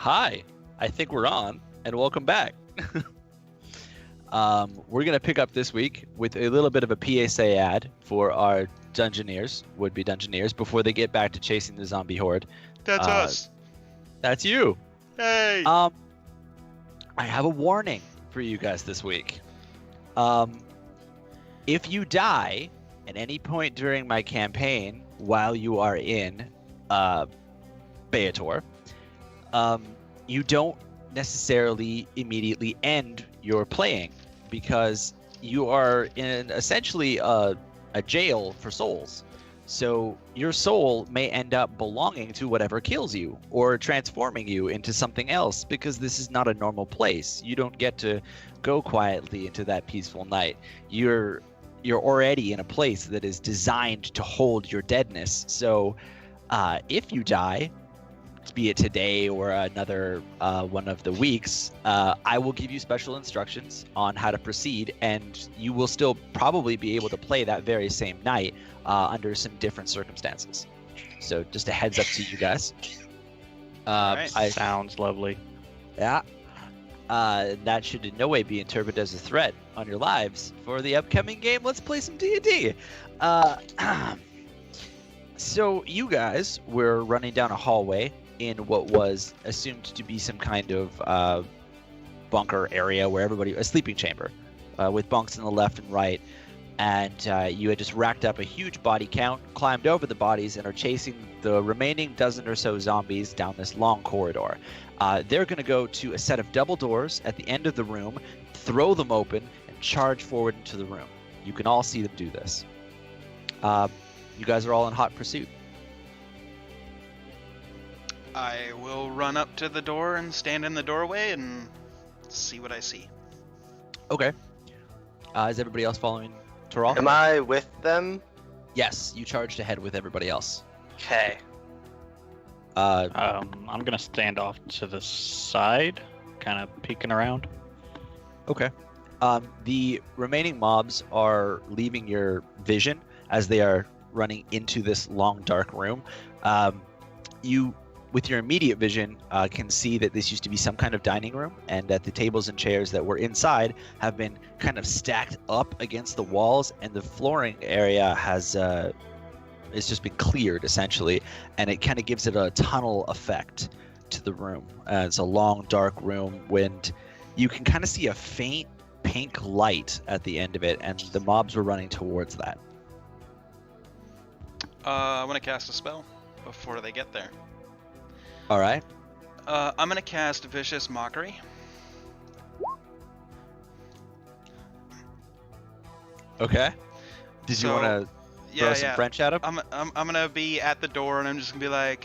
Hi, I think we're on, and welcome back. We're going to pick up this week with a little bit of a PSA ad for our Dungeoneers, would-be Dungeoneers, before they get back to chasing the zombie horde. That's us. That's you. Hey! I have a warning for you guys this week. If you die at any point during my campaign while you are in Beator, you don't necessarily immediately end your playing because you are in essentially a jail for souls. So your soul may end up belonging to whatever kills you or transforming you into something else because this is not a normal place. You don't get to go quietly into that peaceful night. You're already in a place that is designed to hold your deadness. So if you die, be it today or another one of the weeks, I will give you special instructions on how to proceed, and you will still probably be able to play that very same night under some different circumstances. So just a heads up to you guys. Sounds lovely. Yeah. That should in no way be interpreted as a threat on your lives for the upcoming game. Let's play some D&D. So you guys were running down a hallway in what was assumed to be some kind of bunker area where a sleeping chamber with bunks on the left and right, and you had just racked up a huge body count, climbed over the bodies, and are chasing the remaining dozen or so zombies down this long corridor. They're going to go to a set of double doors at the end of the room, throw them open, and charge forward into the room. You can all see them do this. You guys are all in hot pursuit. I will run up to the door and stand in the doorway and see what I see. Okay. Is everybody else following Taral? Am I with them? Yes, you charged ahead with everybody else. Okay. I'm gonna stand off to the side, kind of peeking around. Okay. The remaining mobs are leaving your vision as they are running into this long, dark room. You, with your immediate vision, can see that this used to be some kind of dining room, and that the tables and chairs that were inside have been kind of stacked up against the walls, and the flooring area has it's just been cleared essentially, and it kind of gives it a tunnel effect to the room. It's a long, dark room, and you can kind of see a faint pink light at the end of it, and the mobs were running towards that. I want to cast a spell before they get there. All right. I'm going to cast Vicious Mockery. Okay. Did you want to throw some French at him? I'm going to be at the door, and I'm just going to be like,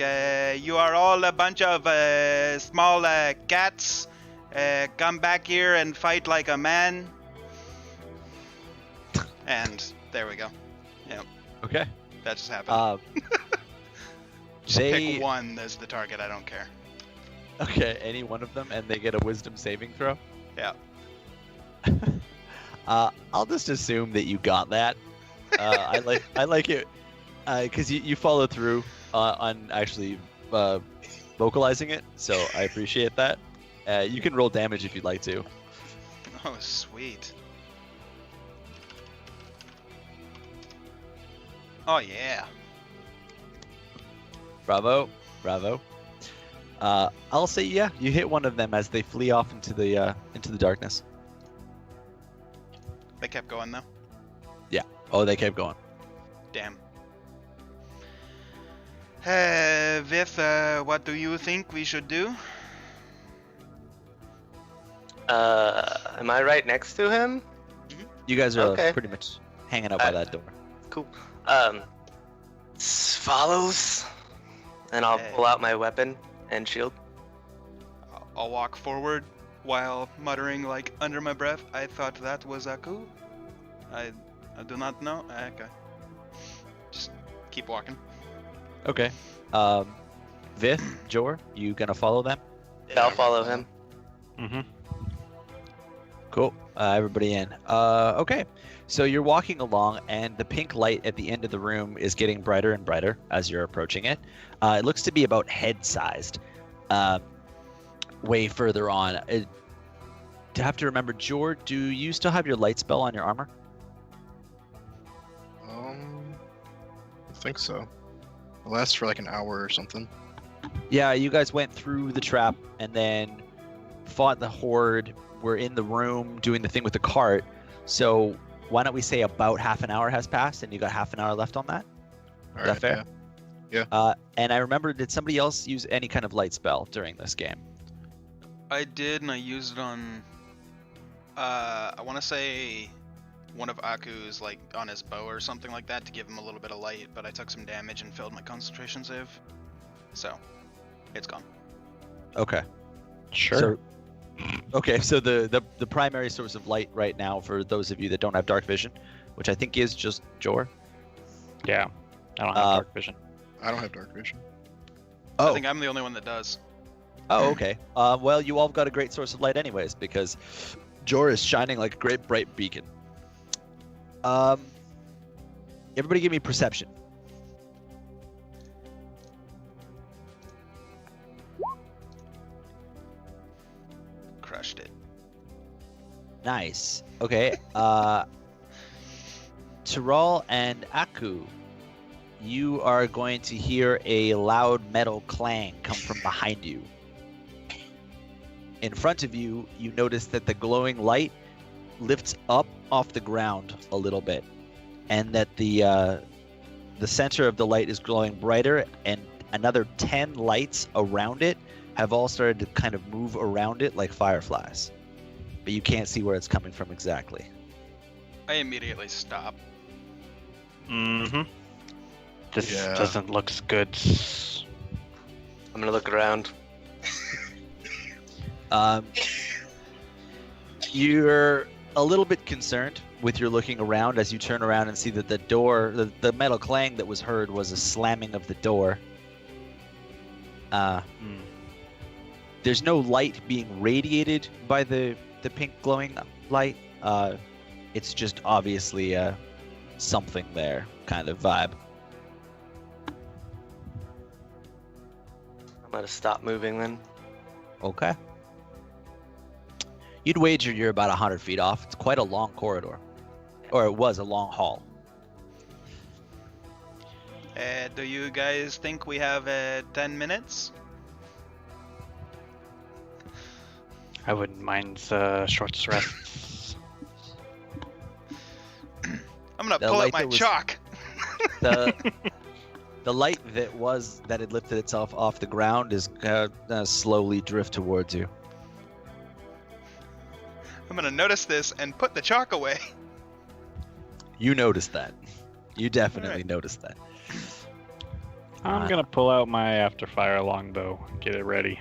you are all a bunch of small cats. Come back here and fight like a man. And there we go. Yep. Okay. That just happened. Just they pick one as the target. I don't care. Okay, any one of them, and they get a Wisdom saving throw. Yeah. I'll just assume that you got that. I like it because you follow through on actually vocalizing it, so I appreciate that. You can roll damage if you'd like to. Oh, sweet. Oh yeah. Bravo. I'll say yeah. You hit one of them as they flee off into the darkness. They kept going though. Yeah. Oh, they kept going. Damn. Vith, what do you think we should do? Am I right next to him? You guys are Okay. pretty much hanging out by that door. Cool. Follows, and I'll pull out my weapon and shield. I'll walk forward while muttering like under my breath, I thought that was Aku. I do not know. Okay. Just keep walking. Okay. Vith, Jor, you gonna follow them? Yeah, I'll follow him. Mm-hmm. Cool. Everybody in. Okay. So you're walking along, and the pink light at the end of the room is getting brighter and brighter as you're approaching it. It looks to be about head-sized. way further on. To have to remember, Jor, do you still have your light spell on your armor? I think so. It lasts for like an hour or something. Yeah, you guys went through the trap and then fought the horde. We're in the room doing the thing with the cart. So why don't we say about half an hour has passed and you got half an hour left on that? All Is that fair? Yeah. And I remember, did somebody else use any kind of light spell during this game? I did, and I used it on. I want to say one of Aku's, like on his bow or something like that, to give him a little bit of light. But I took some damage and failed my concentration save, so it's gone. Okay. Sure. So the primary source of light right now for those of you that don't have dark vision, which I think is just Jor. Yeah. I don't have dark vision. I don't have dark vision. I think I'm the only one that does. Oh, okay. Well, you all got a great source of light anyways, because Jor is shining like a great bright beacon. Everybody give me perception. Crushed it. Nice. Okay. Tiral and Aku, you are going to hear a loud metal clang come from behind you. In front of you, you notice that the glowing light lifts up off the ground a little bit, and that the center of the light is glowing brighter, and another 10 lights around it have all started to kind of move around it like fireflies. But you can't see where it's coming from exactly. I immediately stop. Mm-hmm. This Yeah. doesn't look good. I'm gonna look around. You're a little bit concerned with your looking around as you turn around and see that the door, the metal clang that was heard was a slamming of the door. There's no light being radiated by the pink glowing light. It's just obviously something there kind of vibe. I'm gonna stop moving then. Okay. You'd wager you're about 100 feet off. It's quite a long corridor. Or it was a long hall. Do you guys think we have 10 minutes? I wouldn't mind short rests. I'm gonna The pull light out my that was- chalk. The light that had lifted itself off the ground is gonna slowly drift towards you. I'm gonna notice this and put the chalk away. You noticed that. You definitely Alright. noticed that. I'm gonna pull out my afterfire longbow, get it ready.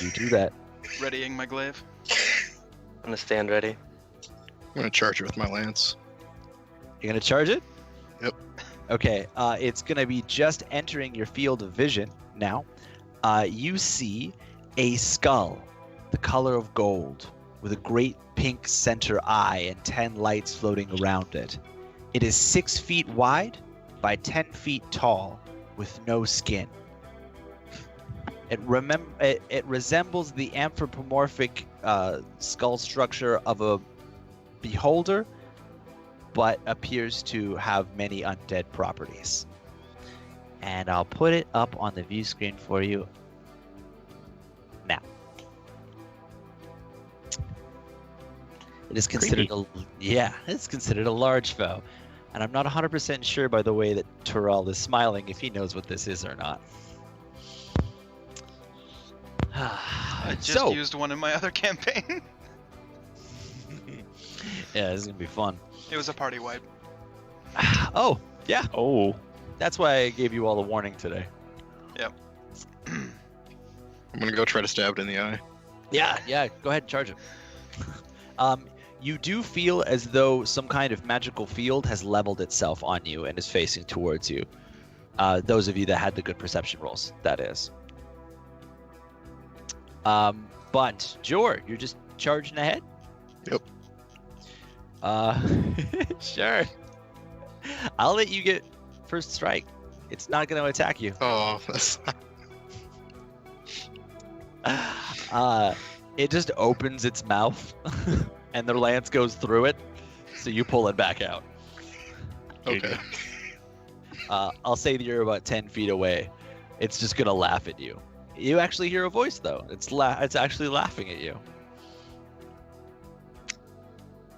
You do that. Readying my glaive. I'm gonna stand ready. I'm gonna charge it with my lance. You're gonna charge it? Yep. Okay. It's gonna be just entering your field of vision now. You see a skull, the color of gold, with a great pink center eye and 10 lights floating around it. It is 6 feet wide by 10 feet tall, with no skin. It resembles the anthropomorphic skull structure of a beholder, but appears to have many undead properties. And I'll put it up on the view screen for you now. It is considered it's considered a large foe. And I'm not 100% sure by the way that Tiral is smiling if he knows what this is or not. I just So, used one in my other campaign. yeah, this is gonna be fun. It was a party wipe. Oh, yeah, Oh, that's why I gave you all the warning today. I'm gonna go try to stab it in the eye. Yeah, go ahead and charge him. You do feel as though some kind of magical field has leveled itself on you and is facing towards you. Those of you that had the good perception rolls, that is. But Jor, you're just charging ahead? Yep. Sure. I'll let you get first strike. It's not going to attack you. Oh, that's It just opens its mouth, and the lance goes through it. So you pull it back out. Okay. I'll say that you're about 10 feet away. It's just gonna laugh at you. You actually hear a voice though. It's actually laughing at you.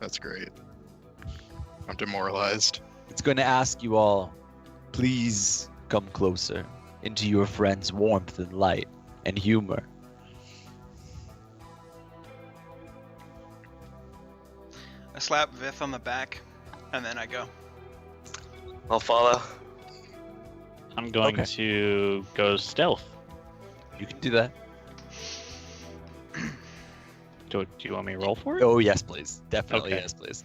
That's great. I'm demoralized. It's going to ask you all, please come closer into your friend's warmth and light and humor. I slap Vith on the back, and then I go. I'll follow. I'm going Okay. to go stealth. You can do that. Do you want me to roll for it? Oh, yes, please. Definitely, Okay. yes, please.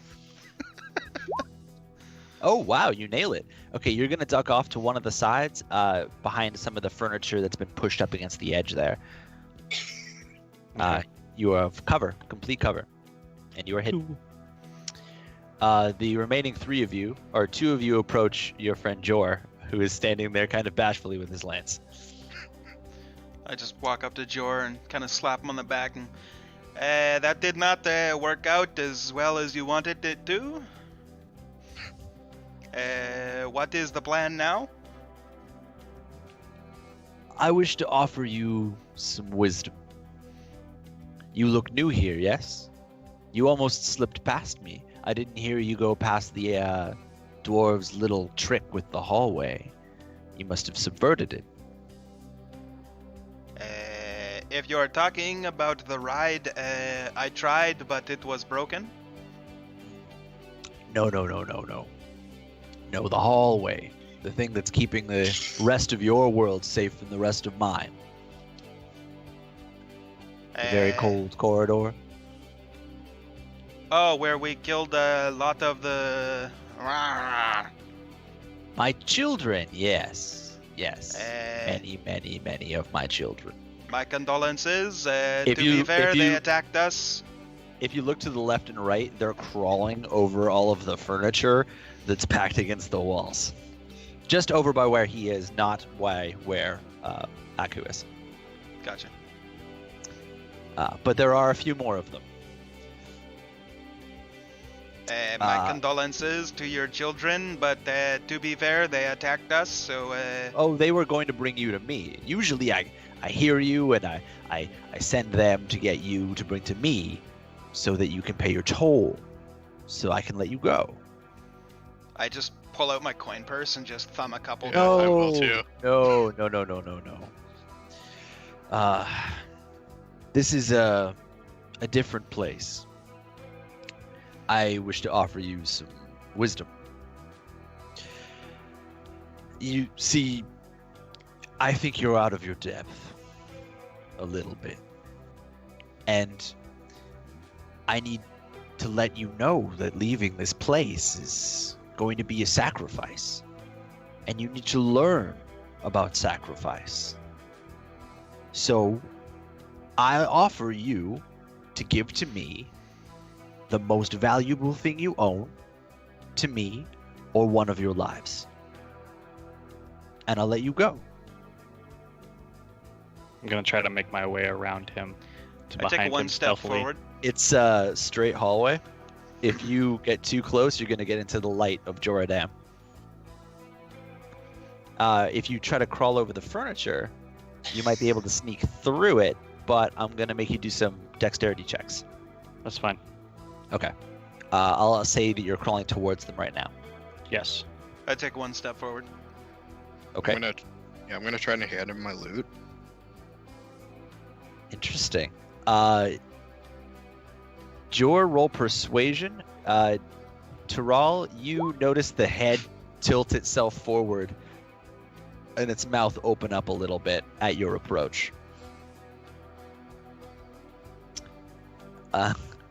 Oh, wow, you nail it. Okay, you're going to duck off to one of the sides behind some of the furniture that's been pushed up against the edge there. Okay. You have cover, complete cover, and you are hidden. The remaining three of you, or two of you, approach your friend Jor, who is standing there kind of bashfully with his lance. I just walk up to Jor and kind of slap him on the back and, that did not work out as well as you wanted it to. What is the plan now? I wish to offer you some wisdom. You look new here, yes? You almost slipped past me. I didn't hear you go past the dwarves' little trick with the hallway. You must have subverted it. If you're talking about the ride, I tried, but it was broken. No. No, the hallway. The thing that's keeping the rest of your world safe from the rest of mine. The very cold corridor. Oh, where we killed a lot of the. My children, yes. Uh, Many of my children. My condolences. To If be you- fair, if they you- attacked us. If you look to the left and right, they're crawling over all of the furniture that's packed against the walls. Just over by where he is, not by where Aku is. Gotcha. But there are a few more of them. My condolences to your children, but to be fair, they attacked us, so. Oh, they were going to bring you to me. Usually I hear you and I send them to get you to bring to me so that you can pay your toll. So I can let you go. I just pull out my coin purse and just thumb a couple. Yeah, I will too. No. This is a different place. I wish to offer you some wisdom. You see, I think you're out of your depth a little bit. And I need to let you know that leaving this place is going to be a sacrifice. And you need to learn about sacrifice. So, I offer you to give to me the most valuable thing you own, to me, or one of your lives. And I'll let you go. I'm gonna try to make my way around him to I behind take one him step stealthily. forward. It's a straight hallway. If you get too close, you're going to get into the light of Joradam. If you try to crawl over the furniture, you might be able to sneak through it, but I'm going to make you do some dexterity checks. That's fine. Okay. I'll say that you're crawling towards them right now. Yes. I take one step forward. Okay. I'm gonna try to hand him my loot. Interesting. Jor, roll persuasion. Taral, you notice the head tilt itself forward and its mouth open up a little bit at your approach.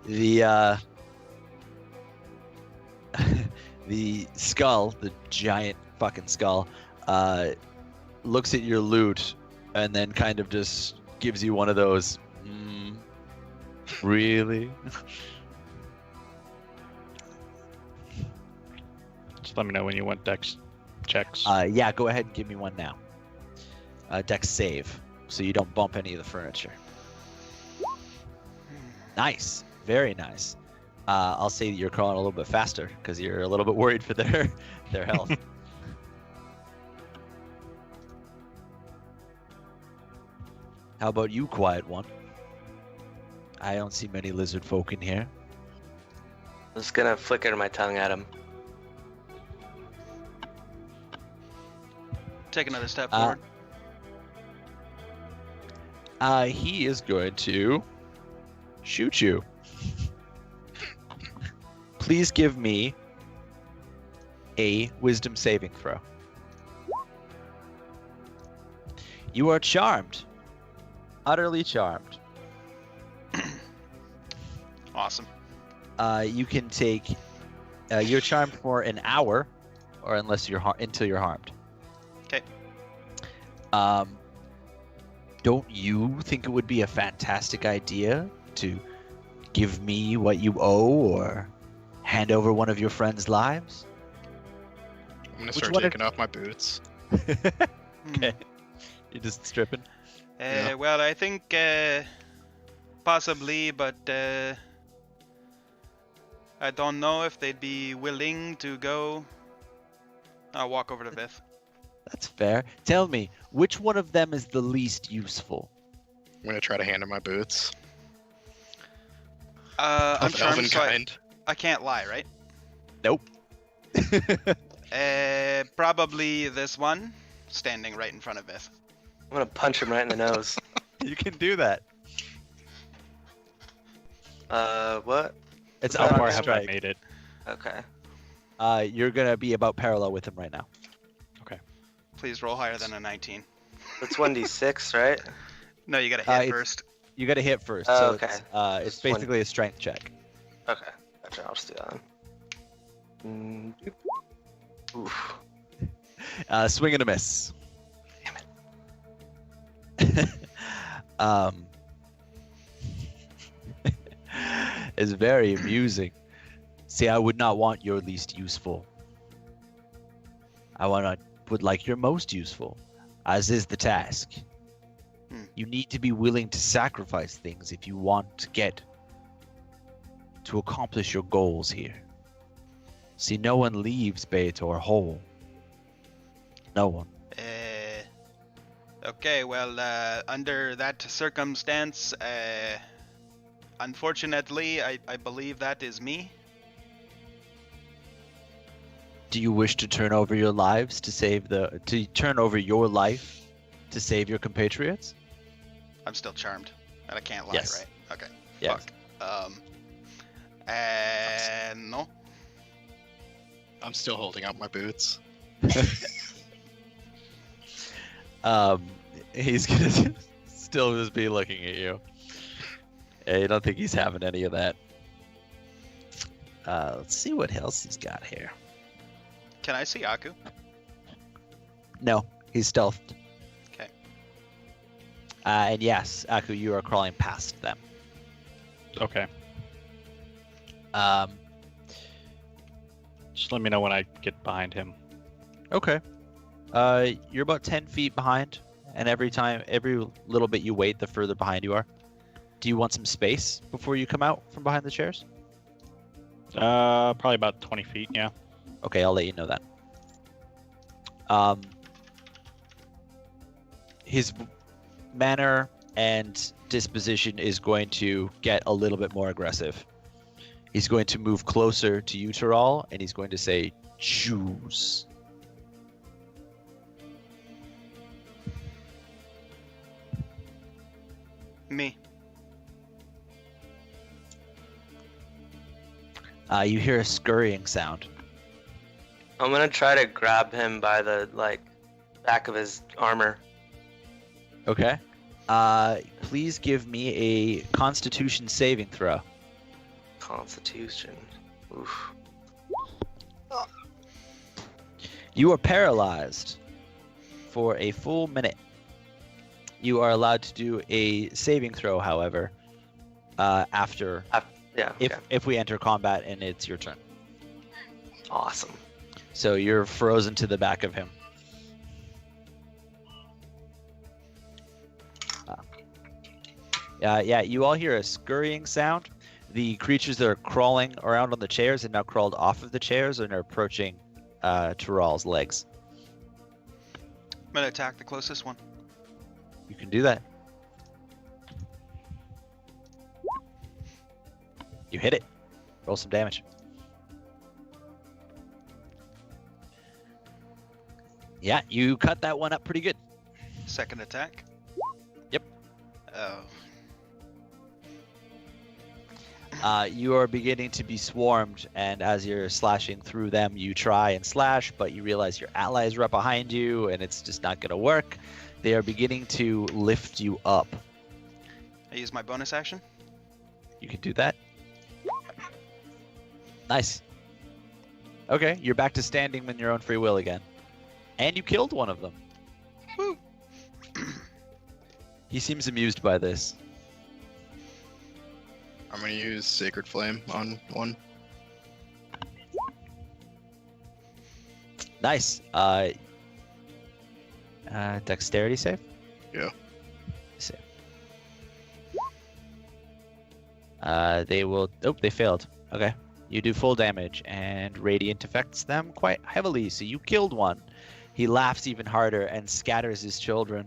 The the skull, the giant fucking skull, looks at your loot and then kind of just gives you one of those, really? Just let me know when you want dex checks. Yeah, go ahead and give me one now. Dex save, so you don't bump any of the furniture. Nice, very nice. I'll say that you're crawling a little bit faster because you're a little bit worried for their health. How about you, quiet one? I don't see many lizard folk in here. I'm just gonna flicker my tongue at him. Take another step forward. He is going to shoot you. Please give me a wisdom saving throw. You are charmed. Utterly charmed. Awesome. You can take. You're charmed for an hour, or unless you're until you're harmed. Okay. Don't you think it would be a fantastic idea to give me what you owe, or hand over one of your friends' lives? I'm gonna Which start one of- taking off my boots. Okay. You're just stripping. Yeah. Well, I think possibly, but I don't know if they'd be willing to go. I'll walk over to Vith. That's fair. Tell me, which one of them is the least useful? I'm gonna try to hand him my boots. I'm Of elven charmed, so kind. I can't lie, right? Nope. Probably this one, standing right in front of Vith. I'm gonna punch him right in the nose. You can do that. What? It's How far unarmed have I strike. made it? Okay. You're gonna be about parallel with him right now. Please roll higher than a 19. It's 1d6, right? No, you gotta hit it's- first. You got to hit first. Oh, so okay. It's Just one- basically a strength check. Okay. Gotcha. I'll just do that one. Oof. Swing and a miss. Damn It's very amusing. See, I would not want your least useful. I would like your most useful, as is the task. You need to be willing to sacrifice things if you want to accomplish your goals here. See, no one leaves Baator whole. No one. Okay, well, under that circumstance, unfortunately, I believe that is me. Do you wish to turn over your lives to turn over your life to save your compatriots? I'm still charmed, and I can't lie, Yes. right? Okay. Yes. Fuck. No. I'm still holding out my boots. He's gonna still just be looking at you. I don't think he's having any of that. Let's see what else he's got here. Can I see Aku? No, he's stealthed. Okay. And yes, Aku, you are crawling past them. Okay. Um, Just let me know when I get behind him. okay. You're about 10 feet behind, and every little bit you wait, the further behind you are. Do you want some space before you come out from behind the chairs? Probably about 20 feet, yeah. Okay, I'll let you know that. His manner and disposition is going to get a little bit more aggressive. He's going to move closer to you, Taral, and he's going to say, "Choose." Me. You hear a scurrying sound. I'm gonna try to grab him by the back of his armor. Okay. Please give me a Constitution saving throw. Constitution. Oof. You are paralyzed for a full minute. You are allowed to do a saving throw, however, after Yeah. if we enter combat and it's your turn. Awesome. So you're frozen to the back of him. Yeah, you all hear a scurrying sound. The creatures that are crawling around on the chairs have now crawled off of the chairs and are approaching Tural's legs. I'm gonna attack the closest one. You can do that. You hit it. Roll some damage. Yeah, you cut that one up pretty good. Second attack. Yep. Oh. You are beginning to be swarmed, and as you're slashing through them, you try and slash, but you realize your allies are up behind you, and it's just not going to work. They are beginning to lift you up. I use my bonus action. You can do that. Nice. Okay, you're back to standing in your own free will again. And you killed one of them. Woo! He seems amused by this. I'm gonna use Sacred Flame on one. Nice. Dexterity save? Yeah. Save. They will... Oh, they failed. Okay. You do full damage, and Radiant affects them quite heavily, so you killed one. He laughs even harder and scatters his children.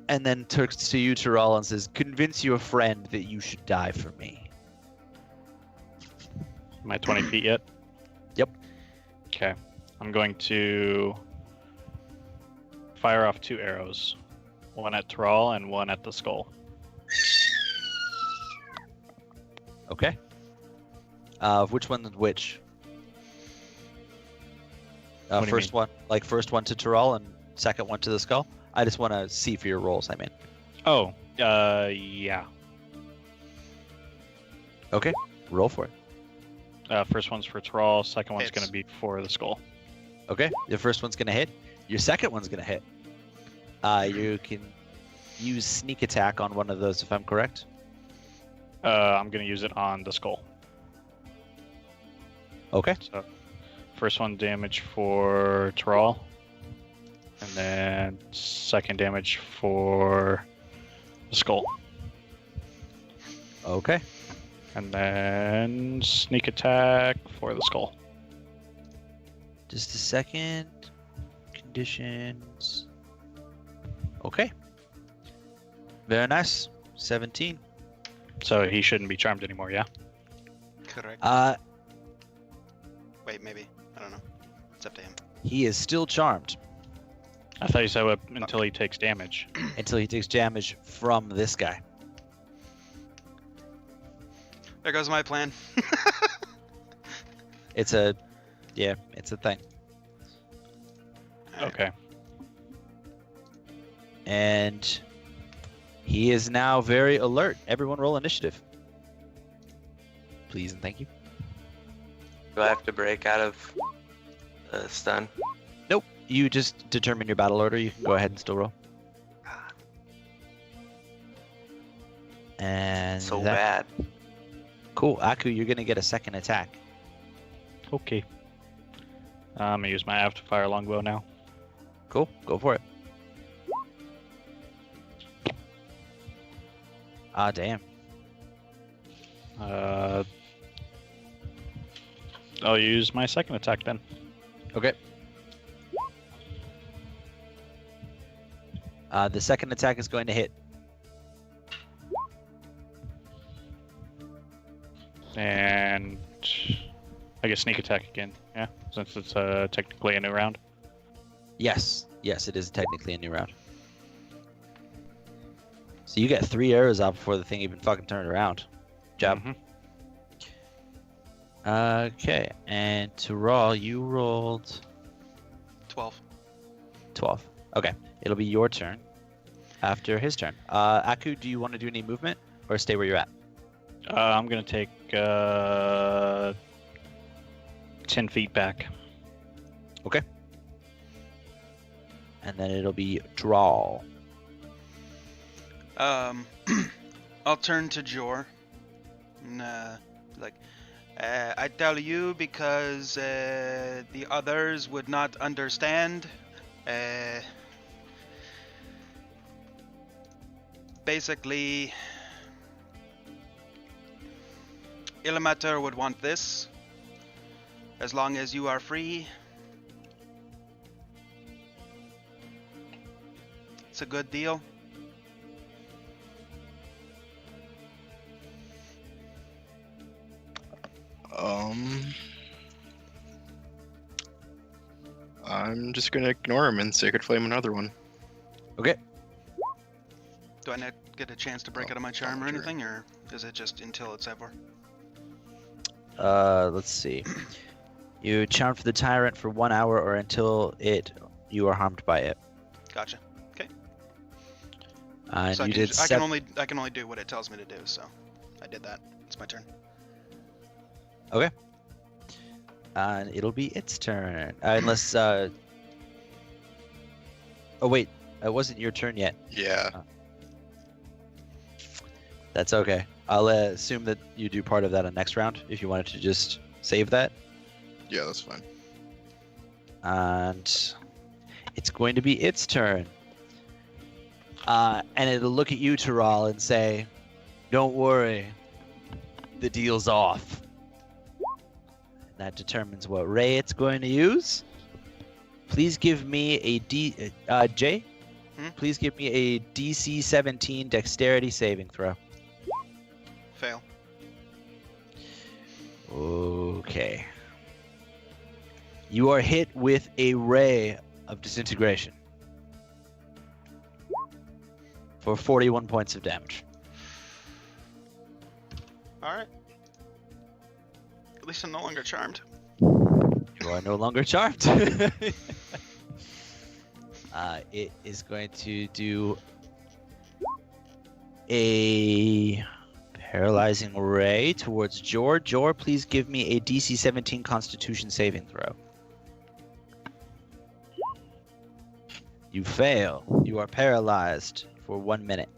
And then turns to you, Tural, and says, "Convince your friend that you should die for me." Am I 20 feet yet? Yep. Okay. I'm going to fire off 2 arrows. One at Tural and one at the skull. Okay. Which one? Which? What do you First one, like first one to Tural and second one to the skull. I just want to see for your rolls. I mean. Oh, yeah. Okay. Roll for it. First one's for Tural, second one's Hits. going to be for the skull. Okay. The first one's gonna hit. Your second one's gonna hit. You can use sneak attack on one of those if I'm correct. I'm going to use it on the skull. Okay. So, first one damage for Tural, and then second damage for the skull. Okay. And then sneak attack for the skull. Just a second. Conditions. Okay. Very nice. 17. So he shouldn't be charmed anymore, yeah? Correct. Wait, maybe. I don't know. It's up to him. He is still charmed I thought you said until he takes damage. until he takes damage from this guy. There goes my plan. It's a thing. Okay. And he is now very alert. Everyone roll initiative. Please and thank you. Do I have to break out of the stun? Nope. You just determine your battle order. You can go ahead and still roll. And So that- bad. Cool. Aku, you're going to get a second attack. Okay. I'm going to use my After Fire Longbow now. Cool. Go for it. Ah, damn. I'll use my second attack then. Okay. The second attack is going to hit. And I guess sneak attack again, yeah? Since it's technically a new round. Yes. Yes, it is technically a new round. So you get 3 arrows out before the thing even fucking turned around. Job. Mhm. Okay, and Tural, you rolled 12. 12. Okay, it'll be your turn after his turn. Aku, do you want to do any movement or stay where you're at? I'm going to take 10 feet back. Okay. And then it'll be Drawl. I'll turn to Jor. And, I tell you because the others would not understand. basically, Illimater would want this. As long as you are free, it's a good deal. I'm just gonna ignore him and Sacred Flame another one. Okay. Do I not get a chance to break out of my charm or anything, or is it just until it's over? Let's see. You charm for the tyrant for 1 hour or until you are harmed by it. Gotcha. And So you did I can only do what it tells me to do. So I did that. It's my turn. and it'll be its turn. Unless oh wait, it wasn't your turn yet. Yeah. That's okay. I'll assume that you do part of that on next round if you wanted to just save that. Yeah, that's fine. And it's going to be its turn. And it'll look at you, Taral, and say, "Don't worry, the deal's off." And that determines what ray it's going to use. Please give me a Jay. Please give me a DC 17 Dexterity saving throw. Fail. Okay. You are hit with a ray of disintegration for 41 points of damage. Alright. At least I'm no longer charmed. You are no longer charmed. It is going to do a paralyzing ray towards Jor. Jor, please give me a DC 17 Constitution saving throw. You fail. You are paralyzed for 1 minute.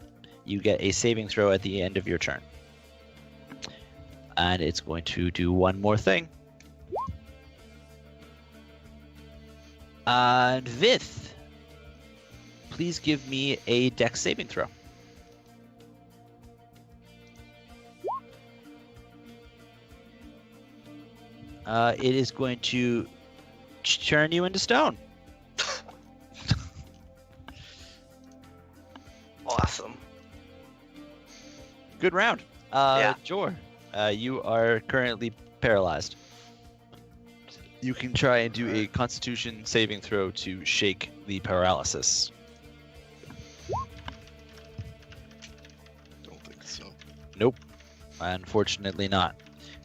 You get a saving throw at the end of your turn. And it's going to do one more thing. And Vith, please give me a Dex saving throw. It is going to turn you into stone. Awesome. Good round. Yeah. Jor, you are currently paralyzed. You can try and do a Constitution saving throw to shake the paralysis. Don't think so. Nope. Unfortunately not.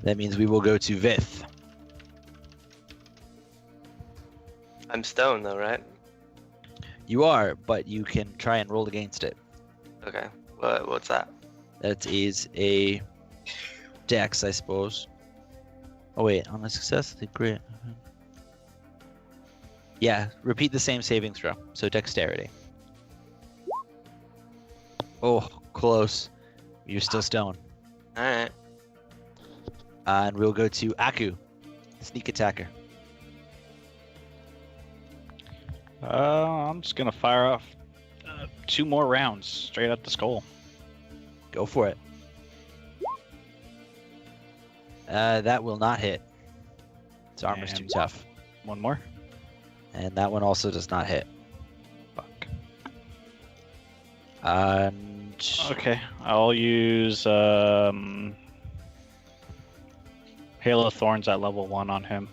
That means we will go to Vith. I'm stoned though, right? You are, but you can try and roll against it. Okay. What's that? That is a Dex, I suppose. Oh wait, on a success, the great. Yeah, repeat the same saving throw. So dexterity. Oh, close. You're still stoned. Alright. And we'll go to Aku, sneak attacker. I'm just gonna fire off 2 more rounds straight at the skull. Go for it. That will not hit. Its armor's too And tough. 1 more. And that one also does not hit. Fuck. And Okay, I'll use Hail of Thorns at level 1 on him.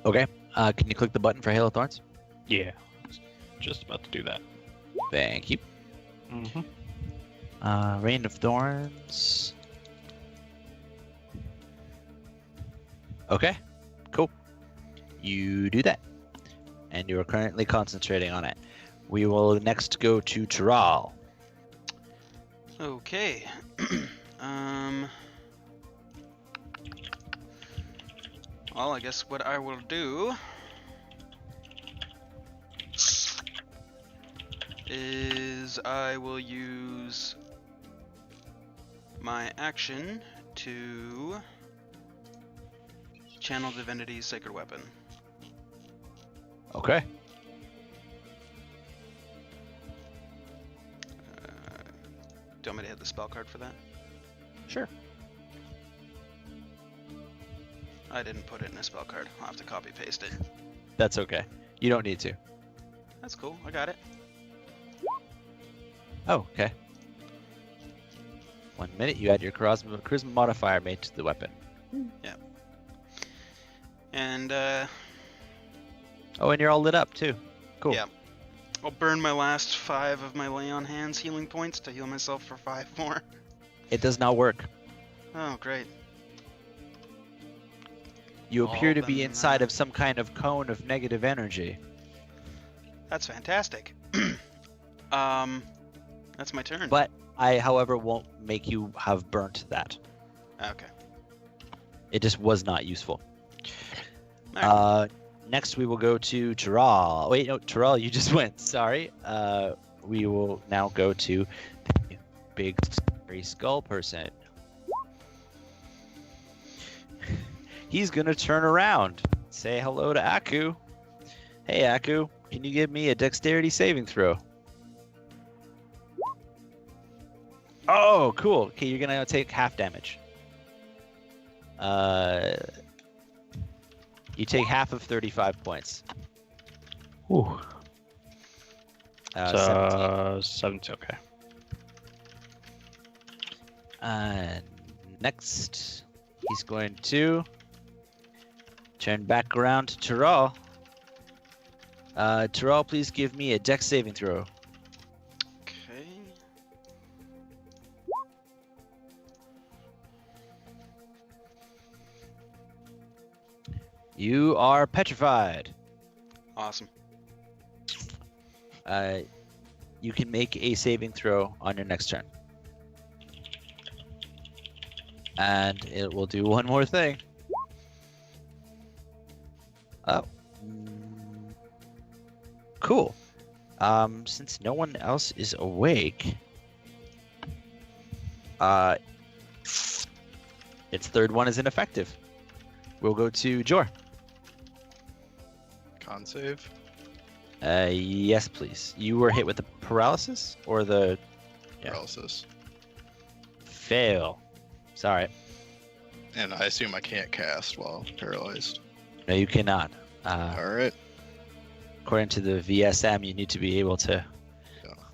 okay. Can you click the button for Hail of Thorns? Yeah, just about to do that. Thank you. Mm-hmm. Rain of Thorns. Okay, cool. You do that. And you are currently concentrating on it. We will next go to Taral. Okay. Well, I guess what I will do is I will use my action to channel Divinity's Sacred Weapon. Okay. Do you want me to hit the spell card for that? Sure. I didn't put it in a spell card. I'll have to copy paste it. That's okay. You don't need to. That's cool. I got it. Oh, okay. 1 minute. You add your charisma modifier made to the weapon. And Oh, and you're all lit up too. Cool. Yeah. I'll burn my last 5 of my lay on hands healing points to heal myself for 5 more. It does not work. Oh, great. You appear All to be them, inside of some kind of cone of negative energy. That's fantastic. That's my turn. But I, however, won't make you have burnt that. Okay. It just was not useful. Alright. Next, we will go to Terral. Wait, no, Terral, you just went. Sorry. We will now go to the big scary skull person. He's gonna turn around, say hello to Aku. Hey, Aku, can you give me a dexterity saving throw? Oh, cool. Okay, you're gonna take half damage. You take half of 35 points. Ooh. 17. 17. Okay. Next, he's going to turn back around to Terral. Terral, please give me a dex saving throw. Okay. You are petrified. Awesome. You can make a saving throw on your next turn. And it will do one more thing. Oh. Cool. Since no one else is awake, its third one is ineffective. We'll go to Jor. Con save. Yes, please. You were hit with the paralysis or the Yeah. Paralysis. fail. Sorry. And I assume I can't cast while paralyzed. No, you cannot. Alright. According to the VSM, you need to be able to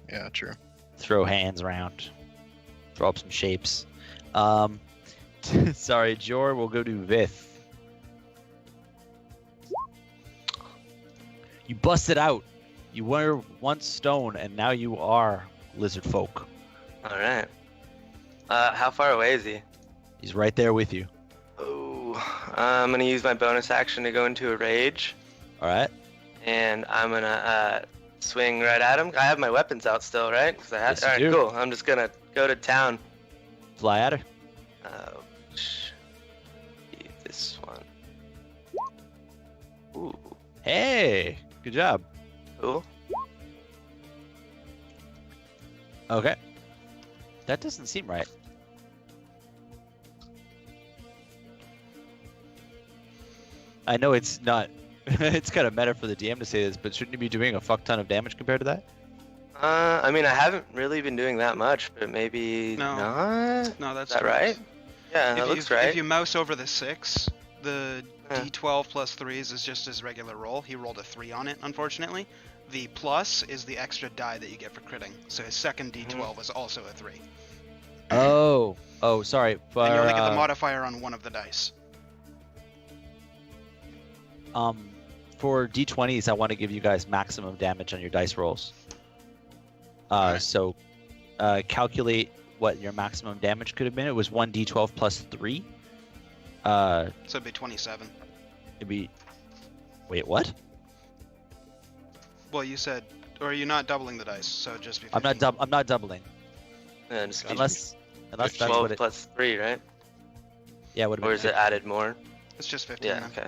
Yeah, true. throw hands around, throw up some shapes. Sorry, Jor. We'll go to Vith. You busted out. You were once stone, and now you are lizard folk. All right. How far away is he? He's right there with you. Oh, I'm gonna use my bonus action to go into a rage, All right. and I'm gonna swing right at him. I have my weapons out still, right? 'Cause I have. Yes, you All right, do. cool. I'm just gonna go to town. Fly at her. This one. Ooh, Hey, good job. cool. Okay. That doesn't seem right. I know it's not. It's kind of meta for the DM to say this, but shouldn't you be doing a fuck ton of damage compared to that? I mean, I haven't really been doing that much, but maybe No. not. No, that's Is that right? Yeah, that looks right. If you mouse over the 6, the Yeah. D12 plus 3s is just his regular roll. He rolled a 3 on it, unfortunately. The plus is the extra die that you get for critting. So his second D12 is also a 3. Oh, sorry. For, And you only get the modifier on one of the dice. For D20s, I want to give you guys maximum damage on your dice rolls. Alright. So, calculate what your maximum damage could have been. It was 1d12 plus 3. So it'd be 27. It'd be. Wait, what? Well, you said, or you're not doubling the dice, so it'd just be 15. I'm not doubling. Yeah, just be Unless that's 12 what it. plus 3, right? Yeah, would have Or been. is it added more? It's just 15 Yeah, now. okay.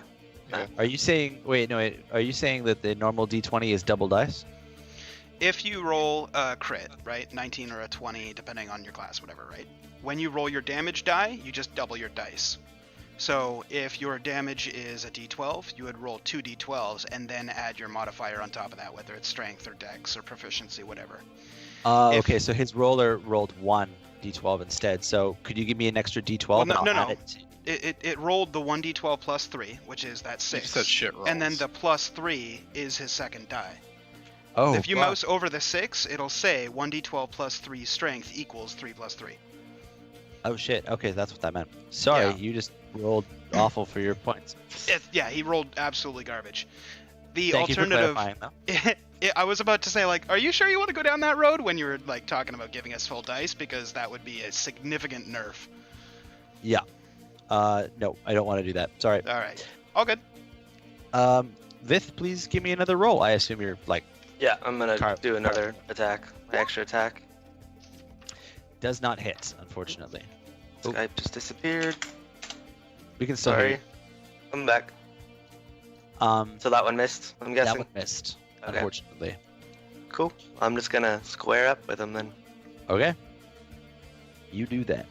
Are you saying? Wait, no. Wait, are you saying that the normal D20 is double dice? If you roll a crit, right, 19 or a 20, depending on your class, whatever, right? When you roll your damage die, you just double your dice. So if your damage is a d12, you would roll 2 d12s and then add your modifier on top of that, whether it's strength or dex or proficiency, whatever. If- Okay, so his roller rolled 1 d12 instead. So could you give me an extra d12 Well, and I'll no. add it to- It rolled the 1d12 plus 3, which is that You 6. said shit rolls. And then the plus 3 is his second die. Oh, If you fuck. mouse over the 6, it'll say 1d12 plus 3 strength equals 3 plus 3. Oh shit. Okay, that's what that meant. Sorry, Yeah. you just rolled awful for your points. Yeah, he rolled absolutely garbage. The Thank you for alternative... clarifying, though. I was about to say, like, are you sure you want to go down that road when you were, like, talking about giving us full dice? Because that would be a significant nerf. Yeah. No, I don't want to do that. Sorry. Alright. All good. Vith, please give me another roll. I assume you're like Yeah, I'm gonna Car- do another attack. My extra attack. does not hit, unfortunately. Oh. Skype just disappeared. We can still hear Sorry. you. I'm back. Um, So that one missed, I'm that guessing. one missed, Okay. unfortunately. Cool. I'm just gonna square up with him then. Okay. You do that.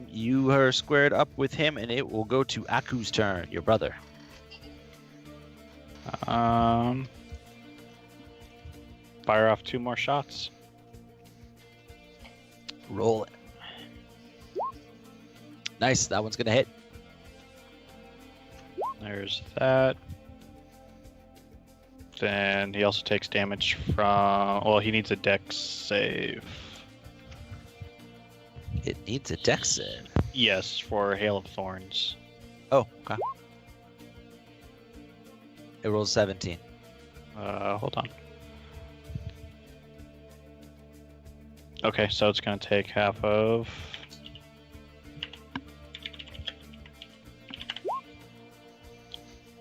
You are squared up with him, and it will go to Aku's turn, your brother. Fire off 2 more shots. Roll it. Nice, that one's gonna hit. There's that. Then he also takes damage from. Well, he needs a dex save. It needs a dex save. Yes, for Hail of Thorns. Oh, okay. It rolls 17. Hold on. Okay, so it's gonna take half of.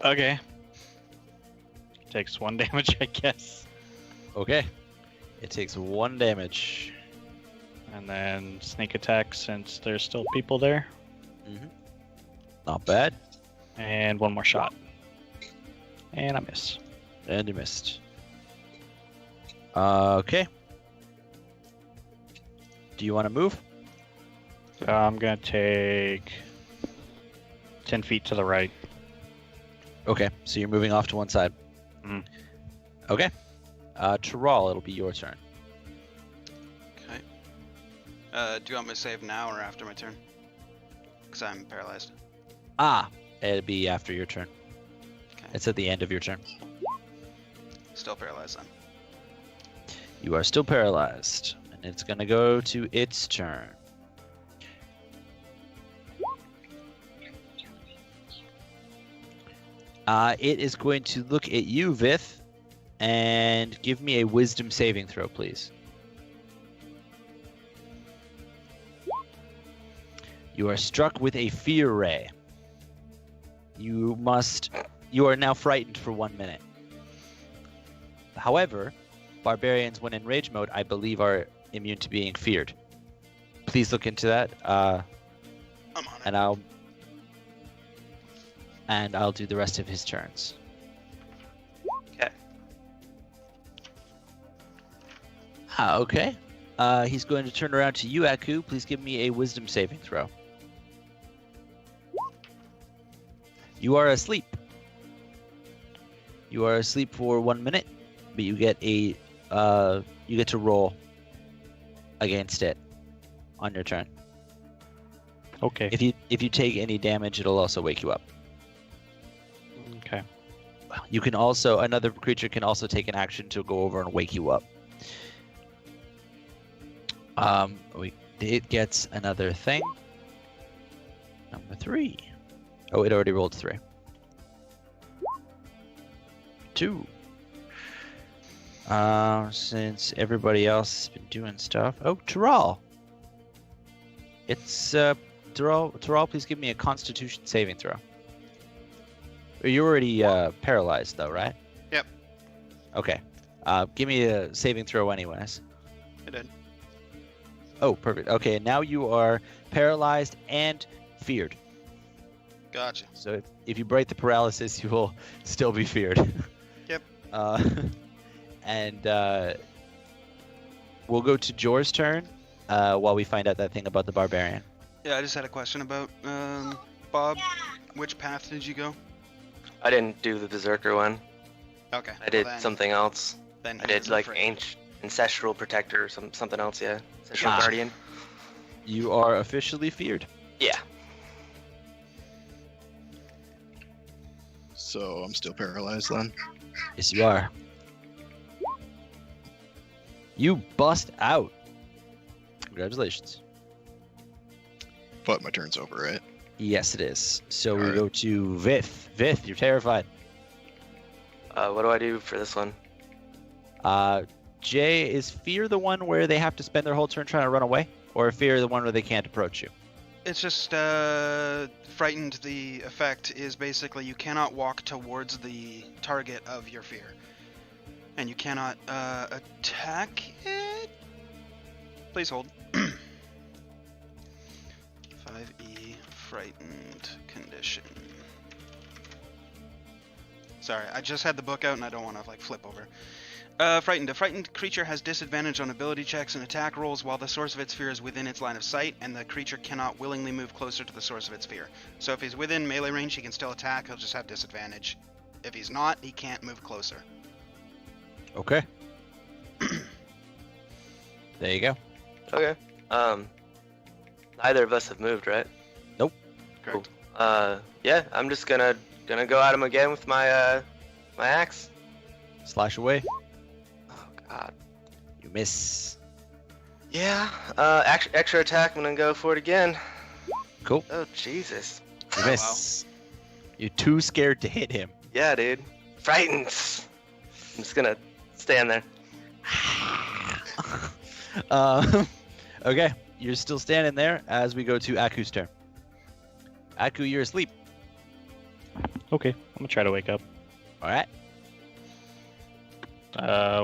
Okay. Takes 1 damage, I guess. Okay. It takes 1 damage. And then sneak attack since there's still people there. Not bad. And 1 more shot. And I miss. And you missed. Okay. Do you want to move? I'm gonna take 10 feet to the right. Okay, so you're moving off to one side. Mhm. Okay. Taral, it'll be your turn. Okay. Do you want me to save now or after my turn? Because I'm paralyzed. Ah, it'll be after your turn. Okay. It's at the end of your turn. Still paralyzed then. You are still paralyzed, and it's gonna go to its turn. It is going to look at you, Vith, and give me a wisdom saving throw, please. You are struck with a fear ray. You are now frightened for 1 minute. However, barbarians, when in rage mode, I believe are immune to being feared. Please look into that, I'm on it. and I'll do the rest of his turns. Okay. Okay. He's going to turn around to you, Aku. Please give me a wisdom saving throw. You are asleep. You are asleep for 1 minute, but you get to roll against it on your turn. Okay. If you take any damage, it'll also wake you up. Okay. You can also another creature can also take an action to go over and wake you up. It gets another thing. Number 3. Oh, it already rolled 3. 2. Since everybody else has been doing stuff. Oh, Taral. It's Taral, please give me a Constitution saving throw. You're already paralyzed, though, right? Yep. Okay. Give me a saving throw, anyways. I did. Oh, perfect. Okay, now you are paralyzed and feared. Gotcha. So if you break the paralysis, you will still be feared. Yep. And we'll go to Jor's turn while we find out that thing about the barbarian. Yeah, I just had a question about Bob. Which path did you go? I didn't do the Berserker one. Okay. I did well then, something else. Then I he did is like afraid. Ancestral Protector or something else, yeah. Ancestral Ah. Guardian. You are officially feared. Yeah. So I'm still paralyzed then. Yes, you are. You bust out. Congratulations. But my turn's over, right? Yes, it is. So we Alright. go to Vith. Vith, you're terrified. What do I do for this one? Jay, is fear the one where they have to spend their whole turn trying to run away? Or fear the one where they can't approach you? It's just frightened. The effect is basically you cannot walk towards the target of your fear, and you cannot attack it. Please hold. 5e frightened condition. Sorry, I just had the book out and I don't want to like flip over. Frightened. A frightened creature has disadvantage on ability checks and attack rolls while the source of its fear is within its line of sight, and the creature cannot willingly move closer to the source of its fear. So if he's within melee range, he can still attack. He'll just have disadvantage. If he's not, he can't move closer. Okay. There you go. Okay. Neither of us have moved, right? Correct. Yeah, I'm just gonna go at him again with my my axe. Slash away. Oh god. You miss. Yeah. Extra attack. I'm gonna go for it again. Cool. Oh Jesus. You miss. You're too scared to hit him. Yeah, dude. Frightened. I'm just gonna stand there. Okay, you're still standing there as we go to Aku's turn. Aku, you're asleep. Okay, I'm gonna try to wake up. All right.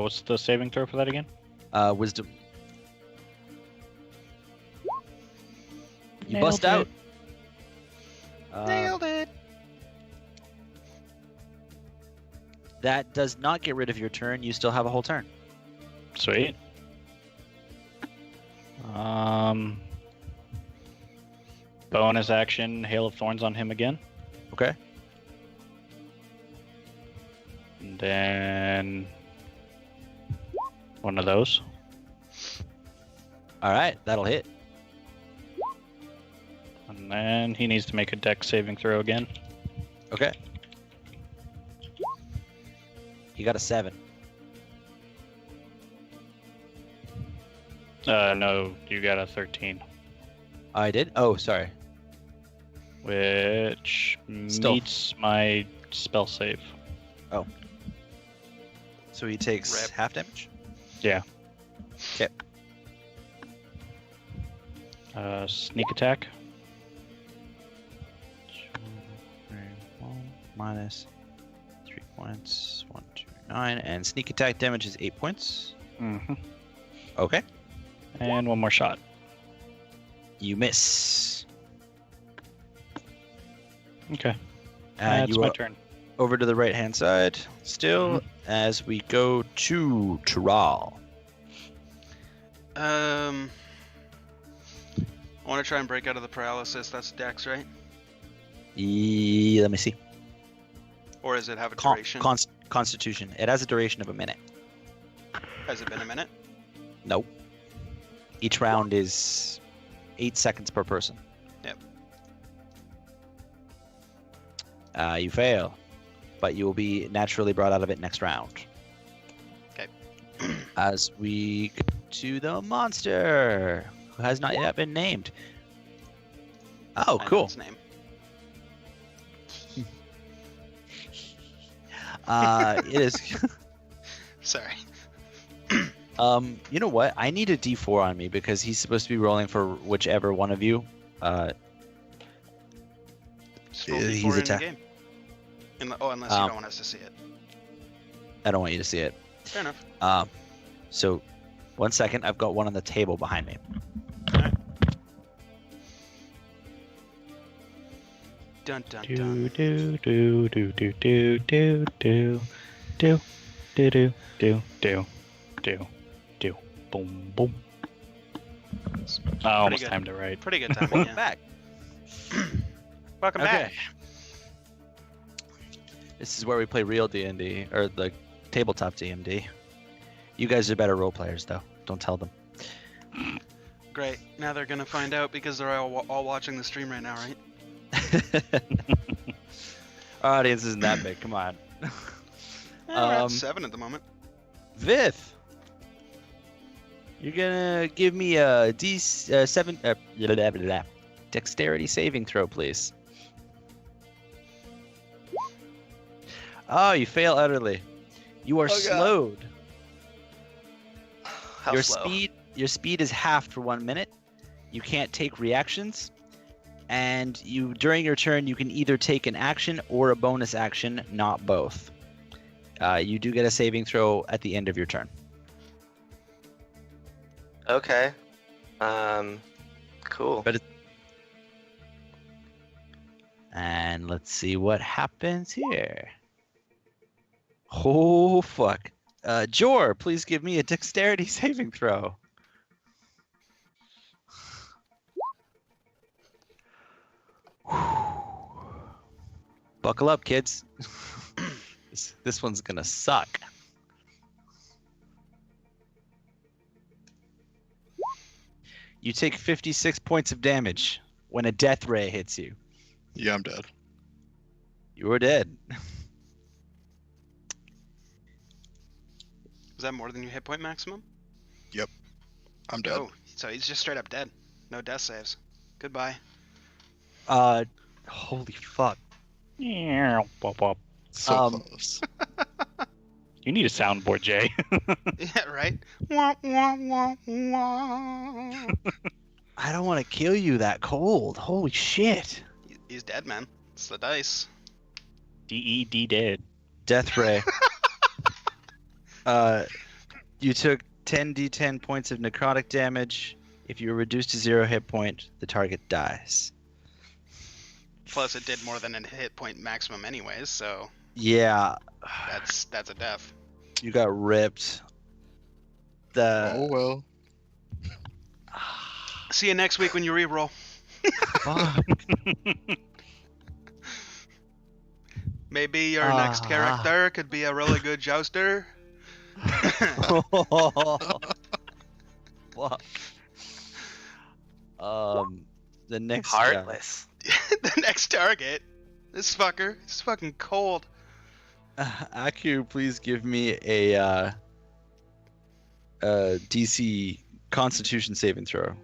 What's the saving throw for that again? Wisdom. You Nailed bust out. it. Nailed it. That does not get rid of your turn. You still have a whole turn. Sweet. Bonus action, Hail of Thorns on him again. Okay. And then one of those. All right, that'll hit. And then he needs to make a dex saving throw again. Okay. You got a 7. No, you got a 13. I did? Oh, sorry. Which Still. meets my spell save. So he takes Rip. half damage? Yeah. Okay. Sneak attack. Minus 3 points. 1, 2, 9. And sneak attack damage is 8 points. Mm-hmm. Okay. And one more shot. You miss. Okay. And That's you my are turn. over to the right hand side still as we go to Taral. I want to try and break out of the paralysis. That's Dex, right? Let me see. Or does it have a Con- duration? Constitution. It has a duration of a minute. Has it been a minute? Nope. Each round is 8 seconds per person. Yep. You fail, but you will be naturally brought out of it next round. Okay. As we go to the monster, who has not yet been named. Oh, I know cool. its name. It is. Sorry. You know what? I need a D4 on me because he's supposed to be rolling for whichever one of you. Just roll He's D4 in the attack- game. Unless you don't want us to see it. I don't want you to see it. Fair enough. So, 1 second. I've got one on the table behind me. Dun dun Do dun. do do do do do do do do do do do do do do boom boom. I almost good. timed it right. Pretty good timing. Welcome Yeah. back. Welcome Okay. back. This is where we play real D&D, or the tabletop D&D. You guys are better role players, though. Don't tell them. Great. Now they're gonna find out because they're all watching the stream right now, right? Our audience isn't that big. Come on. We're at Um, 7 at the moment. Vith, you're gonna give me a D7 blah, blah, blah, dexterity saving throw, please. Oh, you fail utterly. You are Oh, God. slowed. How your slow? your speed is halved for 1 minute. You can't take reactions, and during your turn you can either take an action or a bonus action, not both. You do get a saving throw at the end of your turn. Okay. Cool. But And let's see what happens here. Oh fuck. Jor, please give me a dexterity saving throw. Buckle up, kids. This one's gonna suck. You take 56 points of damage when a death ray hits you. Yeah, I'm dead. You are dead. Is that more than your hit point maximum? I'm dead. Oh, so he's just straight up dead. No death saves. Goodbye. Holy fuck. Yeah, bop, bop. So um, close. You need a soundboard, Jay. Yeah, right? Wah, wah, wah, wah. I don't want to kill you that cold. Holy shit. He's dead, man. It's the dice. DED dead. Death ray. You took 10d10 points of necrotic damage. If you are reduced to 0 hit point, the target dies. Plus, it did more than a hit point maximum, anyways. So Yeah, that's a death. you got ripped. Oh well. See you next week when you re-roll. Fuck. Maybe your next character could be a really good jouster. Fuck. The next guy. Heartless. The next target. This fucker. He's fucking cold. Aku, please give me a DC Constitution saving throw.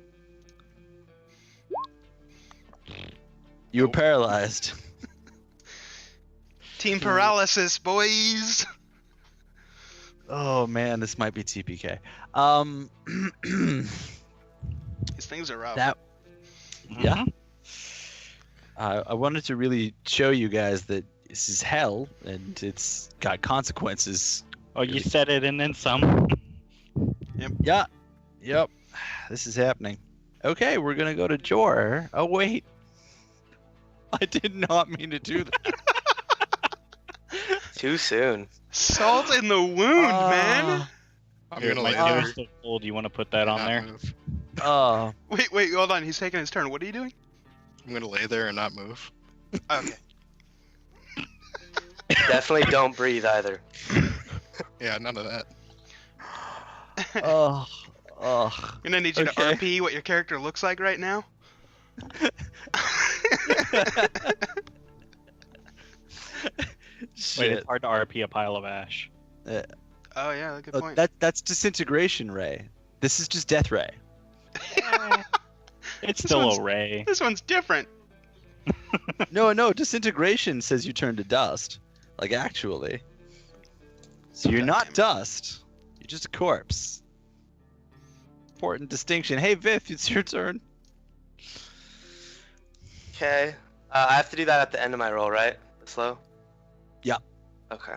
You're paralyzed. Team paralysis, boys. Oh man, this might be TPK. These things are rough. That yeah. I wanted to really show you guys that this is hell and it's got consequences. Oh, you said it and then some. Yeah. Yep. This is happening. Okay, we're gonna go to Jor. Oh wait. I did not mean to do that. Too soon. Salt in the wound, man. I'm Here, gonna my lay ear there. is still cold. You want to put that on and there? not move. Oh. Wait, hold on. He's taking his turn. What are you doing? I'm gonna lay there and not move. Okay. Definitely don't breathe either. Yeah, none of that. Oh. Oh. I'm gonna need you to Okay. RP what your character looks like right now. Wait, Shit. it's hard to RP a pile of ash. Oh yeah, good Oh, point. that's disintegration ray. This is just death ray. It's This still one's- a ray. This one's different. No, disintegration says you turn to dust. Like actually. So you're God not damn it. dust. You're just a corpse. Important distinction. Hey Vith, it's your turn. Okay. I have to do that at the end of my roll, right? Slow? Yeah. Okay.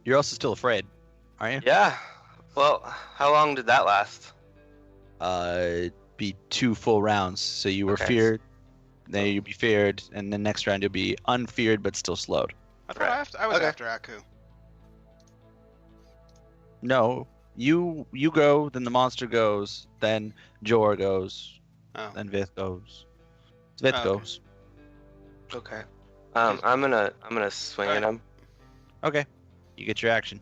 You're also still afraid, aren't you? Yeah. Well, how long did that last? It'd be 2 full rounds. So you were Okay. feared, then you'd be feared, and the next round you'll be unfeared but still slowed. I thought Right. I was Okay. after Aku. No, You go, then the monster goes, then Jor goes, Oh. then Vith goes. Vith Okay. goes. Okay. I'm gonna swing at him. Okay. You get your action.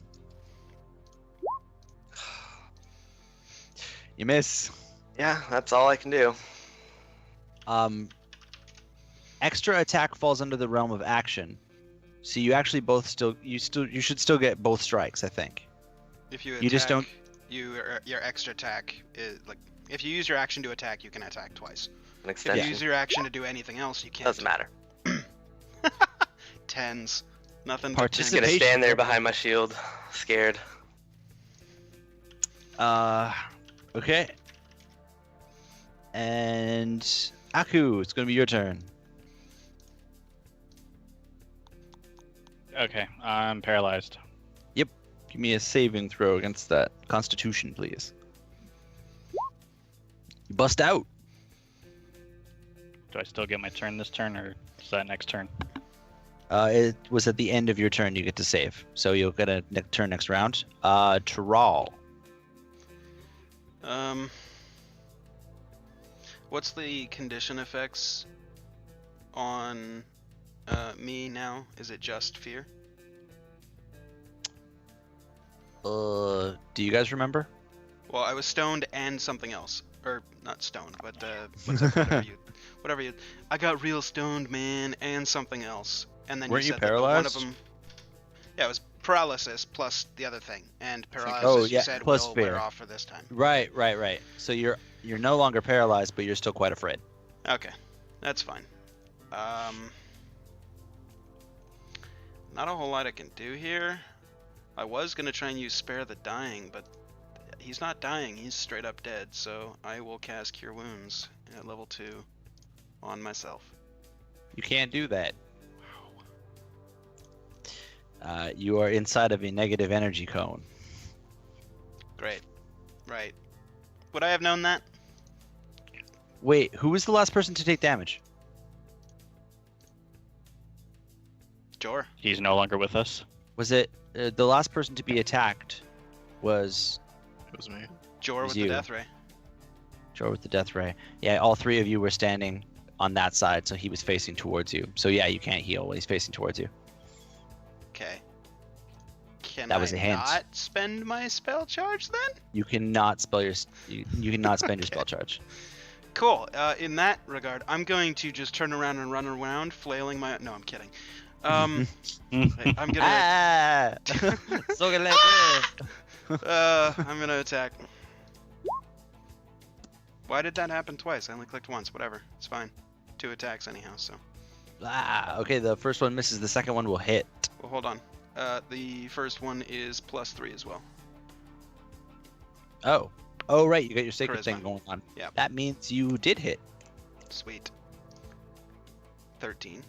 You miss. Yeah, that's all I can do. Extra attack falls under the realm of action, so you actually you should still get both strikes. I think. If you attack, You just don't- your extra attack is like if you use your action to attack, you can attack twice. An If extension. you use your action to do anything else, you can't. Doesn't matter. Tens. Nothing. but Just tens. gonna Participation. stand there behind my shield, scared. Okay. And Aku, it's gonna be your turn. Okay, I'm paralyzed. Give me a saving throw against that. Constitution, please. You bust out. Do I still get my turn this turn, or is that next turn? It was at the end of your turn you get to save, so you'll get a turn next round. Taral. What's the condition effects on me now? Is it just fear? Do you guys remember? Well, I was stoned and something else, or not stoned, but what's it, whatever you. I got real stoned, man, and something else, and then Weren't you you said that one of paralyzed? them. Yeah, it was paralysis plus the other thing, and paralysis. Oh, yeah, you said plus will fear. wear off for this time. Right. So you're no longer paralyzed, but you're still quite afraid. Okay, that's fine. Not a whole lot I can do here. I was gonna try and use Spare the Dying, but he's not dying, he's straight up dead, so I will cast Cure Wounds at level 2 on myself. You can't do that. You are inside of a negative energy cone. Great. Right. Would I have known that? Wait, who was the last person to take damage? Jor. He's no longer with us. Was it the last person to be attacked? Was It was me. Jor was with you. the Death Ray. Jor with the death ray? Yeah, all three of you were standing on that side, so he was facing towards you. So yeah, you can't heal when he's facing towards you. Okay. Can That was I a hint. not spend my spell charge then? You cannot spell you cannot spend your Okay. spell charge. Cool. In that regard, I'm going to just turn around and run around, flailing my. No, I'm kidding. I'm gonna. Ah! So gonna I'm gonna attack. Why did that happen twice? I only clicked once. Whatever. It's fine. 2 attacks anyhow. So. Okay, the first one misses. The second one will hit. Well, hold on. The first one is +3 as well. Oh, right. You got your sacred Charisma. thing going on. Yep. That means you did hit. Sweet. 13.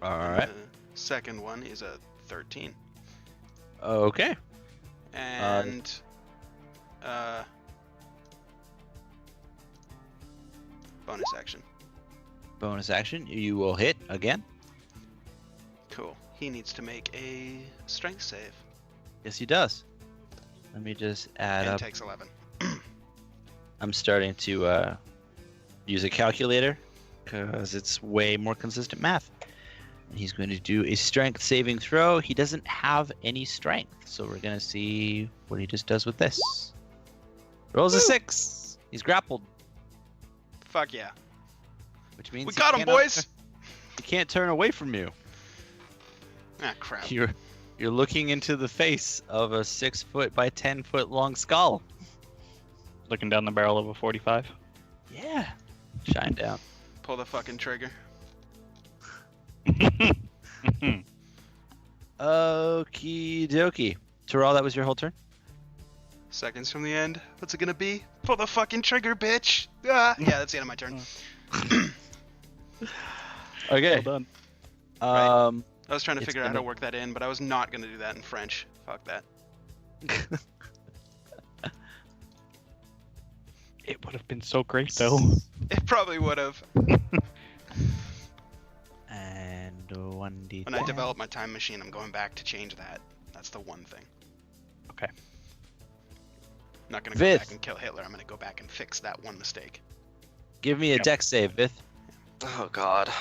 All And right. The second one is a 13. Okay. And bonus action. Bonus action. You will hit again. Cool. He needs to make a strength save. Yes, he does. Let me just add And up. takes 11. I'm starting to use a calculator because it's way more consistent math. And he's going to do a strength saving throw. He doesn't have any strength, so we're going to see what he just does with this. Rolls a 6. He's grappled, Fuck yeah. which means We he got him, cannot- boys! He can't turn away from you. Ah, crap. You're looking into the face of a 6 foot by 10 foot long skull. Looking down the barrel of a 45. Yeah. Shine down. Pull the fucking trigger. Okie dokie. Taral, that was your whole turn? Seconds from the end. What's it gonna be? Pull the fucking trigger, bitch! Ah! Yeah, that's the end of my turn. Okay. Well done. I was trying to It's figure out how gonna- to work that in, but I was not gonna do that in French. Fuck that. It would have been so great though. It probably would have. And 1d10. When I develop my time machine, I'm going back to change that. That's the one thing. Okay. I'm not gonna go back Vith. and kill Hitler. I'm gonna go back and fix that one mistake. Give me a Yep. dex save, Vith. Oh God.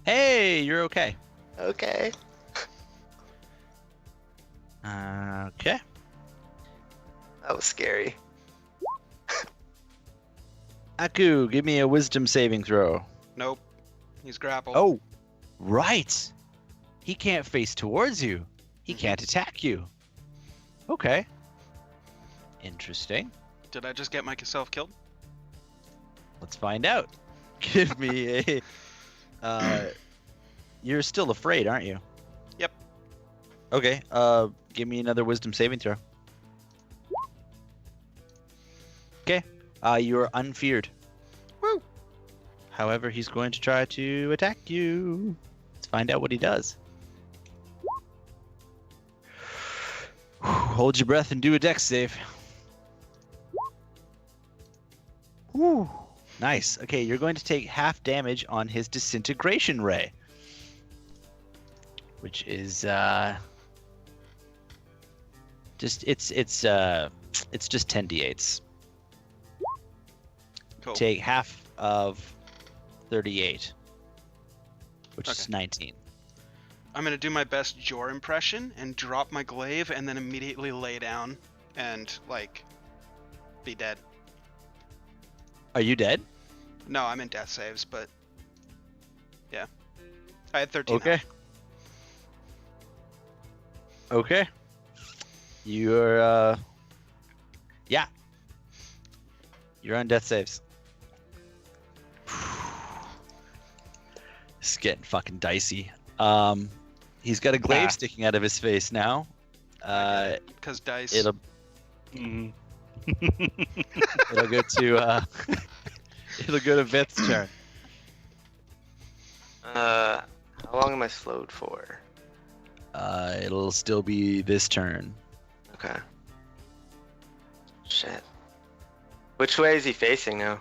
Hey, you're okay. Okay. Okay. That was scary. Aku, give me a wisdom saving throw. Nope. He's grappled. Oh, right. He can't face towards you. He Mhm. can't attack you. Okay. Interesting. Did I just get myself killed? Let's find out. Give me a. You're still afraid, aren't you? Yep. Okay. Give me another wisdom saving throw. Okay. You're unfeared. Woo! However, he's going to try to attack you. Let's find out what he does. Hold your breath and do a dex save. Whew. Nice. Okay, you're going to take half damage on his disintegration ray, which is just it's just 10d8s. Cool. Take half of 38, which is Okay. 19. I'm gonna do my best Jor impression and drop my glaive and then immediately lay down and like be dead. Are you dead? No, I'm in death saves, but yeah, I had 13. Okay. health. Okay. You're yeah. You're on death saves. This is getting fucking dicey. He's got a glaive Ah. sticking out of his face now. Because dice. It'll Mhm. it'll go to it'll go to Vith's turn. How long am I slowed for? It'll still be this turn. Okay. Shit. Which way is he facing now?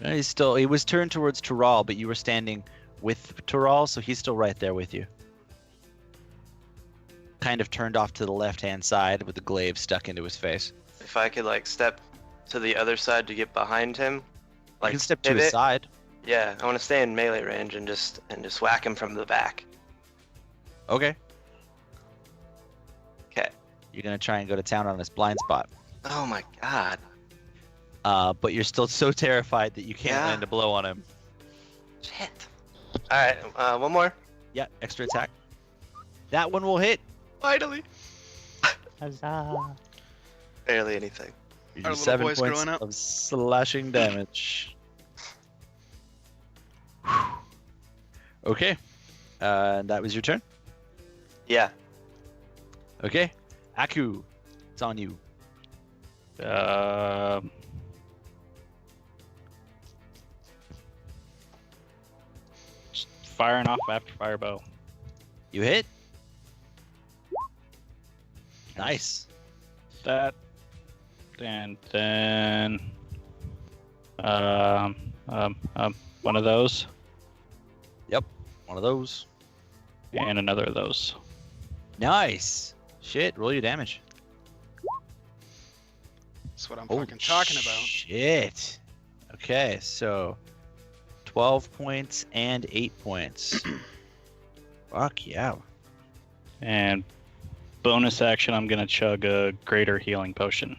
He was turned towards Tural, but you were standing with Tural, so he's still right there with you. Kind of turned off to the left-hand side with the glaive stuck into his face. If I could like step to the other side to get behind him, You like can step to his pivot. side. Yeah, I want to stay in melee range and just whack him from the back. Okay. Okay. You're gonna try and go to town on this blind spot. Oh my God. But you're still so terrified that you can't Yeah. land a blow on him. Shit. All right. One more. Yeah, extra attack. That one will hit. Finally. Huzzah. Barely anything. You Our do little 7 boy's points growing up. of slashing damage. Okay. And that was your turn. Yeah. Okay. Aku, it's on you. Just firing off after firebow. You hit. Nice. That, and then one of those One of those. and another of those. Nice. Shit, roll your damage. That's what I'm Holy fucking talking about. Shit. Okay, so 12 points and 8 points. Fuck yeah. And bonus action, I'm gonna chug a greater healing potion,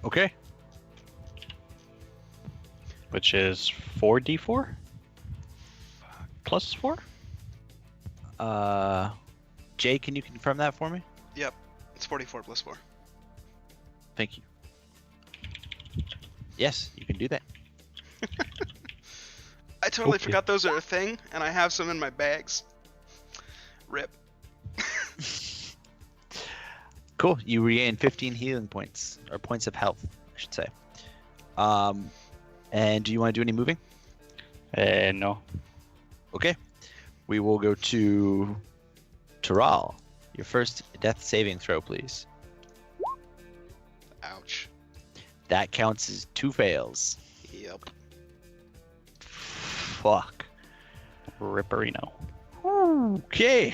Okay. which is 4d4 plus 4. Jay, can you confirm that for me? It's 44 plus 4. Thank you. Yes, you can do that. I totally Okay. forgot those are a thing, and I have some in my bags. Rip. Cool. You regain 15 healing points, or points of health, I should say. And do you want to do any moving? No. Okay. We will go to Tural. Your first death saving throw, please. Ouch. That counts as 2 fails. Yep. Fuck. Ripperino. Okay.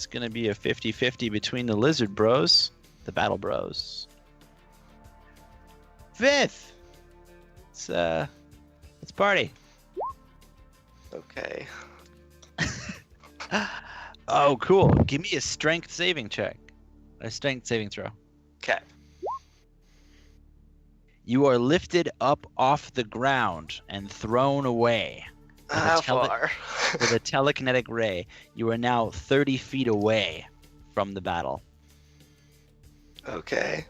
It's going to be a 50-50 between the lizard bros, the battle bros. Fifth! Let's party. Okay. Oh, cool. Give me a strength saving check. A strength saving throw. Okay. You are lifted up off the ground and thrown away. How far? With a telekinetic ray. You are now 30 feet away from the battle. Okay.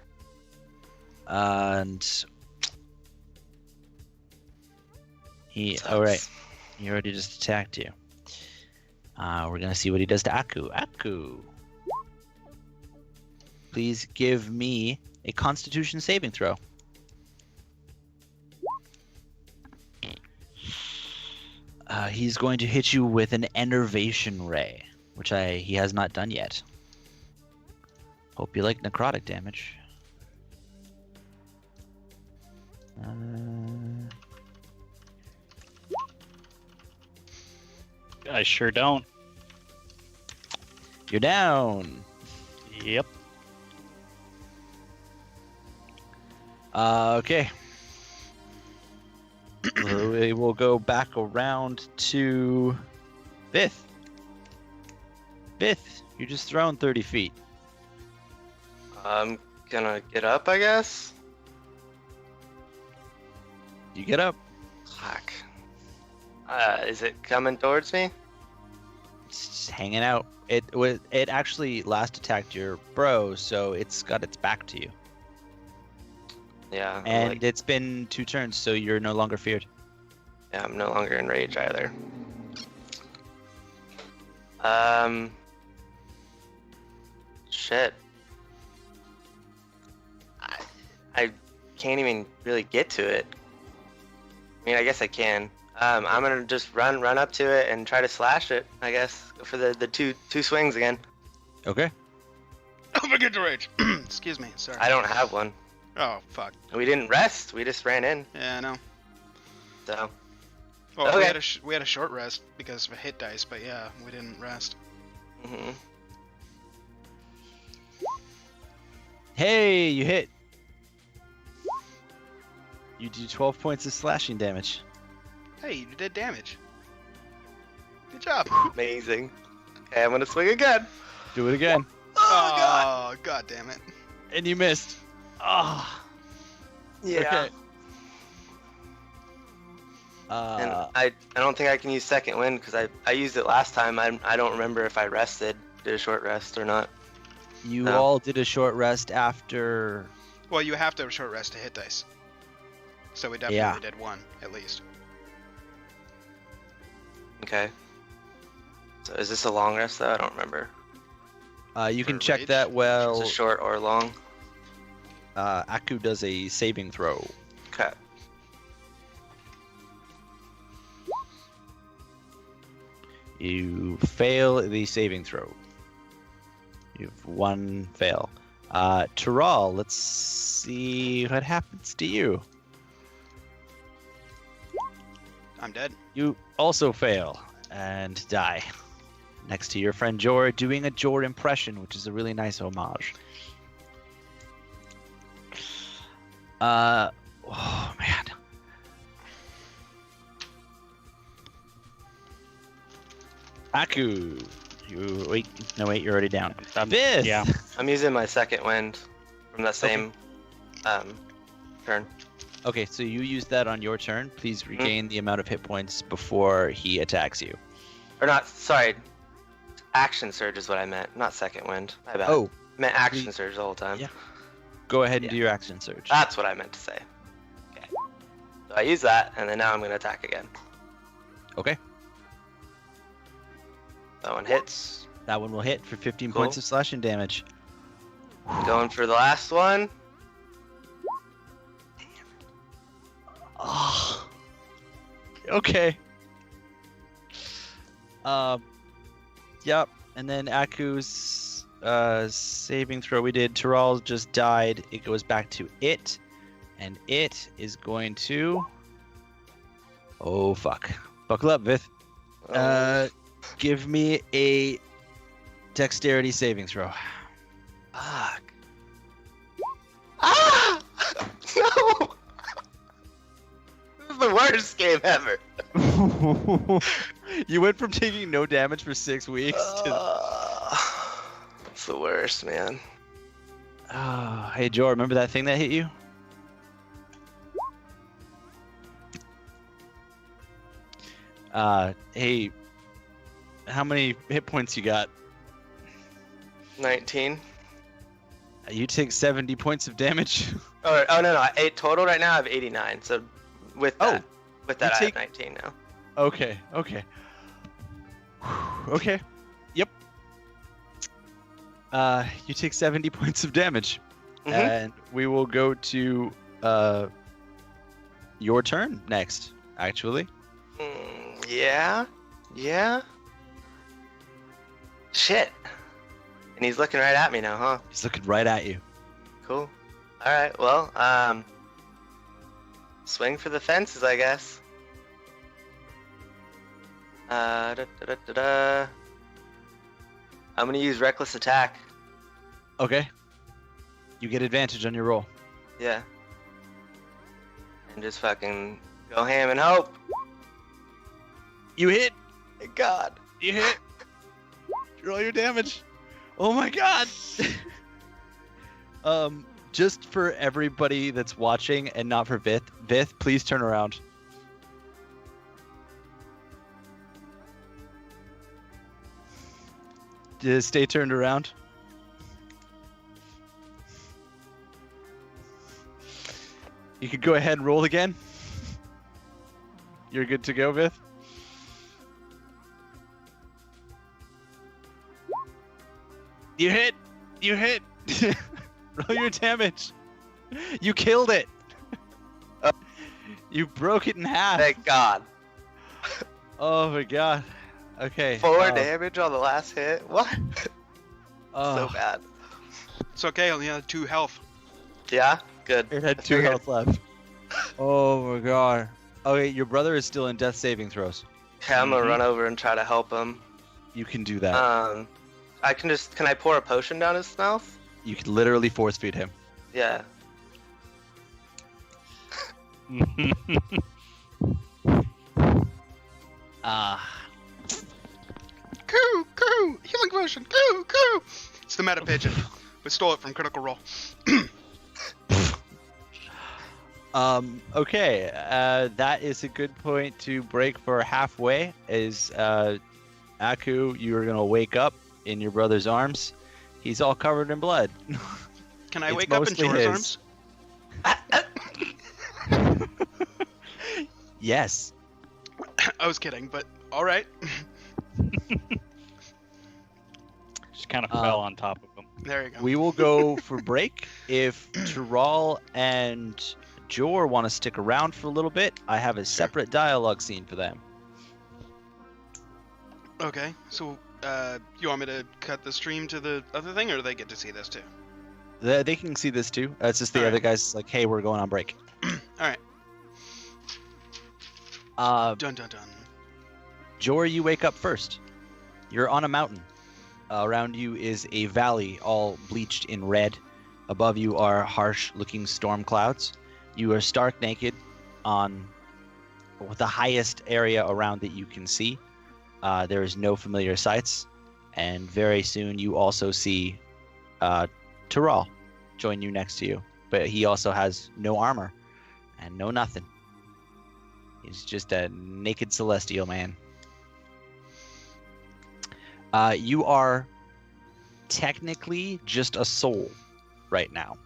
And Sucks. all right. He already just attacked you. We're gonna see what he does to Aku. Aku, please give me a Constitution saving throw. He's going to hit you with an Enervation Ray, which he has not done yet. Hope you like necrotic damage. I sure don't. You're down. Yep. Okay. We will go back around to Fifth. Fifth, you're just thrown 30 feet. I'm gonna get up, I guess. You get up. Fuck. Is it coming towards me? It's just hanging out. It actually last attacked your bro, so it's got its back to you. Yeah. I'm And like, it's been 2 turns, so you're no longer feared. yeah, I'm no longer in rage either. Shit. I can't even really get to it. I mean, I guess I can. I'm gonna just run up to it and try to slash it. I guess go for the two swings again. Okay. Oh, forget the rage. Excuse me. Sorry. I don't have one. Oh, fuck. We didn't rest. We just ran in. Yeah, I know. So Well, Okay. we had a short rest because of a hit dice, but yeah, we didn't rest. mhm. Hey, you hit. You do 12 points of slashing damage. Hey, you did damage. Good job. Amazing. Okay, I'm gonna swing again. Do it again. Oh god. Oh, god damn it. And you missed. Ah. Yeah. Okay. And I don't think I can use second wind because I used it last time. I don't remember if I did a short rest or not. You No. all did a short rest after. Well, you have to have a short rest to hit dice. So we definitely Yeah. did one, at least. Okay. So is this a long rest though? I don't remember. You can For check rage? that. Well, Is it short or long? Aku does a saving throw. Okay. You fail the saving throw. You've one fail. Taral, let's see what happens to you. I'm dead. You also fail and die. Next to your friend Jor, doing a Jor impression, which is a really nice homage. Oh man. Aku, wait, you're already down. Fifth. Yeah. I'm using my second wind from that same turn. Okay, so you use that on your turn. Please regain the amount of hit points before he attacks you. Or not, sorry. Action surge is what I meant, not second wind. My bad. Oh, I meant action please. surge the whole time. Yeah. go ahead and Yeah. do your action surge. That's what I meant to say. Okay. So I use that, and then now I'm going to attack again. Okay. That one hits. That one will hit for 15 Cool. points of slashing damage. Going for the last one. Oh. Okay. Yep. And then Aku's saving throw we did. Taral just died. It goes back to it. And it is going to... Oh, fuck. Buckle up, Vith. Give me a Dexterity saving throw. Fuck. Ah! No! This is the worst game ever. You went from taking no damage for 6 weeks to. It's the worst, man. Hey, Joe, remember that thing that hit you? Hey, how many hit points you got? 19. You take 70 points of damage. Oh no, 8 total right now. I have 89. So with that, I take- have 19 now. Okay. Okay. Yep. You take 70 points of damage. Mhm. And we will go to your turn next, actually. Yeah. Shit. And he's looking right at me now, huh? He's looking right at you. Cool. All right. Well, swing for the fences, I guess. I'm gonna use reckless attack. Okay. You get advantage on your roll. Yeah. And just fucking go ham and hope. You hit. Thank God. You hit. Roll your damage. Oh my god. Just for everybody that's watching and not for Vith, please turn around. Just stay turned around. You could go ahead and roll again. You're good to go, Vith. You hit. Roll your damage. You killed it. You broke it in half. Thank God. Oh my god. Okay. 4 damage on the last hit. What? Oh, So bad. It's okay, only had 2 health. Yeah. Good. it had I 2 figured. health left. Oh my god. Okay, your brother is still in death saving throws. Okay, I'm gonna Mhm. run over and try to help him. You can do that. Can I pour a potion down his mouth? You can literally force feed him. Yeah. Coo! Healing potion! Coo! It's the meta pigeon. We stole it from Critical Role. Okay, that is a good point to break for halfway. Is Aku, you are gonna wake up in your brother's arms. He's all covered in blood. Can I It's wake up in mostly Jor's his. arms? Yes. I was kidding, but alright. Just kind of fell on top of him. There you go. We will go for break. If Terral and Jor want to stick around for a little bit, I have a separate dialogue scene for them. Okay, so you want me to cut the stream to the other thing, or do they get to see this too? They can see this too. It's just the Alright. other guys like, hey, we're going on break. Alright, dun. Jor, you wake up first. You're on a mountain. Around you is a valley all bleached in red. Above you are harsh-looking storm clouds. You are stark naked on the highest area around that you can see. There is no familiar sights. And very soon you also see Terral join you next to you. But he also has no armor and no nothing. He's just a naked celestial man. You are technically just a soul right now.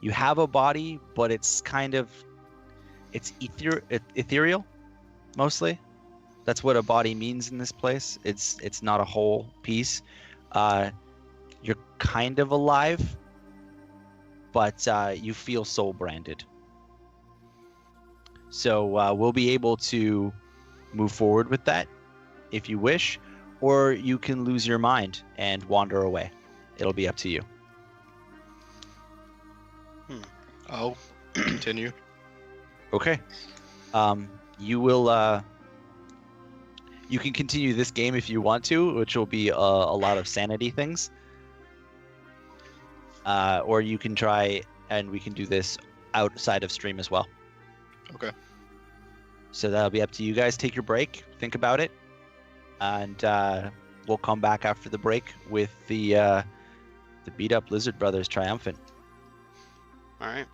You have a body, but it's kind of ethereal, mostly. That's what a body means in this place. It's not a whole piece. You're kind of alive, but you feel soul branded. So we'll be able to move forward with that if you wish, or you can lose your mind and wander away. It'll be up to you. I'll continue. Okay. You will You can continue this game if you want to, which will be a lot of sanity things. Or you can try, and we can do this outside of stream as well. Okay. So that'll be up to you guys. Take your break, think about it, and we'll come back after the break with the beat up Lizard Brothers triumphant. All right.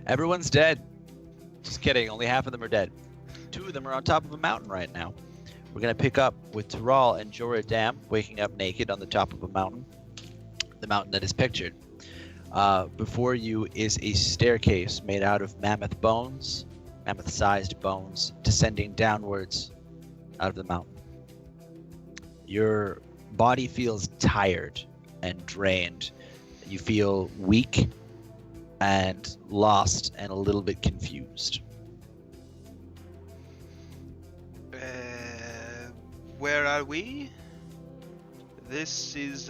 Everyone's dead. Just kidding. Only half of them are dead. 2 of them are on top of a mountain right now. We're going to pick up with Taral and Joradam waking up naked on the top of a mountain. The mountain that is pictured. Before you is a staircase made out of mammoth bones, mammoth-sized bones, descending downwards out of the mountain. Your body feels tired and drained. You feel weak and lost and a little bit confused. Where are we? This is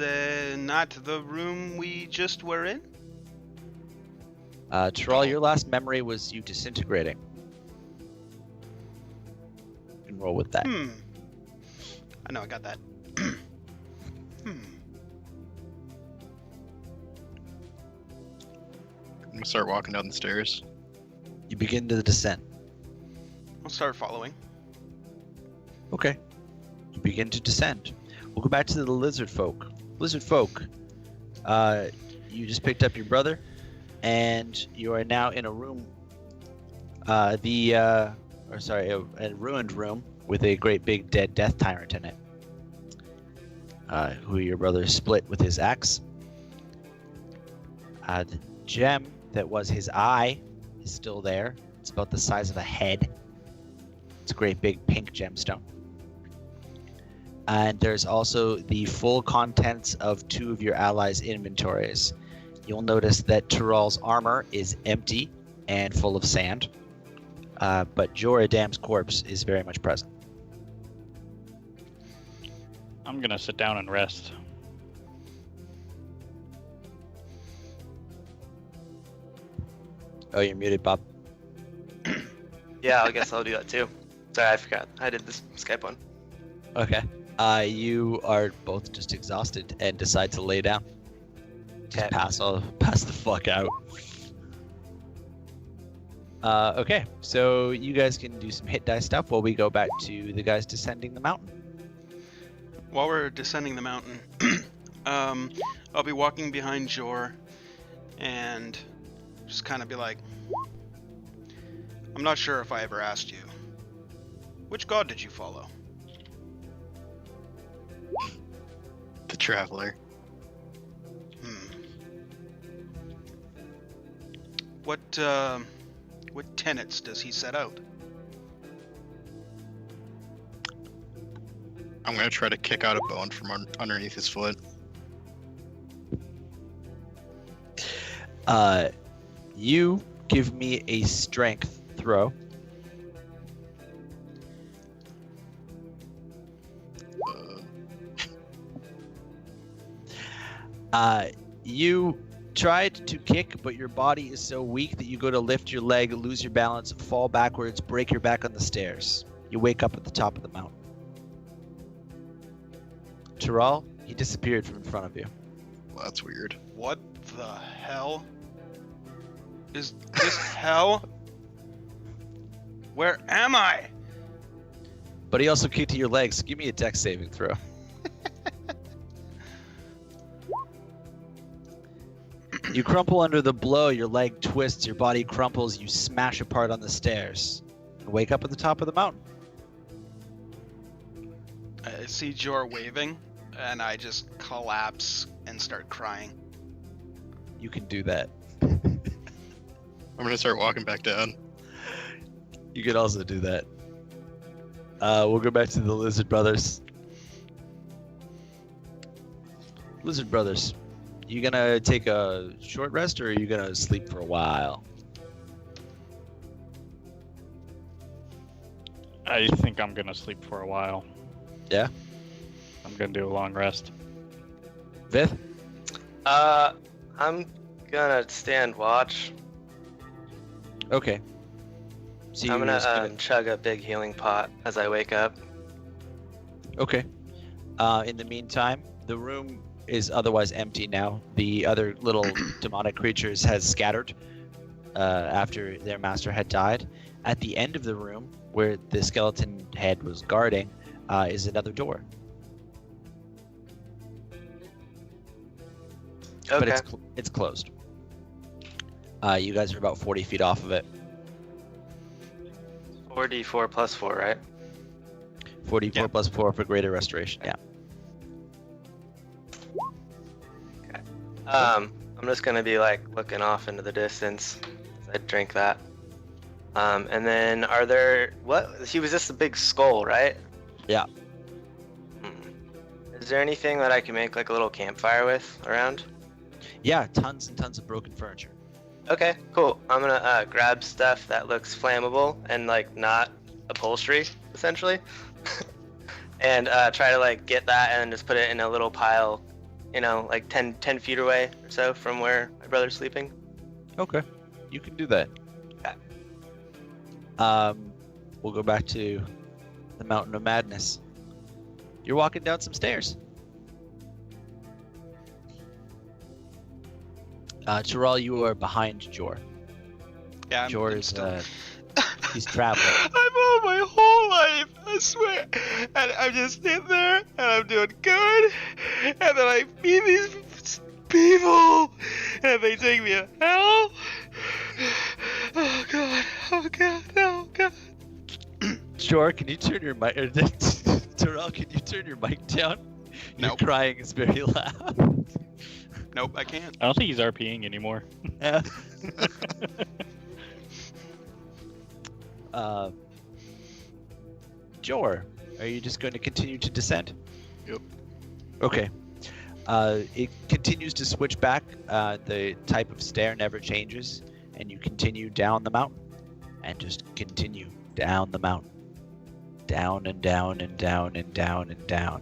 not the room we just were in? Taral, your last memory was you disintegrating. You can roll with that. I know, I got that. I'm gonna start walking down the stairs. You begin to descent. I'll start following. Okay. You begin to descend. We'll go back to the lizard folk. Lizard folk, you just picked up your brother, and you are now in a room. A ruined room with a great big dead death tyrant in it. Who your brother split with his axe. The gem that was his eye is still there. It's about the size of a head. It's a great big pink gemstone. And there's also the full contents of 2 of your allies' inventories. You'll notice that Taral's armor is empty and full of sand, but Joradam's corpse is very much present. I'm gonna sit down and rest. Oh, you're muted, Bob. Yeah, I guess I'll do that too. Sorry, I forgot. I did this Skype one. Okay. You are both just exhausted and decide to lay down. Just Okay. pass the fuck out. Okay, so you guys can do some hit die stuff while we go back to the guys descending the mountain. While we're descending the mountain, I'll be walking behind Jor and just kind of be like, I'm not sure if I ever asked you. Which god did you follow? The Traveler. What tenets does he set out? I'm gonna try to kick out a bone from underneath his foot. You give me a strength throw. You tried to kick, but your body is so weak that you go to lift your leg, lose your balance, fall backwards, break your back on the stairs. You wake up at the top of the mountain. Taral, he disappeared from in front of you. Well, that's weird. What the hell? Is this hell? Where am I? But he also kicked at your legs. So give me a dex saving throw. You crumple under the blow, your leg twists, your body crumples, you smash apart on the stairs. And wake up at the top of the mountain. I see Jor waving, and I just collapse and start crying. You can do that. I'm gonna start walking back down. You can also do that. We'll go back to the Lizard Brothers. Lizard Brothers, you gonna take a short rest or are you gonna sleep for a while? I think I'm gonna sleep for a while. Yeah? I'm gonna do a long rest. Vith? I'm gonna stand watch. Okay. So I'm you're gonna, just chug a big healing pot as I wake up. Okay. In the meantime, the room is otherwise empty now. The other little demonic creatures has scattered after their master had died. At the end of the room, where the skeleton head was guarding, is another door. But Okay. it's closed. You guys are about 40 feet off of it. 4d4 plus 4, right? 44 Yeah. plus 4 for greater restoration. Yeah. I'm just gonna be like looking off into the distance as I drink that. And then are there he was just a big skull, right? Yeah. Is there anything that I can make like a little campfire with around? Yeah, tons and tons of broken furniture. Okay, cool. I'm gonna grab stuff that looks flammable and like not upholstery, essentially, and try to like get that and just put it in a little pile, you know, like 10 feet away or so from where my brother's sleeping. Okay, you can do that. Okay. We'll go back to the Mountain of Madness. You're walking down some stairs. Terrell, you are behind Jor. Yeah, Jor I'm is still. he's traveling. I'm on my whole life, I swear. And I'm just sitting there, and I'm doing good. And then I meet these people, and they take me to hell. Oh god, oh god, oh god. Jor, can you turn your mic? Terrell, can you turn your mic down? Your Nope. crying is very loud. Nope, I can't. I don't think he's RPing anymore. Jor, are you just going to continue to descend? Yep. Okay. It continues to switch back. The type of stair never changes, and you continue down the mountain, and just continue down the mountain, down and down and down and down and down.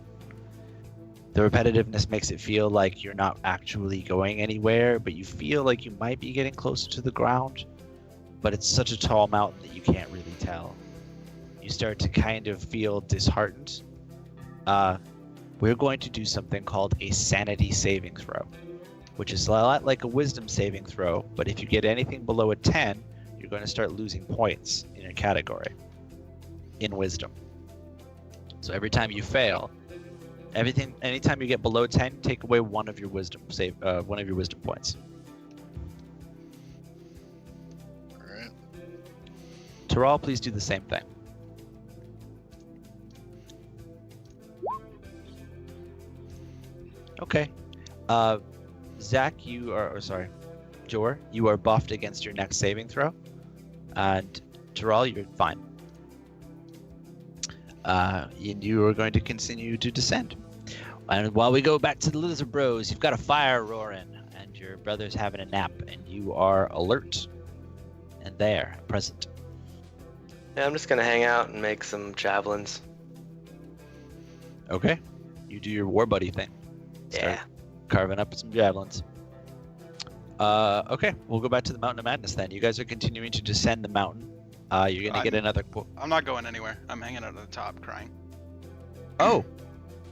The repetitiveness makes it feel like you're not actually going anywhere, but you feel like you might be getting closer to the ground. But it's such a tall mountain that you can't really tell. You start to kind of feel disheartened. We're going to do something called a sanity saving throw, which is a lot like a wisdom saving throw, but if you get anything below a 10, you're going to start losing points in your category in wisdom. So every time you fail, anytime you get below 10, take away one of your wisdom points. Alright. Terrell, please do the same thing. Okay. Zach, Jor, you are buffed against your next saving throw. And Terrell, you're fine. And you are going to continue to descend. And while we go back to the Lizard Bros, you've got a fire roaring, and your brother's having a nap, and you are alert and there, present. Yeah, I'm just gonna hang out and make some javelins. Okay. You do your war buddy thing. Start Yeah. carving up some javelins. Okay, we'll go back to the Mountain of Madness then. You guys are continuing to descend the mountain. You're gonna get another. I'm not going anywhere. I'm hanging out at the top, crying. Oh,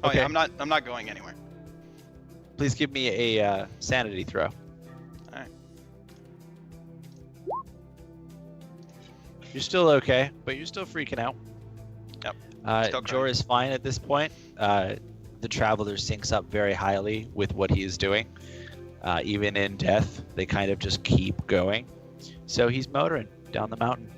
Oh okay. yeah, I'm not going anywhere. Please give me a sanity throw. Alright. You're still okay, but you're still freaking out. Yep. Still Jor crying. is fine at this point. The traveler syncs up very highly with what he is doing. Even in death, they kind of just keep going. So he's motoring down the mountain.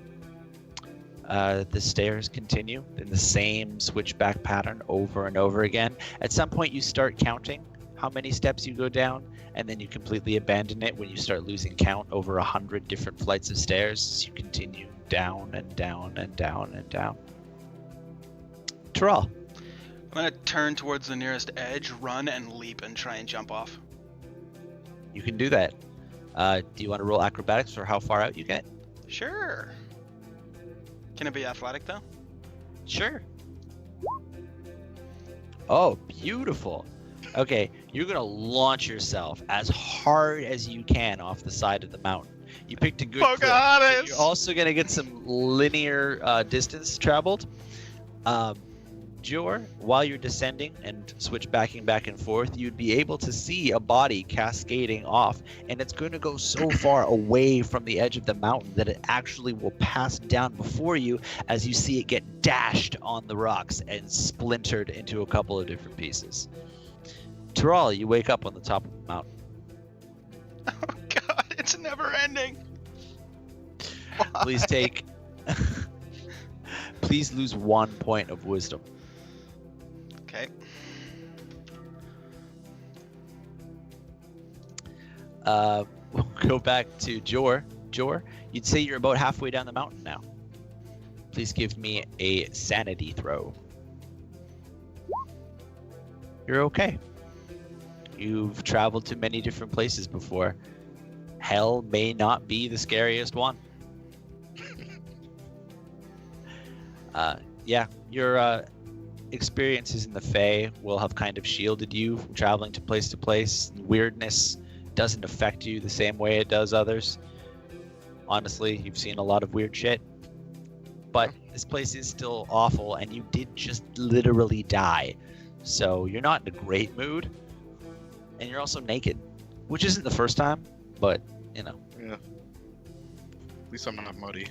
The stairs continue in the same switchback pattern over and over again. At some point, you start counting how many steps you go down, and then you completely abandon it when you start losing count over 100 different flights of stairs. So you continue down and down and down and down. Terrell, I'm gonna turn towards the nearest edge, run and leap, and try and jump off. you can do that. Do you want to roll acrobatics for how far out you get? Sure. Can it be athletic though? Sure. Oh, beautiful. Okay, you're gonna launch yourself as hard as you can off the side of the mountain. You picked a good clip. Pocahontas! You're also gonna get some linear distance traveled. Jor, while you're descending and switchbacking back and forth, you'd be able to see a body cascading off, and it's going to go so far away from the edge of the mountain that it actually will pass down before you as you see it get dashed on the rocks and splintered into a couple of different pieces. Terrell, you wake up on the top of the mountain. Oh god, it's It's never ending. Please take. Please lose 1 point of wisdom. Okay. We'll go back to Jor. Jor, you'd say you're about halfway down the mountain now. Please give me a sanity throw. You're okay. You've traveled to many different places before. Hell may not be the scariest one. Yeah, your experiences in the Fae will have kind of shielded you from traveling to place. Weirdness doesn't affect you the same way it does others. Honestly, you've seen a lot of weird shit. But this place is still awful, and you did just literally die. So you're not in a great mood. And you're also naked, which isn't the first time, but, you know. Yeah. At least I'm not muddy.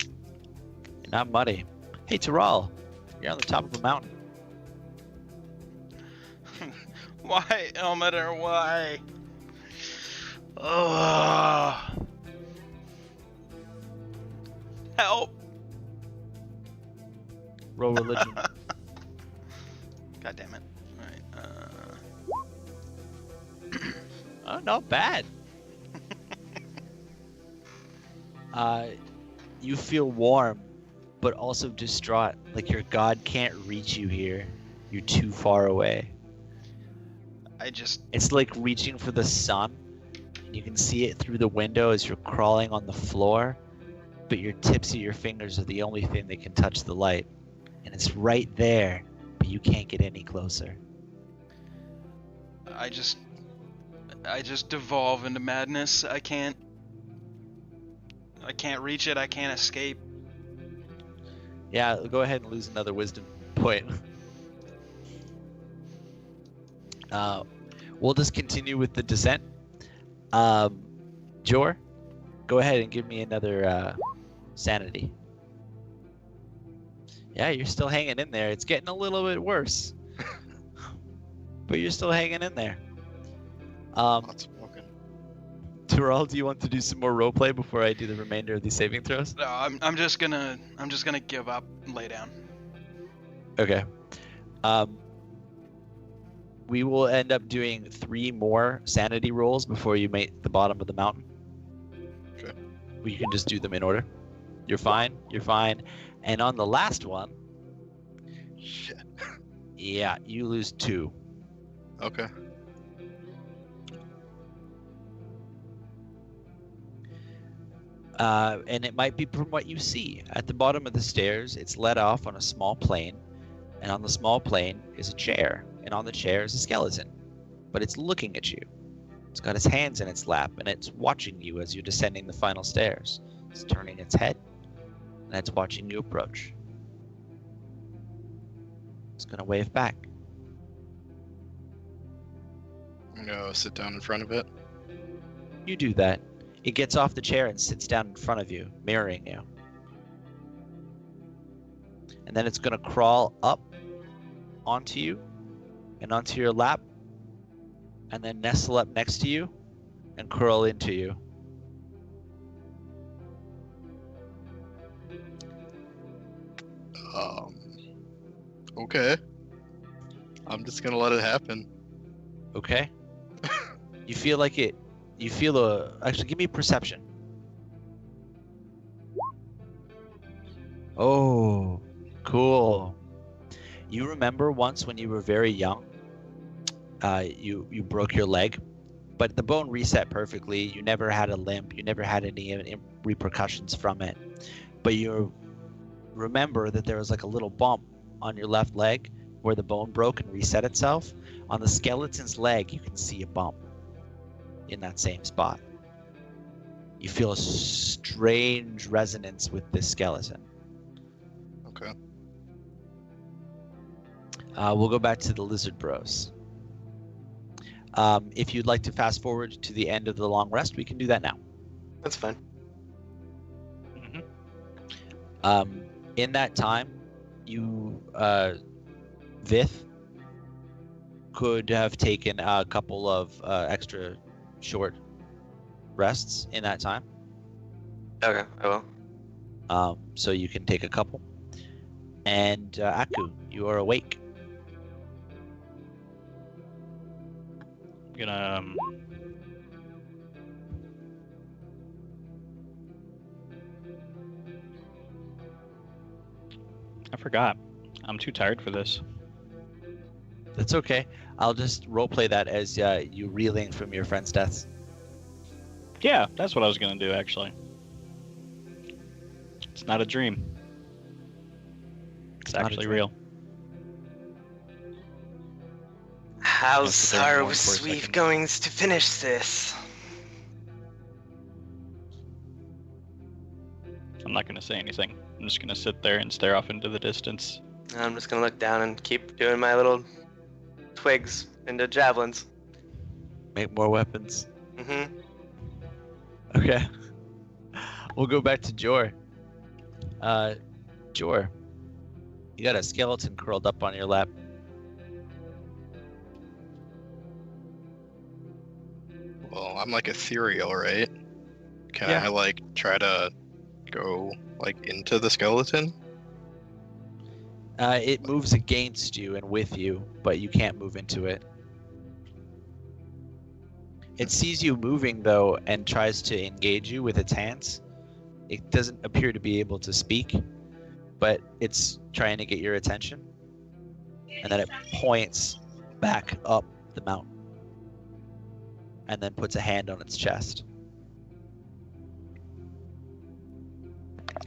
You're not muddy. Hey, Taral, you're on the top of a mountain. Why, Elmater? Why? Oh. Help! Roll religion. God damn it! All right. Oh, not bad. You feel warm, but also distraught. Like your god can't reach you here. You're too far away. It's like reaching for the sun. You can see it through the window as you're crawling on the floor, but your tips of your fingers are the only thing that can touch the light. And it's right there, but you can't get any closer. I just devolve into madness. I can't reach it. I can't escape. Yeah, go ahead and lose another wisdom point. We'll just continue with the descent. Jor, go ahead and give me another sanity. Yeah, you're still hanging in there. It's getting a little bit worse. But you're still hanging in there. Not smoking. Taral, do you want to do some more roleplay before I do the remainder of these saving throws? No, I'm just gonna give up and lay down. Okay. We will end up doing 3 more sanity rolls before you make the bottom of the mountain. Okay. You can just do them in order. You're fine. You're fine. And on the last one, Shit. yeah, you lose 2. Okay. And it might be from what you see. At the bottom of the stairs, it's led off on a small plane, and on the small plane is a chair, and on the chair is a skeleton. But it's looking at you. It's got its hands in its lap, and it's watching you as you're descending the final stairs. It's turning its head, and it's watching you approach. It's gonna wave back. I'm gonna go sit down in front of it. You do that. It gets off the chair and sits down in front of you, mirroring you. And then it's gonna crawl up onto you and onto your lap, and then nestle up next to you and curl into you. Okay. I'm just gonna let it happen. Okay? You feel like it. You feel a. Actually, give me perception. Oh, cool. You remember once when you were very young, you broke your leg, but the bone reset perfectly. You never had a limp. You never had any repercussions from it. But you remember that there was like a little bump on your left leg where the bone broke and reset itself. On the skeleton's leg, you can see a bump in that same spot. You feel a strange resonance with this skeleton. Okay. We'll go back to the lizard bros. If you'd like to fast forward to the end of the long rest, we can do that now. That's fine. In that time, you, Vith, could have taken a couple of extra short rests in that time. Okay, I will. So you can take a couple. And Aku, you are awake. I'm gonna. I forgot. I'm too tired for this. That's okay. I'll just roleplay that as you reeling from your friend's deaths. Yeah, that's what I was gonna do actually. It's not a dream. It's not a actually dream. real. How's there our more for a sweet second. goings to finish this? I'm not gonna say anything. I'm just gonna sit there and stare off into the distance. I'm just gonna look down and keep doing my little twigs into javelins. Make more weapons. Mm-hmm. Okay. We'll go back to Jor. Jor, you got a skeleton curled up on your lap. Well, I'm like ethereal, right? Can Yeah. I like try to go like into the skeleton? It moves against you and with you, but you can't move into it. It sees you moving though and tries to engage you with its hands. It doesn't appear to be able to speak, but it's trying to get your attention. And then it points back up the mountain. And then puts a hand on its chest.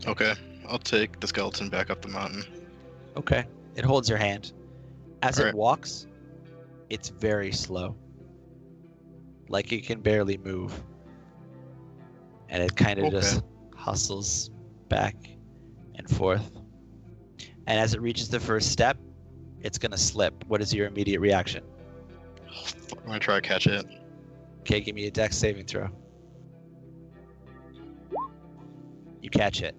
Okay, I'll take the skeleton back up the mountain. Okay. It holds your hand. As it Alright. walks, it's very slow. Like it can barely move. And it kind of Okay. just hustles back and forth. And as it reaches the first step, it's going to slip. What is your immediate reaction? I'm gonna try to catch it. Okay, give me a dex saving throw. You catch it.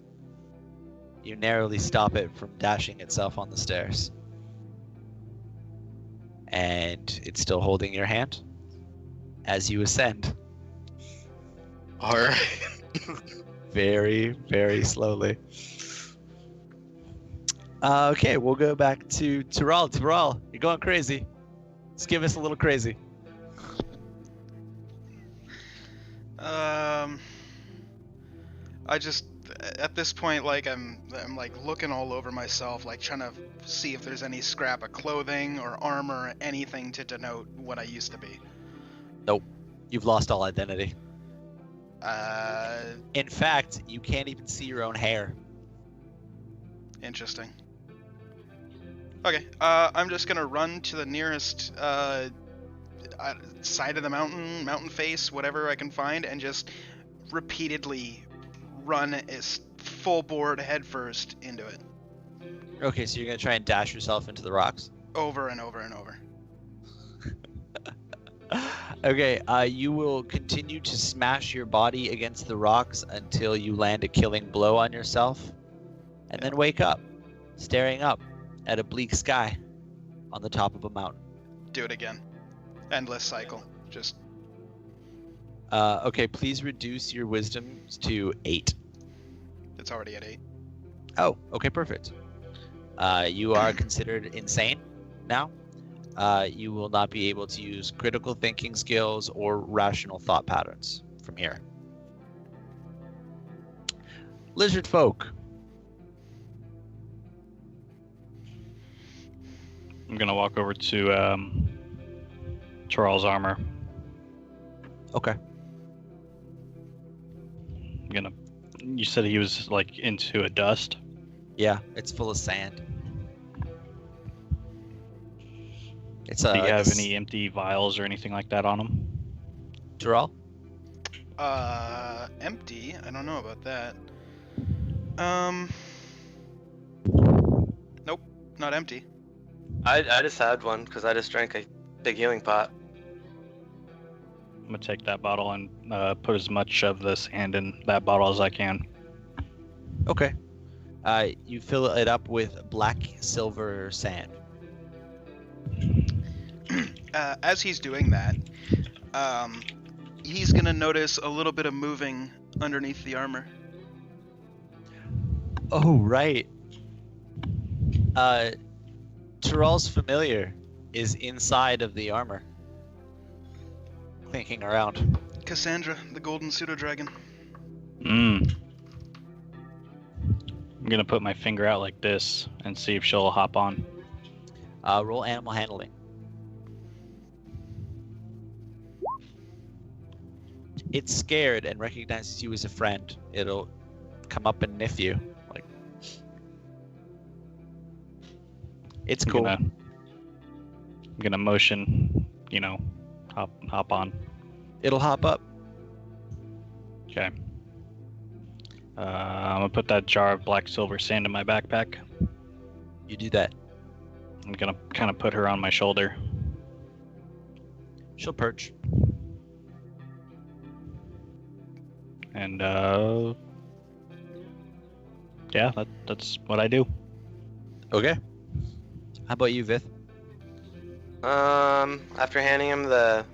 You narrowly stop it from dashing itself on the stairs. And it's still holding your hand as you ascend Alright. very, very slowly. Okay, we'll go back to Tural. Tural, you're going crazy. Just give us a little crazy. I just at this point, like I'm like looking all over myself, like trying to see if there's any scrap of clothing or armor or anything to denote what I used to be. You've lost all identity. Uh, In fact, you can't even see your own hair. Interesting. Okay, I'm just gonna run to the nearest side of the mountain face, whatever I can find, and just repeatedly run as full board headfirst into it, Okay, so you're gonna try and dash yourself into the rocks. over and over and over. Okay, you will continue to smash your body against the rocks until you land a killing blow on yourself, and then wake up, staring up at a bleak sky on the top of a mountain. Do it again. Endless cycle. Just Okay, please reduce your wisdom to 8. it's already at 8. Oh, okay, perfect. You are considered insane now. You will not be able to use critical thinking skills or rational thought patterns from here. Lizard folk. I'm gonna walk over to Charles' armor. Okay. I'm gonna. You said he was like into a dust. Yeah, it's full of sand. It's Do you like have any empty vials or anything like that on him? Dural? Empty? I don't know about that. Nope, not empty. I just had one because I just drank a big healing pot. I'm gonna take that bottle and put as much of the sand in that bottle as I can. Okay. You fill it up with black silver sand. As he's doing that, he's gonna notice a little bit of moving underneath the armor. Oh, right. Tyrell's familiar is inside of the armor. Thinking around. Cassandra, the golden pseudo-dragon. I'm gonna put my finger out like this and see if she'll hop on. Roll animal handling. It's scared and recognizes you as a friend. It'll come up and sniff you. Like, it's cool. I'm gonna motion, hop on. It'll hop up. Okay. I'm gonna put that jar of black silver sand in my backpack. You do that. I'm gonna kind of put her on my shoulder. She'll perch. And yeah, that's what I do. Okay. How about you, Vith? After handing him the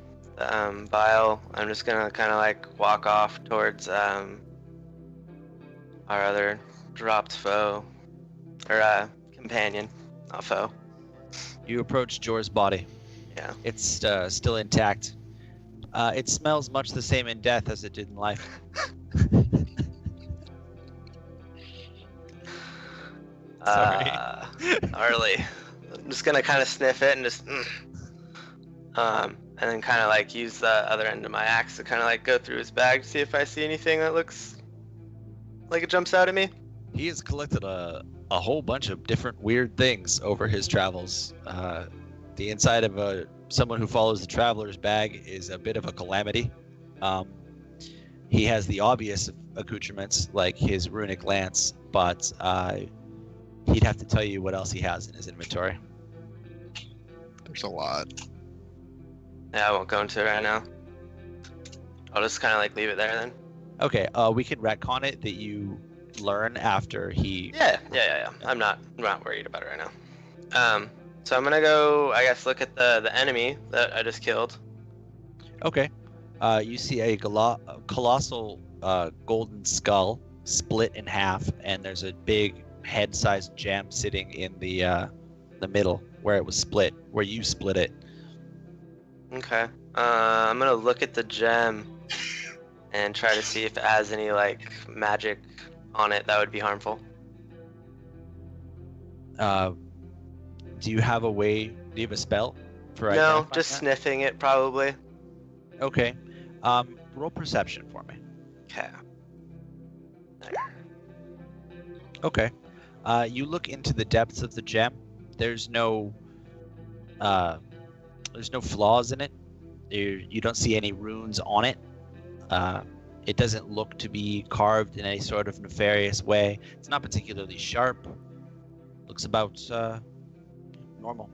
vial, I'm just gonna kind of like walk off towards our other dropped foe, or companion, not foe. You approach Jor's body. Yeah. It's still intact. It smells much the same in death as it did in life. Sorry. Gnarly. I'm just gonna kind of sniff it and just, and then kind of like use the other end of my axe to kind of like go through his bag to see if I see anything that looks like it jumps out at me. He has collected a whole bunch of different weird things over his travels. The inside of someone who follows the traveler's bag is a bit of a calamity. He has the obvious accoutrements like his runic lance, but he'd have to tell you what else he has in his inventory. There's a lot. Yeah, I won't go into it right now. I'll just kind of like leave it there then. Okay, we can retcon it that you learn after he... Yeah. I'm not worried about it right now. So I'm gonna go, I guess, look at the enemy that I just killed. Okay. You see a colossal golden skull split in half, and there's a big head-sized gem sitting in the middle where it was split, where you split it. Okay. I'm gonna look at the gem and try to see if it has any like magic on it that would be harmful. Do you have a way? Do you have a spell for No, identifying just that? sniffing it probably. Okay. Roll perception for me. Okay. Okay. You look into the depths of the gem. There's no flaws in it. You don't see any runes on it. It doesn't look to be carved in any sort of nefarious way. It's not particularly sharp. Looks about normal.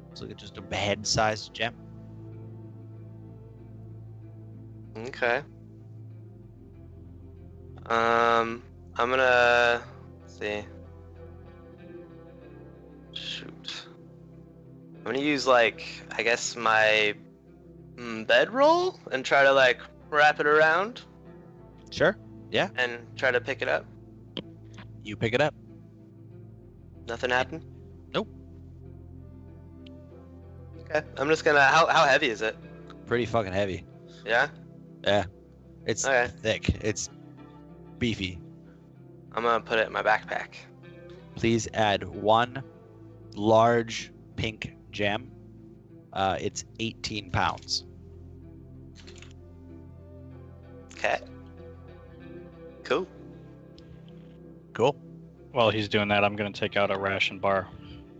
Looks like just a head-sized gem. Okay. I'm gonna see. Shoot. I'm gonna use like, I guess my bedroll and try to like wrap it around Sure. and try to pick it up. You pick it up. Nothing happened? Nope. Okay. I'm just gonna, how heavy is it? Pretty fucking heavy. Yeah? Yeah. It's Okay. thick. It's beefy. I'm gonna put it in my backpack. Please add one large pink gem. It's 18 pounds. Okay. Cool. Cool. While he's doing that, I'm gonna take out a ration bar,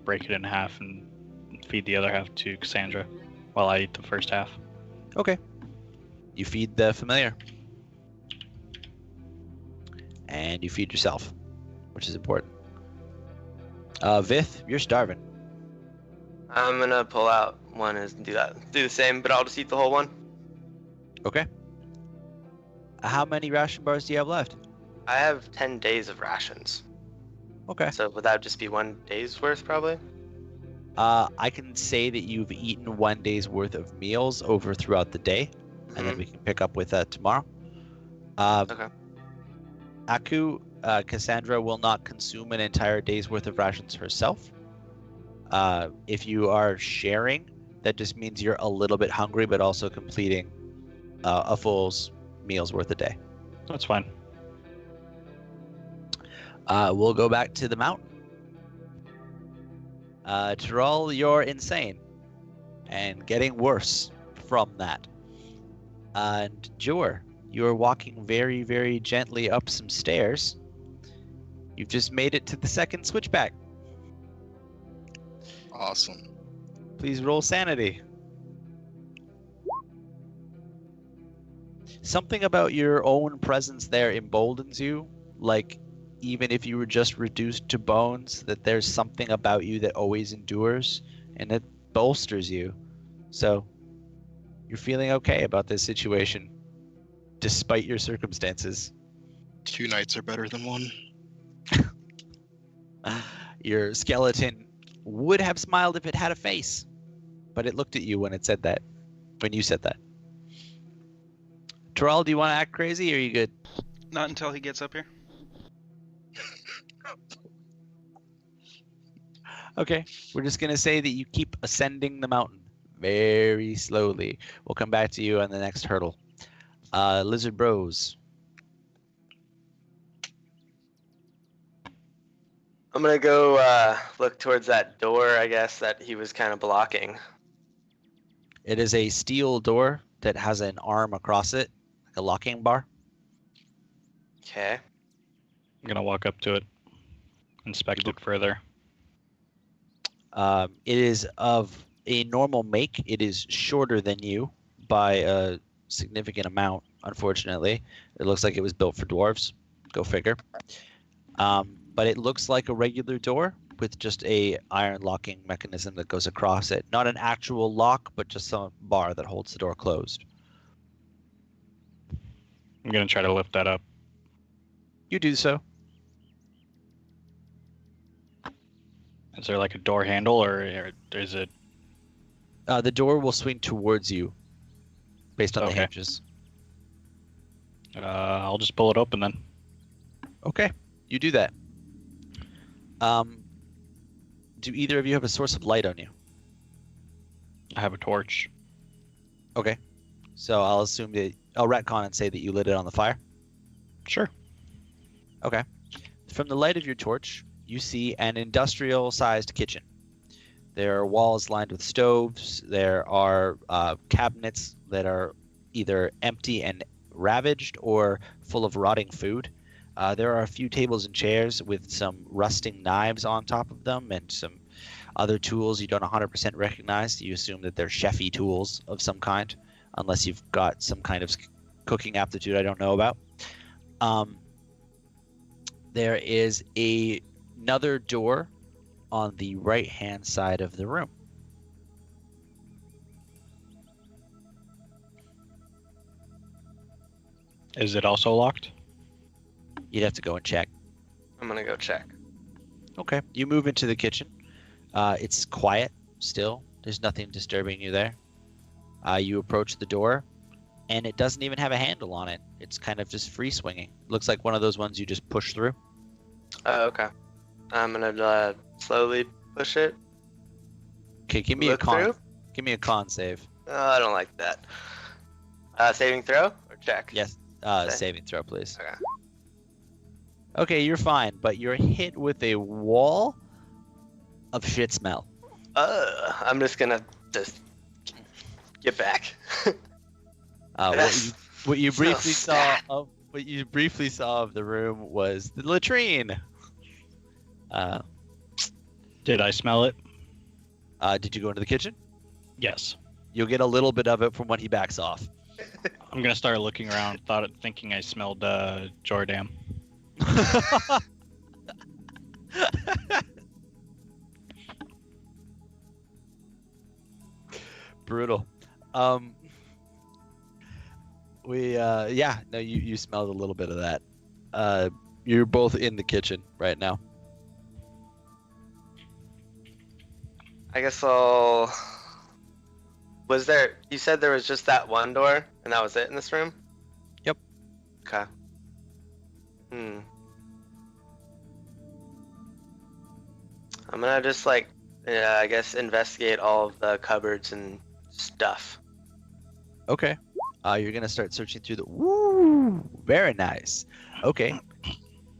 break it in half, and feed the other half to Cassandra while I eat the first half. Okay. You feed the familiar. And you feed yourself, which is important. Vith, you're starving. I'm gonna pull out one and do the same, but I'll just eat the whole one. Okay. How many ration bars do you have left? I have 10 days of rations. Okay. So would that just be 1 day's worth, probably? I can say that you've eaten 1 day's worth of meals over throughout the day. and then Mhm. we can pick up with tomorrow. Okay. Aku, Cassandra will not consume an entire day's worth of rations herself. If you are sharing, that just means you're a little bit hungry, but also completing a full meal's worth a day. That's fine. We'll go back to the mountain. Tyrell, you're insane and getting worse from that. And Jor, you're walking very, very gently up some stairs. You've just made it to the second switchback. Awesome. Please roll sanity. Something about your own presence there emboldens you, like even if you were just reduced to bones, that there's something about you that always endures, and it bolsters you. So you're feeling okay about this situation, despite your circumstances. 2 nights are better than 1. Your skeleton would have smiled if it had a face, but it looked at you when it said that. When you said that. Tyrell, do you want to act crazy, or are you good? Not until he gets up here. Okay, we're just gonna say that you keep ascending the mountain very slowly. We'll come back to you on the next hurdle. Lizard Bros. I'm gonna go look towards that door, I guess, that he was kind of blocking. It is a steel door that has an arm across it, like a locking bar. Okay. I'm gonna walk up to it, inspect it further. It is of a normal make. It is shorter than you by a significant amount, unfortunately. It looks like it was built for dwarves. Go figure. But it looks like a regular door with just a iron locking mechanism that goes across it. Not an actual lock, but just some bar that holds the door closed. I'm gonna try to lift that up. You do so. Is there like a door handle, or is it? The door will swing towards you based on the Okay. hinges. I'll just pull it open then. Okay, you do that. Do either of you have a source of light on you? I have a torch. Okay. So I'll assume that I'll retcon and say that you lit it on the fire. Sure. Okay. From the light of your torch, you see an industrial-sized kitchen. There are walls lined with stoves. There are cabinets that are either empty and ravaged or full of rotting food. There are a few tables and chairs with some rusting knives on top of them and some other tools you don't 100% recognize. You assume that they're chefy tools of some kind, unless you've got some kind of cooking aptitude I don't know about. There is another door on the right-hand side of the room. Is it also locked? You'd have to go and check. I'm gonna go check. Okay. You move into the kitchen. It's quiet still. There's nothing disturbing you there. You approach the door, and it doesn't even have a handle on it. It's kind of just free swinging. Looks like one of those ones you just push through. Oh, okay. I'm gonna slowly push it. Okay, give me Look a con. through? Give me a con save. Oh, I don't like that. Saving throw or check? Yes. Okay. Saving throw, please. Okay. Okay, you're fine, but you're hit with a wall of shit smell. I'm just gonna get back. What you briefly Smells saw bad. of what you briefly saw of the room was the latrine. Did I smell it? Did you go into the kitchen? Yes. You'll get a little bit of it from when he backs off. I'm gonna start looking around, thinking I smelled Jordan. Brutal. You smelled a little bit of that. You're both in the kitchen right now. I guess I'll Was there? You said there was just that one door, and that was it in this room. Yep. Okay. I'm gonna just like, I guess, investigate all of the cupboards and stuff. Okay. You're gonna start searching through the. Woo! Very nice. Okay.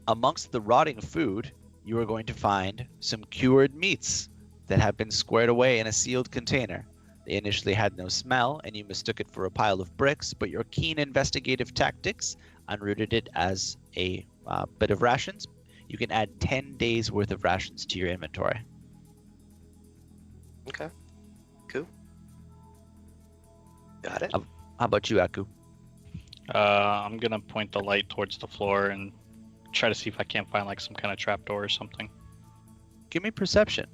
Amongst the rotting food, you are going to find some cured meats that have been squared away in a sealed container. They initially had no smell, and you mistook it for a pile of bricks, but your keen investigative tactics unrooted it as a bit of rations. You can add 10 days worth of rations to your inventory. Okay. Cool. Got it. How about you, Aku? I'm gonna point the light towards the floor and try to see if I can't find like some kind of trapdoor or something. Give me perception.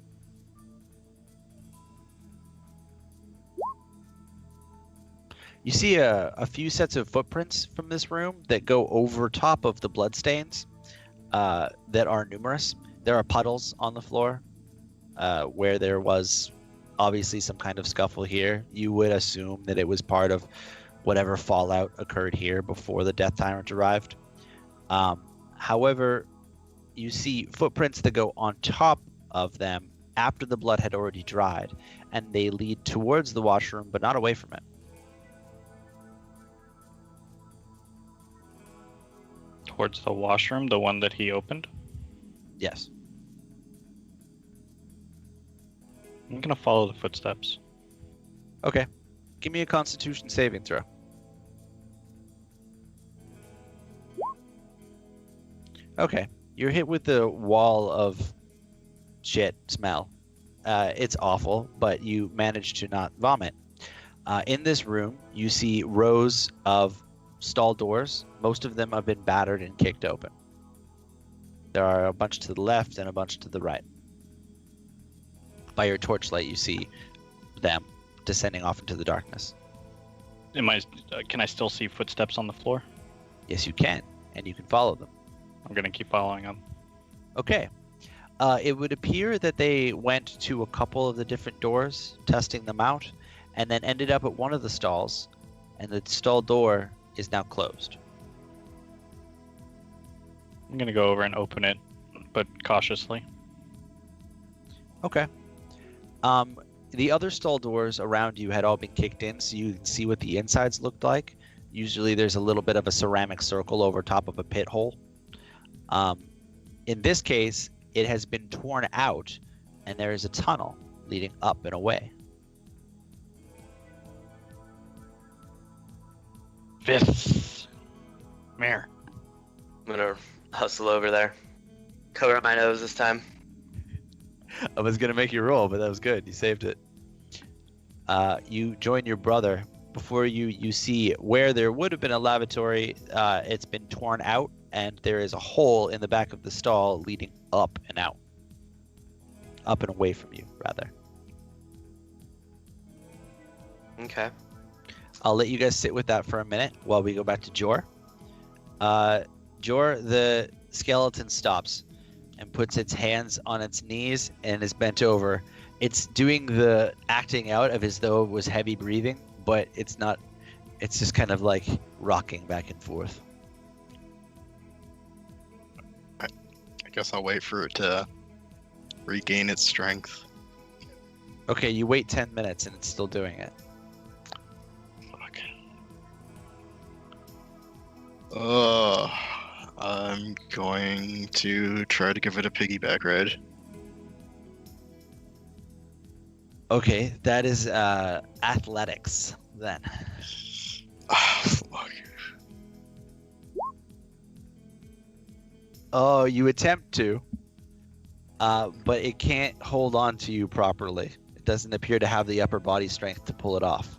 You see a few sets of footprints from this room that go over top of the bloodstains that are numerous. There are puddles on the floor where there was obviously some kind of scuffle here. You would assume that it was part of whatever fallout occurred here before the Death Tyrant arrived. However, you see footprints that go on top of them after the blood had already dried, and they lead towards the washroom but not away from it. Towards the washroom, the one that he opened. Yes. I'm gonna follow the footsteps. Okay. Give me a Constitution saving throw. Okay. You're hit with the wall of shit smell. It's awful, but you manage to not vomit. In this room, you see rows of stall doors. Most of them have been battered and kicked open. There are a bunch to the left and a bunch to the right. By your torchlight, you see them descending off into the darkness. Can I still see footsteps on the floor? Yes, you can, and you can follow them. I'm gonna keep following them. Okay. It would appear that they went to a couple of the different doors, testing them out, and then ended up at one of the stalls, and the stall door is now closed. I'm gonna go over and open it, but cautiously. Okay. The other stall doors around you had all been kicked in, so you can see what the insides looked like. Usually there's a little bit of a ceramic circle over top of a pit hole. In this case, it has been torn out, and there is a tunnel leading up and away. Fifth. Mare. I'm gonna hustle over there. Cover up my nose this time. I was gonna make you roll, but that was good. You saved it. You join your brother. Before you see where there would have been a lavatory. It's been torn out, and there is a hole in the back of the stall leading up and out. Up and away from you, rather. Okay. I'll let you guys sit with that for a minute while we go back to Jor. Jor, the skeleton stops and puts its hands on its knees and is bent over. It's doing the acting out of as though it was heavy breathing, but it's not. It's just kind of like rocking back and forth. I guess I'll wait for it to regain its strength. Okay, you wait 10 minutes and it's still doing it. I'm going to try to give it a piggyback ride. Okay, that is athletics then. Ah, fuck. Oh, you attempt to, but it can't hold on to you properly. It doesn't appear to have the upper body strength to pull it off.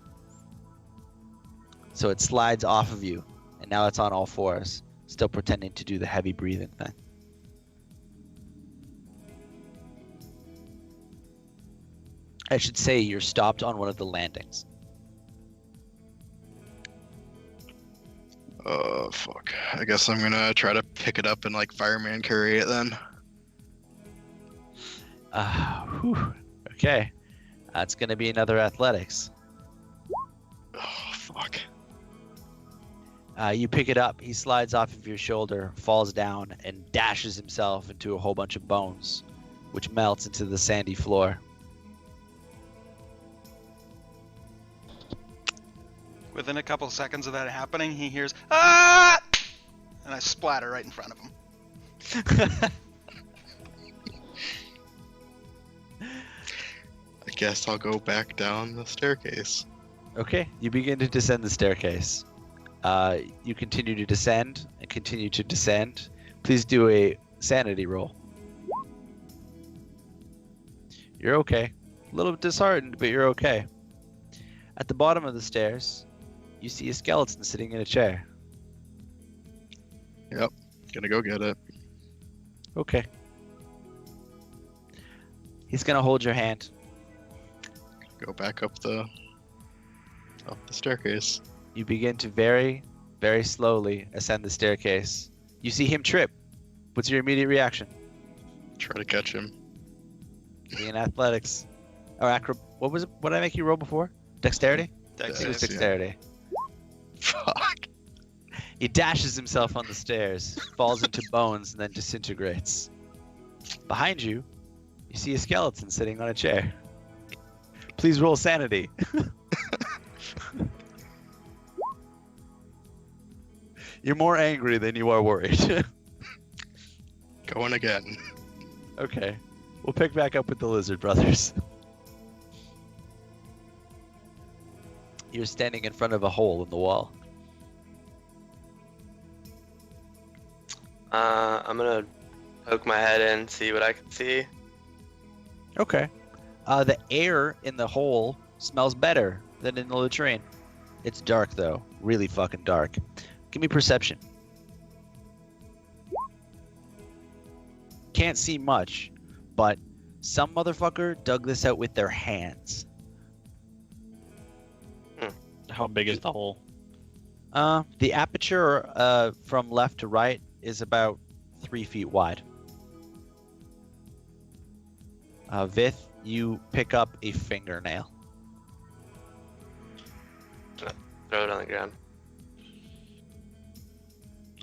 So it slides off of you, and now it's on all fours, still pretending to do the heavy breathing thing. I should say you're stopped on one of the landings. Oh, fuck. I guess I'm gonna try to pick it up and, like, fireman carry it then. Whew. Okay. That's going to be another athletics. Fuck. You pick it up. He slides off of your shoulder, falls down, and dashes himself into a whole bunch of bones, which melts into the sandy floor. Within a couple seconds of that happening, he hears, "Ah!" And I splatter right in front of him. I guess I'll go back down the staircase. Okay, you begin to descend the staircase. You continue to descend and continue to descend. Please do a sanity roll. You're okay. A little bit disheartened, but you're okay. At the bottom of the stairs, you see a skeleton sitting in a chair. Gonna go get it. Okay. He's gonna hold your hand. Go back up the staircase. You begin to very, very slowly ascend the staircase. You see him trip. What's your immediate reaction? Try to catch him. Be in athletics. Or what was it? What did I make you roll before? Dexterity? I think it was Yeah. dexterity. Fuck. He dashes himself on the stairs, falls into bones, and then disintegrates. Behind you, you see a skeleton sitting on a chair. Please roll sanity. You're more angry than you are worried. Going again. Okay. We'll pick back up with the Lizard Brothers. You're standing in front of a hole in the wall. I'm gonna poke my head in, see what I can see. Okay. The air in the hole smells better than in the latrine. It's dark though, really fucking dark. Give me perception. Can't see much, but some motherfucker dug this out with their hands. How big is the hole? The aperture from left to right is about 3 feet wide. Vith, you pick up a fingernail. Throw it on the ground.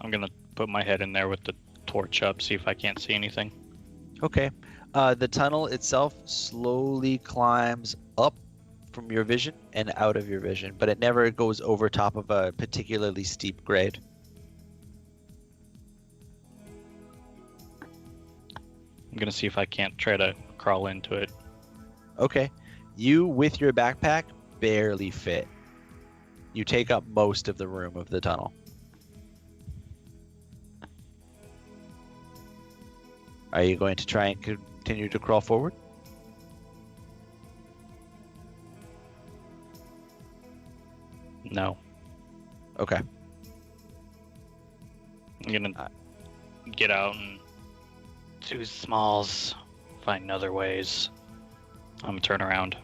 I'm gonna put my head in there with the torch up, see if I can't see anything. Okay. The tunnel itself slowly climbs up from your vision and out of your vision, but it never goes over top of a particularly steep grade. I'm gonna see if I can't try to crawl into it. Okay. You, with your backpack, barely fit. You take up most of the room of the tunnel. Are you going to try and continue to crawl forward? No. Okay. I'm gonna get out and do smalls, find other ways. I'm gonna turn around.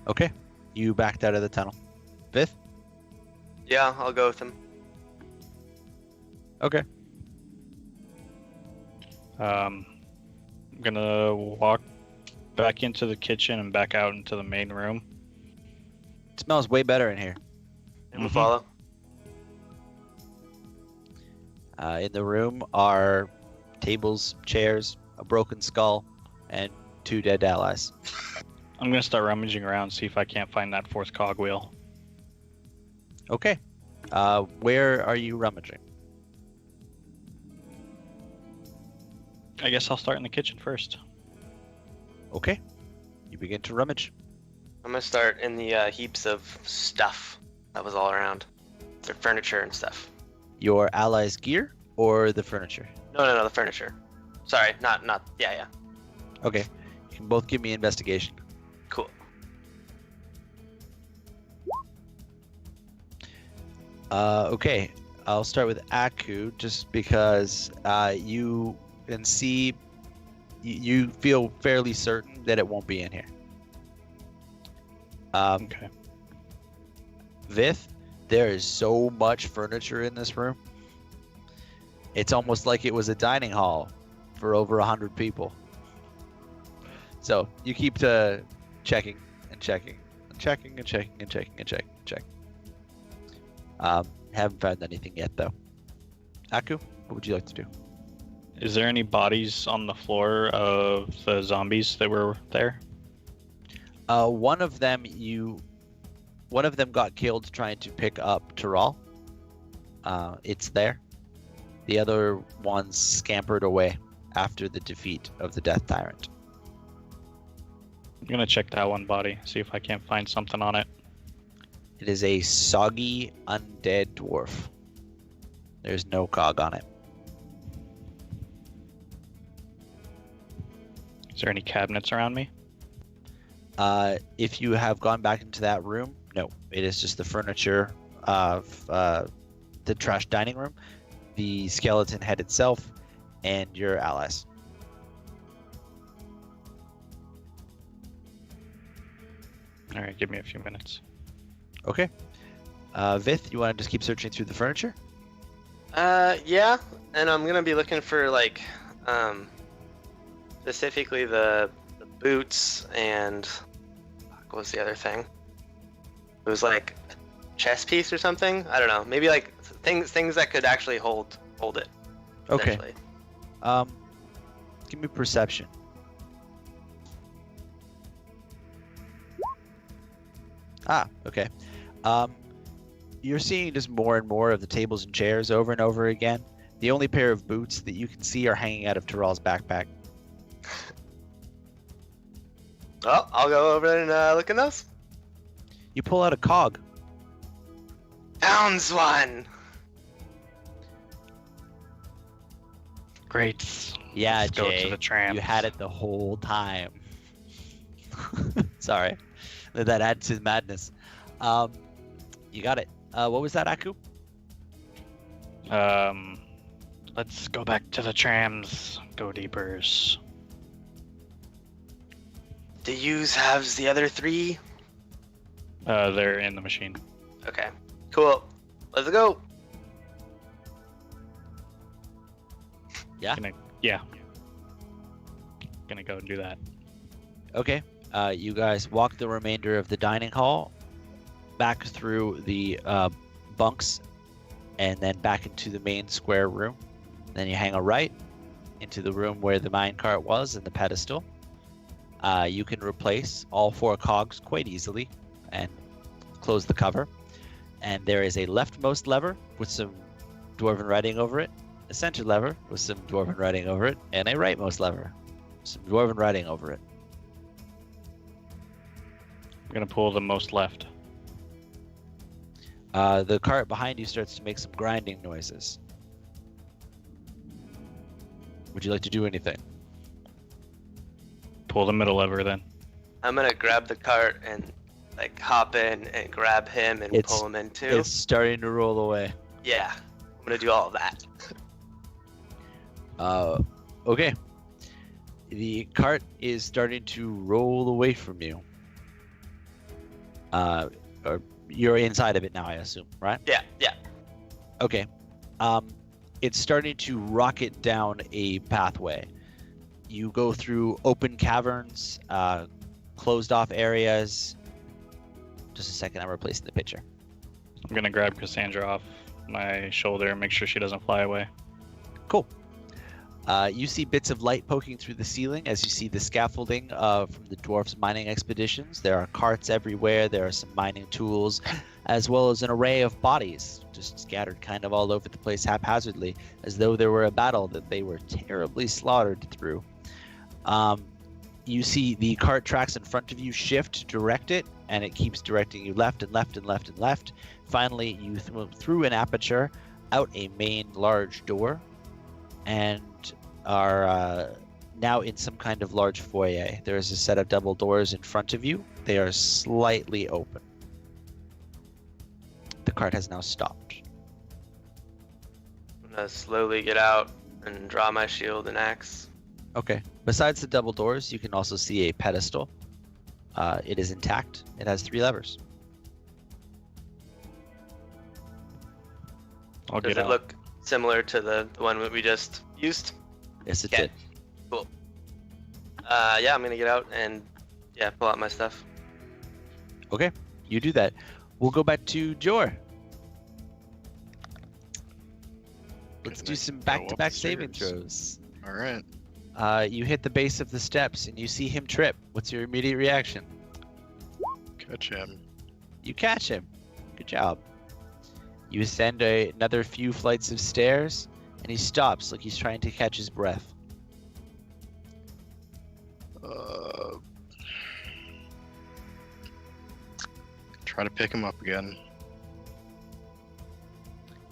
Okay. You backed out of the tunnel. Vith? Yeah, I'll go with him. Okay. I'm gonna walk back into the kitchen and back out into the main room. It smells way better in here. And we'll Mhm. follow. In the room are tables, chairs, a broken skull, and 2 dead allies. I'm gonna start rummaging around, see if I can't find that 4th cogwheel. Okay. Where are you rummaging? I guess I'll start in the kitchen first. Okay. You begin to rummage. I'm gonna start in the heaps of stuff that was all around. Their furniture and stuff. Your allies' gear or the furniture? No, the furniture. Sorry, not. Yeah. Okay. You can both give me investigation. Cool. Okay. I'll start with Aku just because you can see, you feel fairly certain that it won't be in here. Okay. Vith, there is so much furniture in this room. It's almost like it was a dining hall for over 100 people. So you keep checking and checking checking and checking and checking and checking and checking. Haven't found anything yet though. Aku, what would you like to do? Is there any bodies on the floor of the zombies that were there? One of them got killed trying to pick up Tyrell. It's there. The other ones scampered away after the defeat of the Death Tyrant. I'm gonna check that one body, see if I can't find something on it. It is a soggy undead dwarf. There's no cog on it. Is there any cabinets around me? If you have gone back into that room, no. It is just the furniture of the trash dining room, the skeleton head itself, and your allies. All right, give me a few minutes. Okay. Vith, you want to just keep searching through the furniture? Yeah, and I'm gonna be looking for like, specifically the boots and what was the other thing? It was like a chess piece or something. I don't know. Maybe like things that could actually hold it. Okay. essentially. Give me perception. Okay. You're seeing just more and more of the tables and chairs over and over again. The only pair of boots that you can see are hanging out of Tyrell's backpack. Well, I'll go over and look in those. You pull out a cog. Found one. Great. Yeah, Let's go Jay, to the tram. you had it the whole time. Sorry. That adds to the madness. You got it. What was that, Aku? Let's go back to the trams. Go deepers. Do yous have the other three? They're in the machine. Okay, cool. Let's go. Yeah? Yeah. Gonna go and do that. Okay. You guys walk the remainder of the dining hall, back through the bunks, and then back into the main square room. Then you hang a right into the room where the minecart was and the pedestal. You can replace all 4 cogs quite easily and close the cover. And there is a leftmost lever with some dwarven writing over it, a center lever with some dwarven writing over it, and a rightmost lever with some dwarven writing over it. I'm gonna pull the most left. The cart behind you starts to make some grinding noises. Would you like to do anything? Pull the middle lever then. I'm gonna grab the cart and like hop in and grab him and It's- pull him in too. It's starting to roll away. Yeah, I'm gonna do all of that. Okay. The cart is starting to roll away from you. Or you're inside of it now, I assume, right? Yeah. Okay. It's starting to rocket down a pathway. You go through open caverns, closed off areas. Just a second, I'm replacing the picture. I'm gonna grab Cassandra off my shoulder and make sure she doesn't fly away. Cool. You see bits of light poking through the ceiling as you see the scaffolding from the dwarfs' mining expeditions. There are carts everywhere. There are some mining tools, as well as an array of bodies just scattered kind of all over the place haphazardly, as though there were a battle that they were terribly slaughtered through. You see the cart tracks in front of you shift to direct it, and it keeps directing you left and left and left and left. Finally, you through an aperture out a main large door, and are now in some kind of large foyer. There is a set of double doors in front of you. They are slightly open. The cart has now stopped. I'm gonna slowly get out and draw my shield and axe. Okay. Besides the double doors, you can also see a pedestal. It is intact. It has 3 levers. I'll Does get it out. look similar to the one that we just used? Yes, it Okay. did. Yeah, I'm gonna get out and pull out my stuff. Okay, you do that. We'll go back to Jor. Let's Can do I some go back-to-back up the saving stairs? throws. All right. You hit the base of the steps and you see him trip. What's your immediate reaction? Catch him. You catch him. Good job. You ascend another few flights of stairs and he stops like he's trying to catch his breath. Try to pick him up again.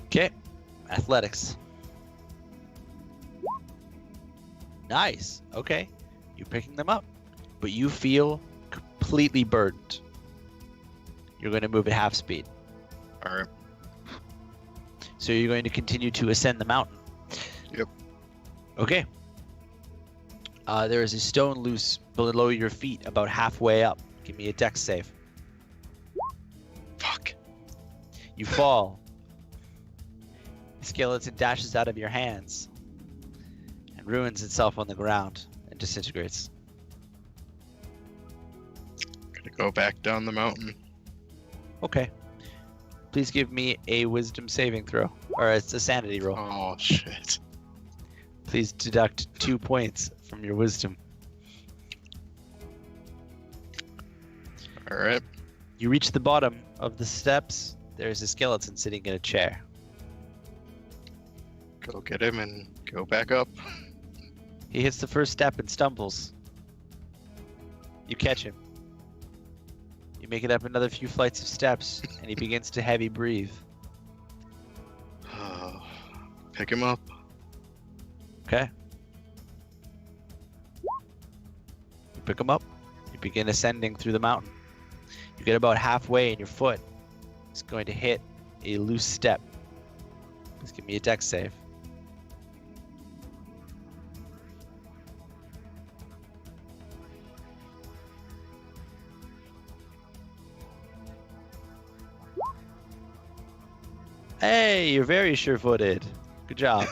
Okay, athletics. Nice. Okay, you're picking them up, but you feel completely burdened. You're going to move at half speed. All right. So you're going to continue to ascend the mountain. Yep. Okay. There is a stone loose below your feet about halfway up. Give me a dex save. Fuck. You fall. The skeleton dashes out of your hands and ruins itself on the ground and disintegrates. Gonna go back down the mountain. Okay. Please give me a wisdom saving throw. Or it's a sanity roll. Oh shit. Please deduct 2 points from your wisdom. All right. You reach the bottom of the steps. There's a skeleton sitting in a chair. Go get him and go back up. He hits the first step and stumbles. You catch him. You make it up another few flights of steps, and he begins to heavy breathe. Pick him up. Okay. You pick him up. You begin ascending through the mountain. You get about halfway, and your foot is going to hit a loose step. Please give me a dex save. Hey, you're very sure-footed. Good job.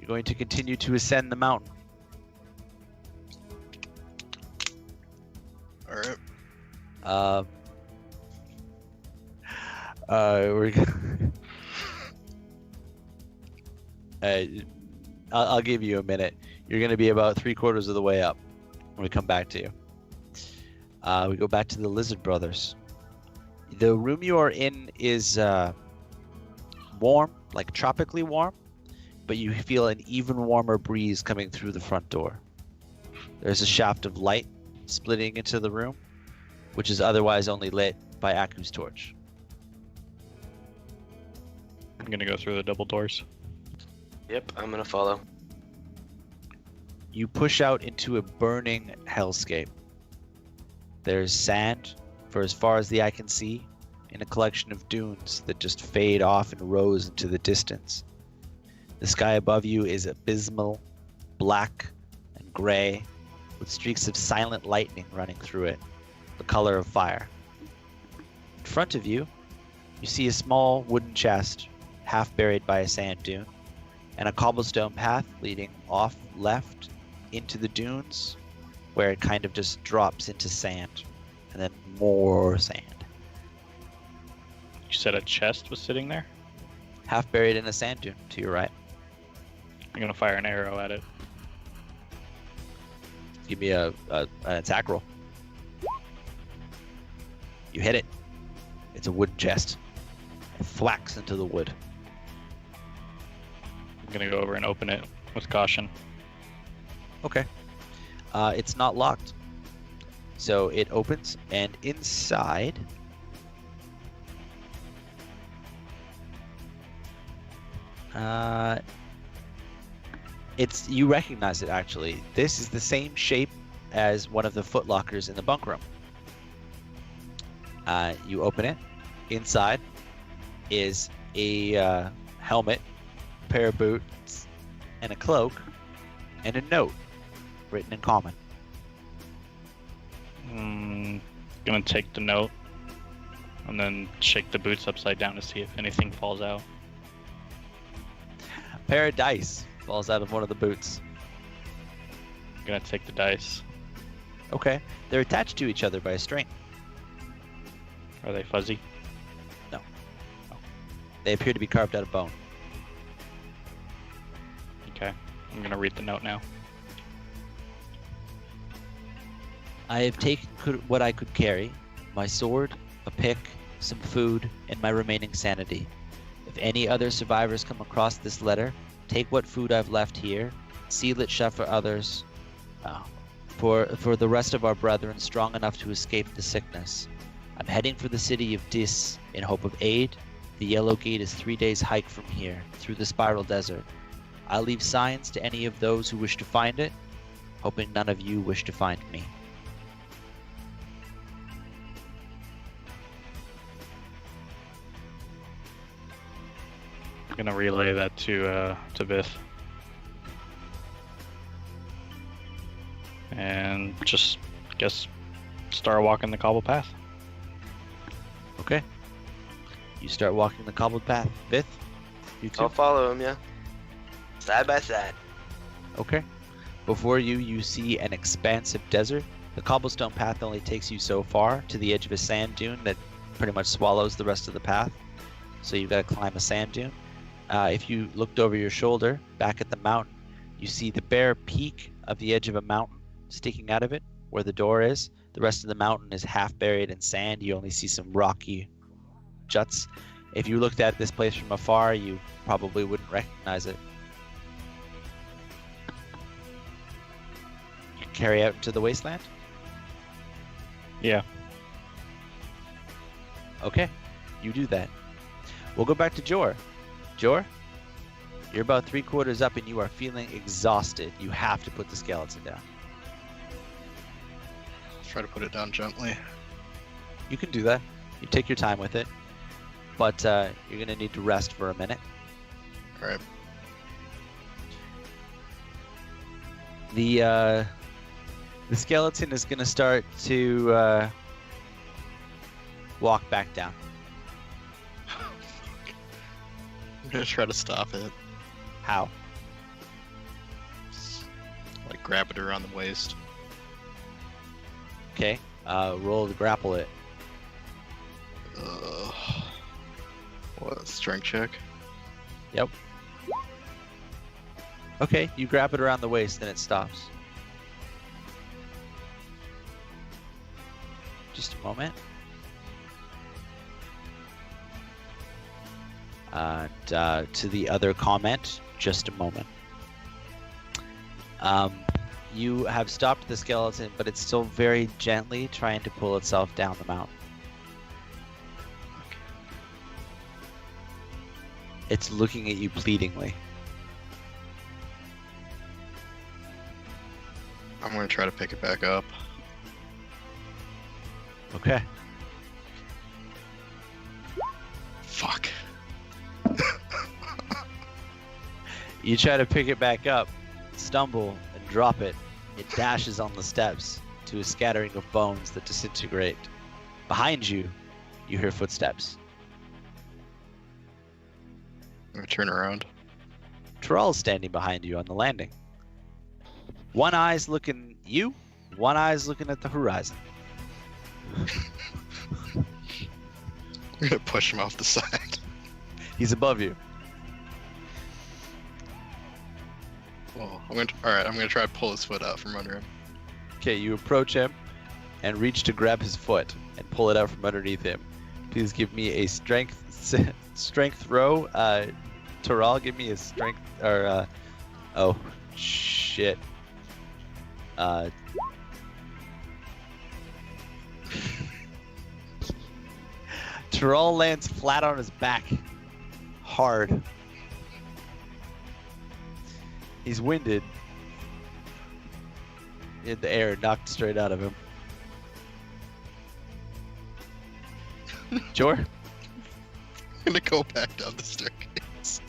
You're going to continue to ascend the mountain. All right. We're I'll give you a minute. You're going to be about 3/4 of the way up when we come back to you. We go back to the Lizard Brothers. The room you are in is warm, like tropically warm, but you feel an even warmer breeze coming through the front door. There's a shaft of light splitting into the room, which is otherwise only lit by Aku's torch. I'm gonna go through the double doors. Yep, I'm gonna follow. You push out into a burning hellscape. There's sand for as far as the eye can see, in a collection of dunes that just fade off and rose into the distance. The sky above you is abysmal, black and gray, with streaks of silent lightning running through it, the color of fire. In front of you, you see a small wooden chest, half buried by a sand dune, and a cobblestone path leading off left into the dunes, where it kind of just drops into sand, and then more sand. You said a chest was sitting there? Half buried in a sand dune to your right. I'm gonna fire an arrow at it. Give me an attack roll. You hit it. It's a wooden chest. It thwacks into the wood. I'm gonna go over and open it with caution. Okay. It's not locked. So it opens, and inside you recognize it actually. This is the same shape as one of the footlockers in the bunk room. You open it. Inside is a helmet, pair of boots, and a cloak, and a note written in common. Gonna take the note and then shake the boots upside down to see if anything falls out. A pair of dice falls out of one of the boots. Gonna take the dice. Okay. They're attached to each other by a string. Are they fuzzy? They appear to be carved out of bone. Okay. I'm gonna read the note now. I have taken what I could carry, my sword, a pick, some food, and my remaining sanity. If any other survivors come across this letter, take what food I've left here, seal it shut for others, for the rest of our brethren strong enough to escape the sickness. I'm heading for the city of Dis in hope of aid. The Yellow Gate is 3 days' hike from here, through the Spiral Desert. I'll leave signs to any of those who wish to find it, hoping none of you wish to find me. I'm gonna relay that to Vith. And just, guess, start walking the cobble path. Okay. You start walking the cobbled path. Vith, you too. I'll follow him, yeah. Side by side. Okay. Before you, you see an expansive desert. The cobblestone path only takes you so far to the edge of a sand dune that pretty much swallows the rest of the path. So you've got to climb a sand dune. If you looked over your shoulder, back at the mountain, you see the bare peak of the edge of a mountain sticking out of it, where the door is. The rest of the mountain is half buried in sand. You only see some rocky juts. If you looked at this place from afar, you probably wouldn't recognize it. You can carry out into the wasteland? Yeah. Okay, you do that. We'll go back to Jor. Jor, you're about 3/4 up and you are feeling exhausted. You have to put the skeleton down. Try to put it down gently. You can do that. You take your time with it. But you're going to need to rest for a minute. Alright. The skeleton is going to start to walk back down. I'm gonna try to stop it. How? Like grab it around the waist. Okay. Roll to grapple it. What? Strength check? Yep. Okay, you grab it around the waist and it stops. Just a moment. And to the other comment, just a moment. You have stopped the skeleton, but it's still very gently trying to pull itself down the mountain. It's looking at you pleadingly. I'm gonna try to pick it back up. Okay. Fuck. You try to pick it back up, stumble, and drop it. It dashes on the steps to a scattering of bones that disintegrate. Behind you, you hear footsteps. I'm gonna turn around. Terrell's standing behind you on the landing. One eye's looking at you, one eye's looking at the horizon. I'm gonna push him off the side. He's above you. Well, alright, I'm gonna try to pull his foot out from under him. Okay, you approach him and reach to grab his foot and pull it out from underneath him. Please give me a strength throw. Terrell, give me a strength or oh shit. Terrell lands flat on his back. Hard. He's winded. In the air, knocked straight out of him. Jor? I'm gonna go back down the staircase.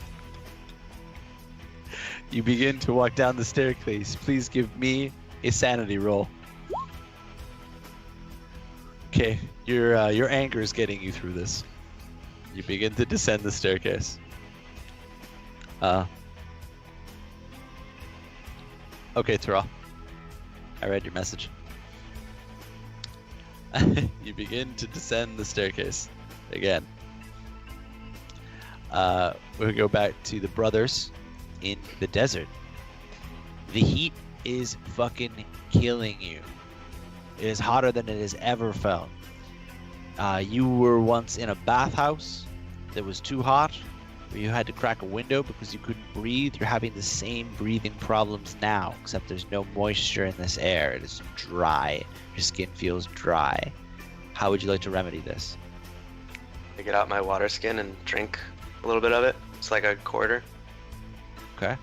You begin to walk down the staircase. Please give me a sanity roll. Okay, your anger is getting you through this. You begin to descend the staircase. Okay, Terrell. I read your message. You begin to descend the staircase again. We'll go back to the brothers in the desert. The heat is fucking killing you. It is hotter than it has ever felt. You were once in a bathhouse that was too hot, where you had to crack a window because you couldn't breathe. You're having the same breathing problems now, except there's no moisture in this air. It is dry. Your skin feels dry. How would you like to remedy this? I get out my water skin and drink a little bit of it. It's like a quarter. Okay.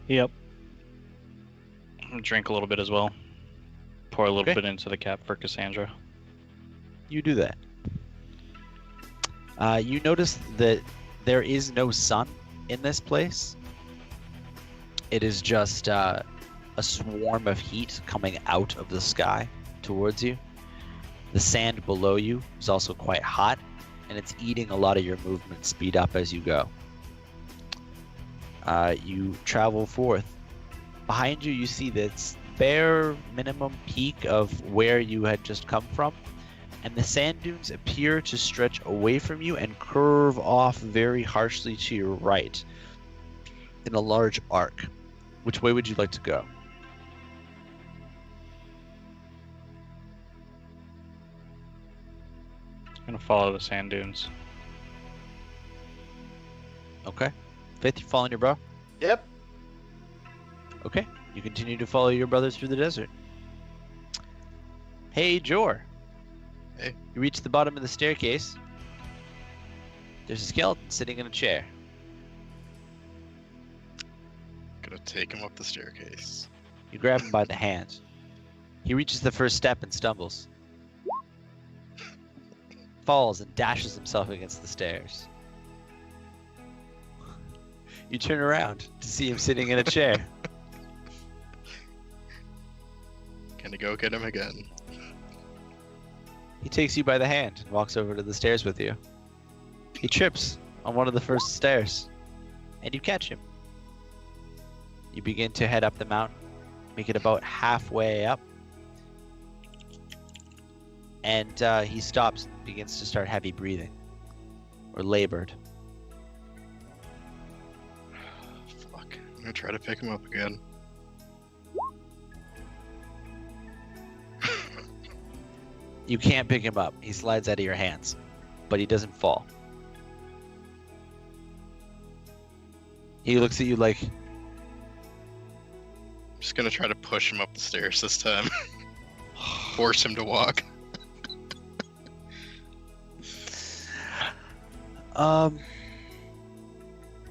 Yep. Drink a little bit as well. Pour a little Okay. bit into the cap for Cassandra. You do that. You notice that there is no sun in this place. It is just a swarm of heat coming out of the sky towards you. The sand below you is also quite hot, and it's eating a lot of your movement speed up as you go. You travel forth. Behind you, you see this bare minimum peak of where you had just come from, and the sand dunes appear to stretch away from you and curve off very harshly to your right in a large arc. Which way would you like to go? I'm gonna follow the sand dunes. Okay. Faith, you following your bro? Yep. Okay. You continue to follow your brothers through the desert. Hey, Jor. Hey. You reach the bottom of the staircase. There's a skeleton sitting in a chair. Gonna take him up the staircase. You grab him by the hand. He reaches the first step and stumbles. Falls and dashes himself against the stairs. You turn around to see him sitting in a chair. Gonna go get him again. He takes you by the hand and walks over to the stairs with you. He trips on one of the first stairs, and you catch him. You begin to head up the mountain, make it about halfway up, and he stops and begins to start heavy breathing, or labored. Fuck. I'm gonna try to pick him up again. You can't pick him up. He slides out of your hands, but he doesn't fall. He looks at you like, I'm just gonna try to push him up the stairs this time. Force him to walk.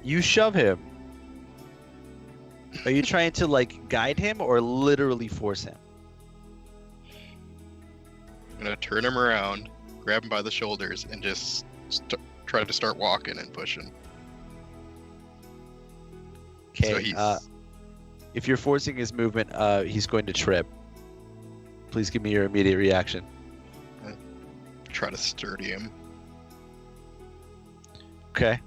You shove him. Are you trying to like guide him or literally force him? I'm gonna turn him around, grab him by the shoulders, and just try to start walking and pushing. Okay. So he's If you're forcing his movement, he's going to trip. Please give me your immediate reaction. try to sturdy him. Okay.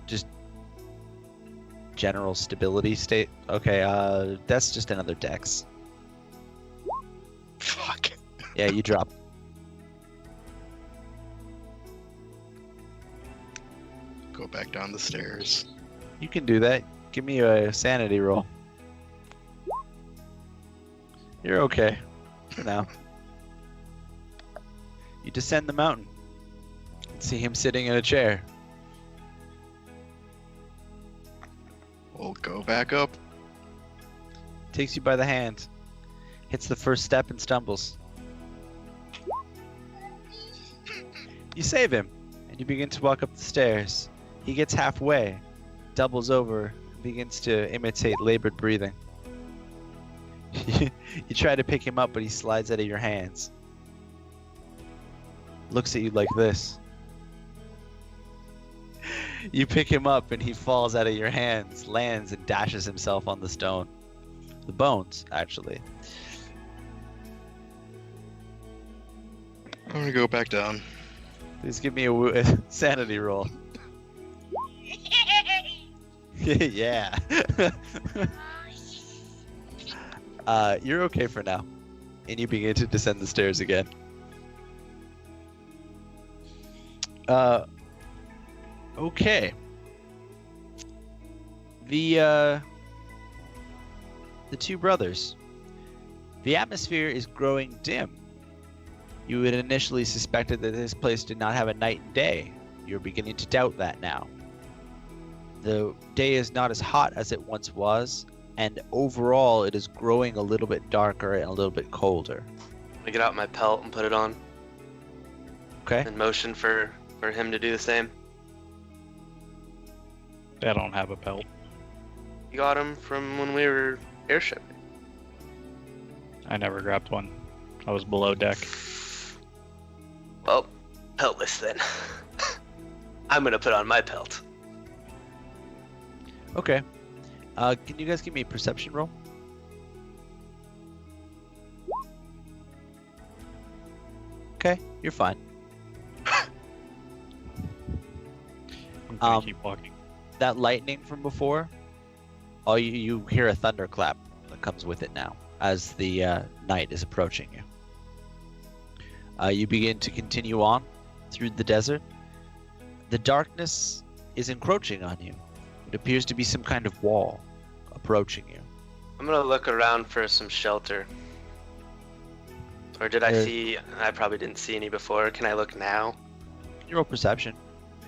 Just general stability state. Okay. That's just another dex. Fuck. Yeah, you drop. Go back down the stairs. You can do that. Give me a sanity roll. You're okay for now. You descend the mountain. See him sitting in a chair. We'll go back up. Takes you by the hand. Hits the first step and stumbles. You save him, and you begin to walk up the stairs. He gets halfway, doubles over, and begins to imitate labored breathing. You try to pick him up, but he slides out of your hands. Looks at you like this. You pick him up, and he falls out of your hands, lands, and dashes himself on the stone. The bones, actually. I'm gonna go back down. Please give me a sanity roll. Yeah. You're okay for now. And you begin to descend the stairs again. Okay. The two brothers. The atmosphere is growing dim. You had initially suspected that this place did not have a night and day. You're beginning to doubt that now. The day is not as hot as it once was, and overall it is growing a little bit darker and a little bit colder. I get out my pelt and put it on, Okay? and motion for him to do the same. I don't have a pelt. You got him from when we were airshipping. I never grabbed one. I was below deck. Well, peltless then. I'm gonna put on my pelt. Okay. Can you guys give me a perception roll? Okay, you're fine. I'm gonna Um, keep walking. That lightning from before, you hear a thunderclap that comes with it now as the night is approaching you. You begin to continue on through the desert. The darkness is encroaching on you. It appears to be some kind of wall approaching you. I'm gonna look around for some shelter. Or did I There- see? I probably didn't see any before. Can I look now? You roll perception.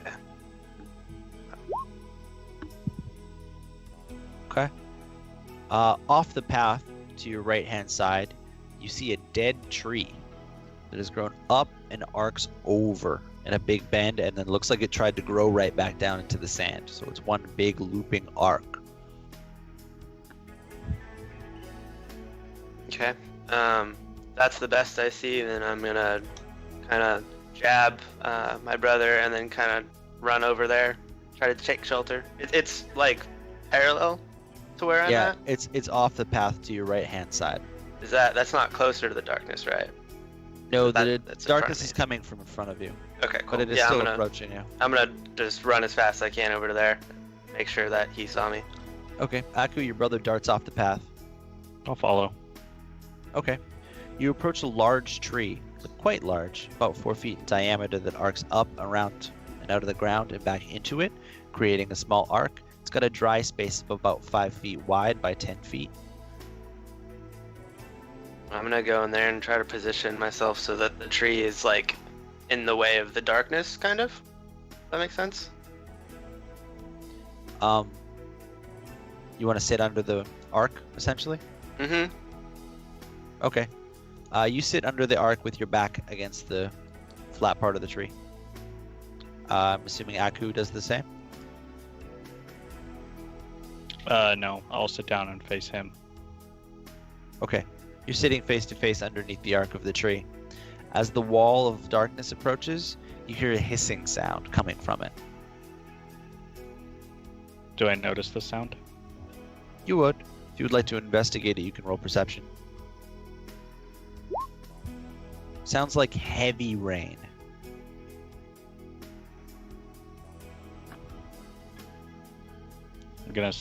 Yeah. Okay. Off the path to your right-hand side, you see a dead tree that has grown up and arcs over in a big bend, and then looks like it tried to grow right back down into the sand. So it's one big looping arc. Okay. That's the best I see. Then I'm gonna kind of jab my brother and then kind of run over there, try to take shelter. It's like parallel to where I'm Yeah, at. it's off the path to your right-hand side. That's not closer to the darkness, right? No, That- the that's in front of darkness me. is coming from in front of you, Okay, cool. but it is Yeah, still I'm gonna approaching you. just run as fast as I can over to there, make sure that he saw me. Okay, Aku, your brother darts off the path. I'll follow. Okay. You approach a large tree, quite large, about 4 feet in diameter, that arcs up, around, and out of the ground and back into it, creating a small arc. It's got a dry space of about 5 feet wide by 10 feet. I'm gonna go in there and try to position myself so that the tree is like in the way of the darkness, kind of. That makes sense? You want to sit under the arc, essentially? Mm-hmm. Okay. You sit under the arc with your back against the flat part of the tree. I'm assuming Aku does the same? No, I'll sit down and face him. Okay. You're sitting face to face underneath the arc of the tree. As the wall of darkness approaches, you hear a hissing sound coming from it. Do I notice the sound? You would. If you would like to investigate it, you can roll perception. Sounds like heavy rain. I'm gonna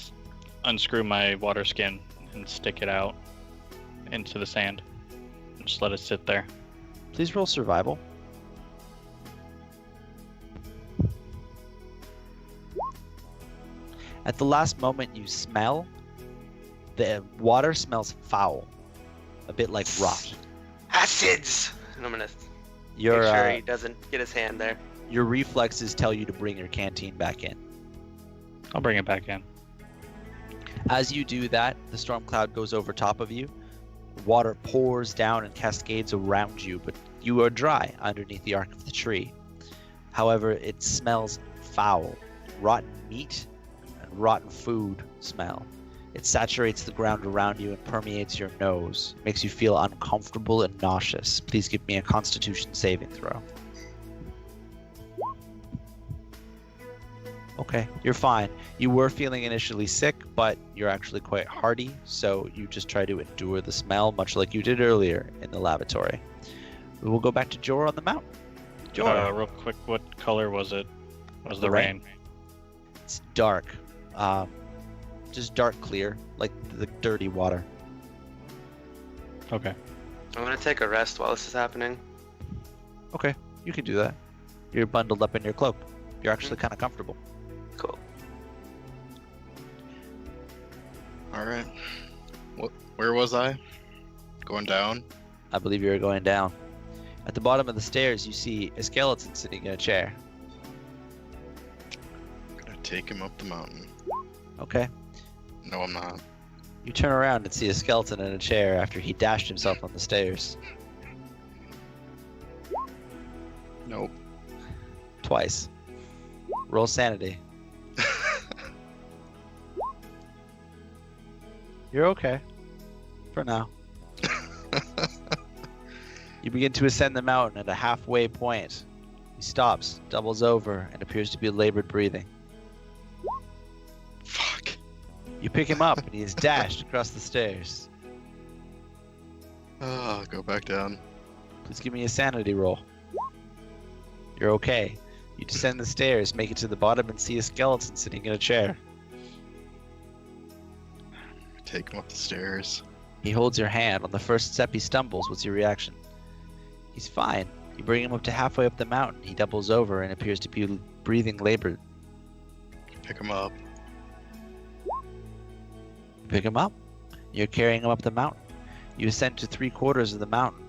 unscrew my water skin and stick it out into the sand. And just let it sit there. Please roll survival. At the last moment you smell, the water smells foul. A bit like rot. Acids! And I'm gonna Your, make sure he doesn't get his hand there. your reflexes tell you to bring your canteen back in. I'll bring it back in. As you do that, the storm cloud goes over top of you. Water pours down and cascades around you, but you are dry underneath the arc of the tree. However, it smells foul. Rotten meat and rotten food smell. It saturates the ground around you and permeates your nose. It makes you feel uncomfortable and nauseous. Please give me a Constitution saving throw. Okay, you're fine. You were feeling initially sick, but you're actually quite hardy, so you just try to endure the smell, much like you did earlier in the lavatory. We will go back to Jor on the mountain. Jor, Real quick, what color was it? Was the The rain? rain? it's dark. just dark clear, like the dirty water. Okay. I'm gonna take a rest while this is happening. Okay, you can do that. You're bundled up in your cloak. You're actually kind of comfortable. Cool. All right. Where was I? Going down? I believe you're going down. At the bottom of the stairs, you see a skeleton sitting in a chair. I'm gonna take him up the mountain. Okay. No, I'm not. You turn around and see a skeleton in a chair after he dashed himself on the stairs. Nope. Twice. Roll sanity. You're okay. For now. You begin to ascend the mountain at a halfway point. He stops, doubles over, and appears to be labored breathing. Fuck. You pick him up and he is dashed across the stairs. Oh, go back down. Please give me a sanity roll. You're okay. You descend the stairs, make it to the bottom, and see a skeleton sitting in a chair. Take him up the stairs. He holds your hand. On the first step, he stumbles. What's your reaction? He's fine. You bring him up to halfway up the mountain. He doubles over and appears to be breathing labored. Pick him up. Pick him up. You're carrying him up the mountain. You ascend to 3/4 of the mountain,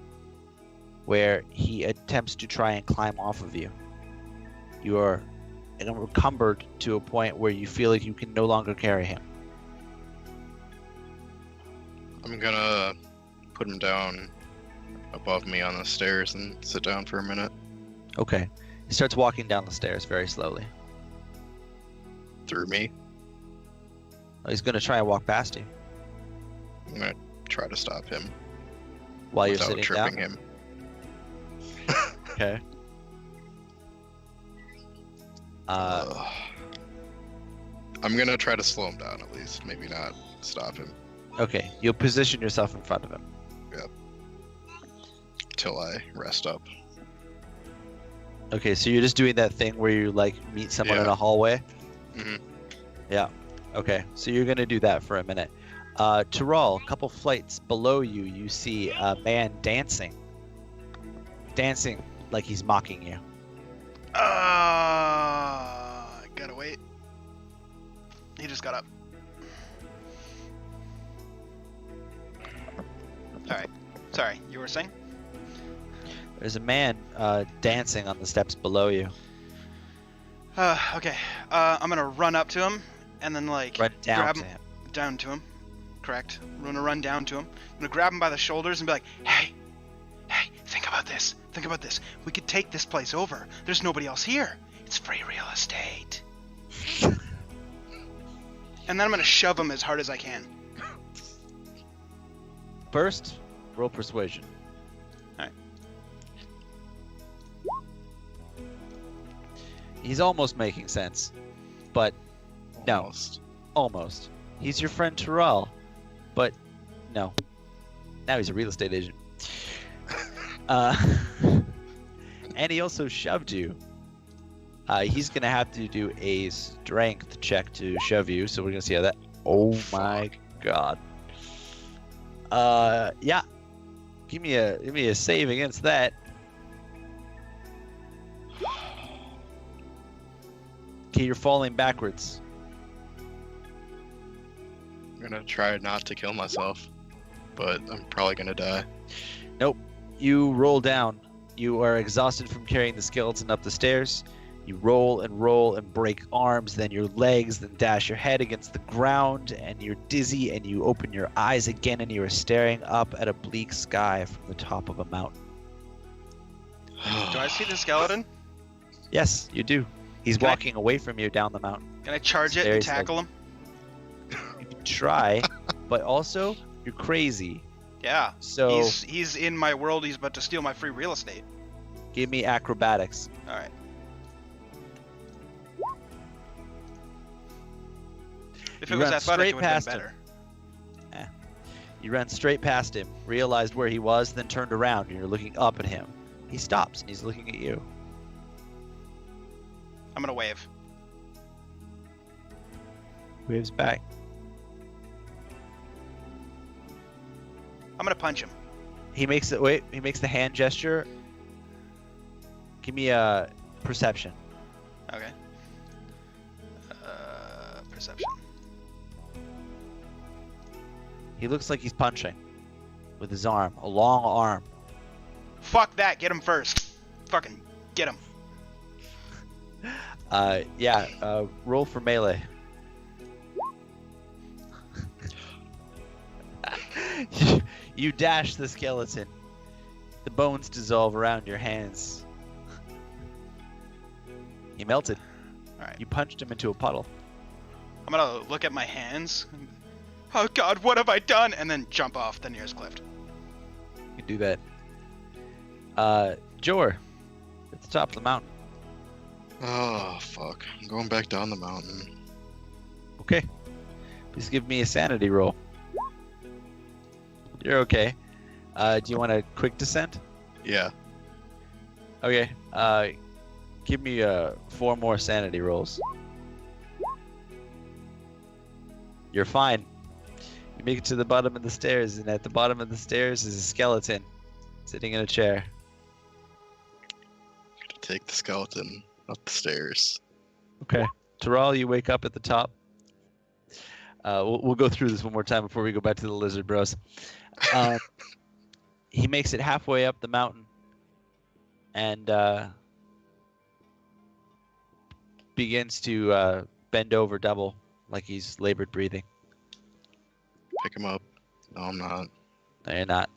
where he attempts to try and climb off of you. You are encumbered to a point where you feel like you can no longer carry him. I'm gonna put him down above me on the stairs and sit down for a minute. Okay. He starts walking down the stairs very slowly. Through me. He's going to try and walk past you I'm gonna try to stop him while you're without sitting tripping down. him. Okay. I'm gonna try to slow him down at least. Maybe not stop him Okay. You'll position yourself in front of him. till I rest up. Okay, so you're just doing that thing where you like meet someone in Yeah. a hallway? Mhm. Yeah. Okay, so you're gonna do that for a minute. Tyrell, a couple flights below you, you see a man dancing. Dancing like he's mocking you. Gotta wait. He just got up. Alright. Sorry, you were saying? There's a man dancing on the steps below you. Okay. I'm gonna run up to him and then like Run down grab to him him. down to him. Correct. I'm gonna run down to him. I'm gonna grab him by the shoulders and be like, hey, think about this. Think about this. We could take this place over. There's nobody else here. It's free real estate. And then I'm gonna shove him as hard as I can. First, roll persuasion. Alright. He's almost making sense, but no. Almost. almost. He's your friend Tyrell, but no. Now he's a real estate agent. And he also shoved you. He's gonna have to do a strength check to shove you, so we're gonna see how that. Oh my god. Yeah. Give me a save against that. Okay, you're falling backwards. I'm gonna try not to kill myself, but I'm probably gonna die. You roll down. You are exhausted from carrying the skeleton up the stairs. You roll and break arms, then your legs, then dash your head against the ground, and you're dizzy, and you open your eyes again, and you are staring up at a bleak sky from the top of a mountain. Do I see the skeleton? Yes, you do. He's Can I- walking away from you down the mountain. Can I charge it Very and tackle him? You can try, but also you're crazy. Yeah. So He's in my world. He's about to steal my free real estate. give me acrobatics. All right. If You it was run athletic, straight it would have past been him. better. You ran straight past him, realized where he was, then turned around, and you're looking up at him. He stops, and he's looking at you. I'm gonna wave. Waves back. I'm gonna punch him. He makes it. Wait. He makes the hand gesture. Give me a perception. Okay. Perception. He looks like he's punching with his arm, a long arm. Fuck that. Get him first. Fucking get him. Yeah. Roll for melee. You dash the skeleton. The bones dissolve around your hands. He melted. All right. You punched him into a puddle. I'm gonna look at my hands. Oh God, what have I done? And then jump off the nearest cliff. You can do that. Jor, at the top of the mountain. Oh, fuck. I'm going back down the mountain. Okay. Please give me a sanity roll. You're okay. Do you want a quick descent? Yeah. Okay. Give me 4 more sanity rolls. You're fine. You make it to the bottom of the stairs, and at the bottom of the stairs is a skeleton sitting in a chair. Take the skeleton up the stairs. Okay. Taral, you wake up at the top. We'll go through this one more time before we go back to the lizard bros. He makes it halfway up the mountain and begins to bend over double like he's labored breathing. Pick him up. No, I'm not. No, you're not.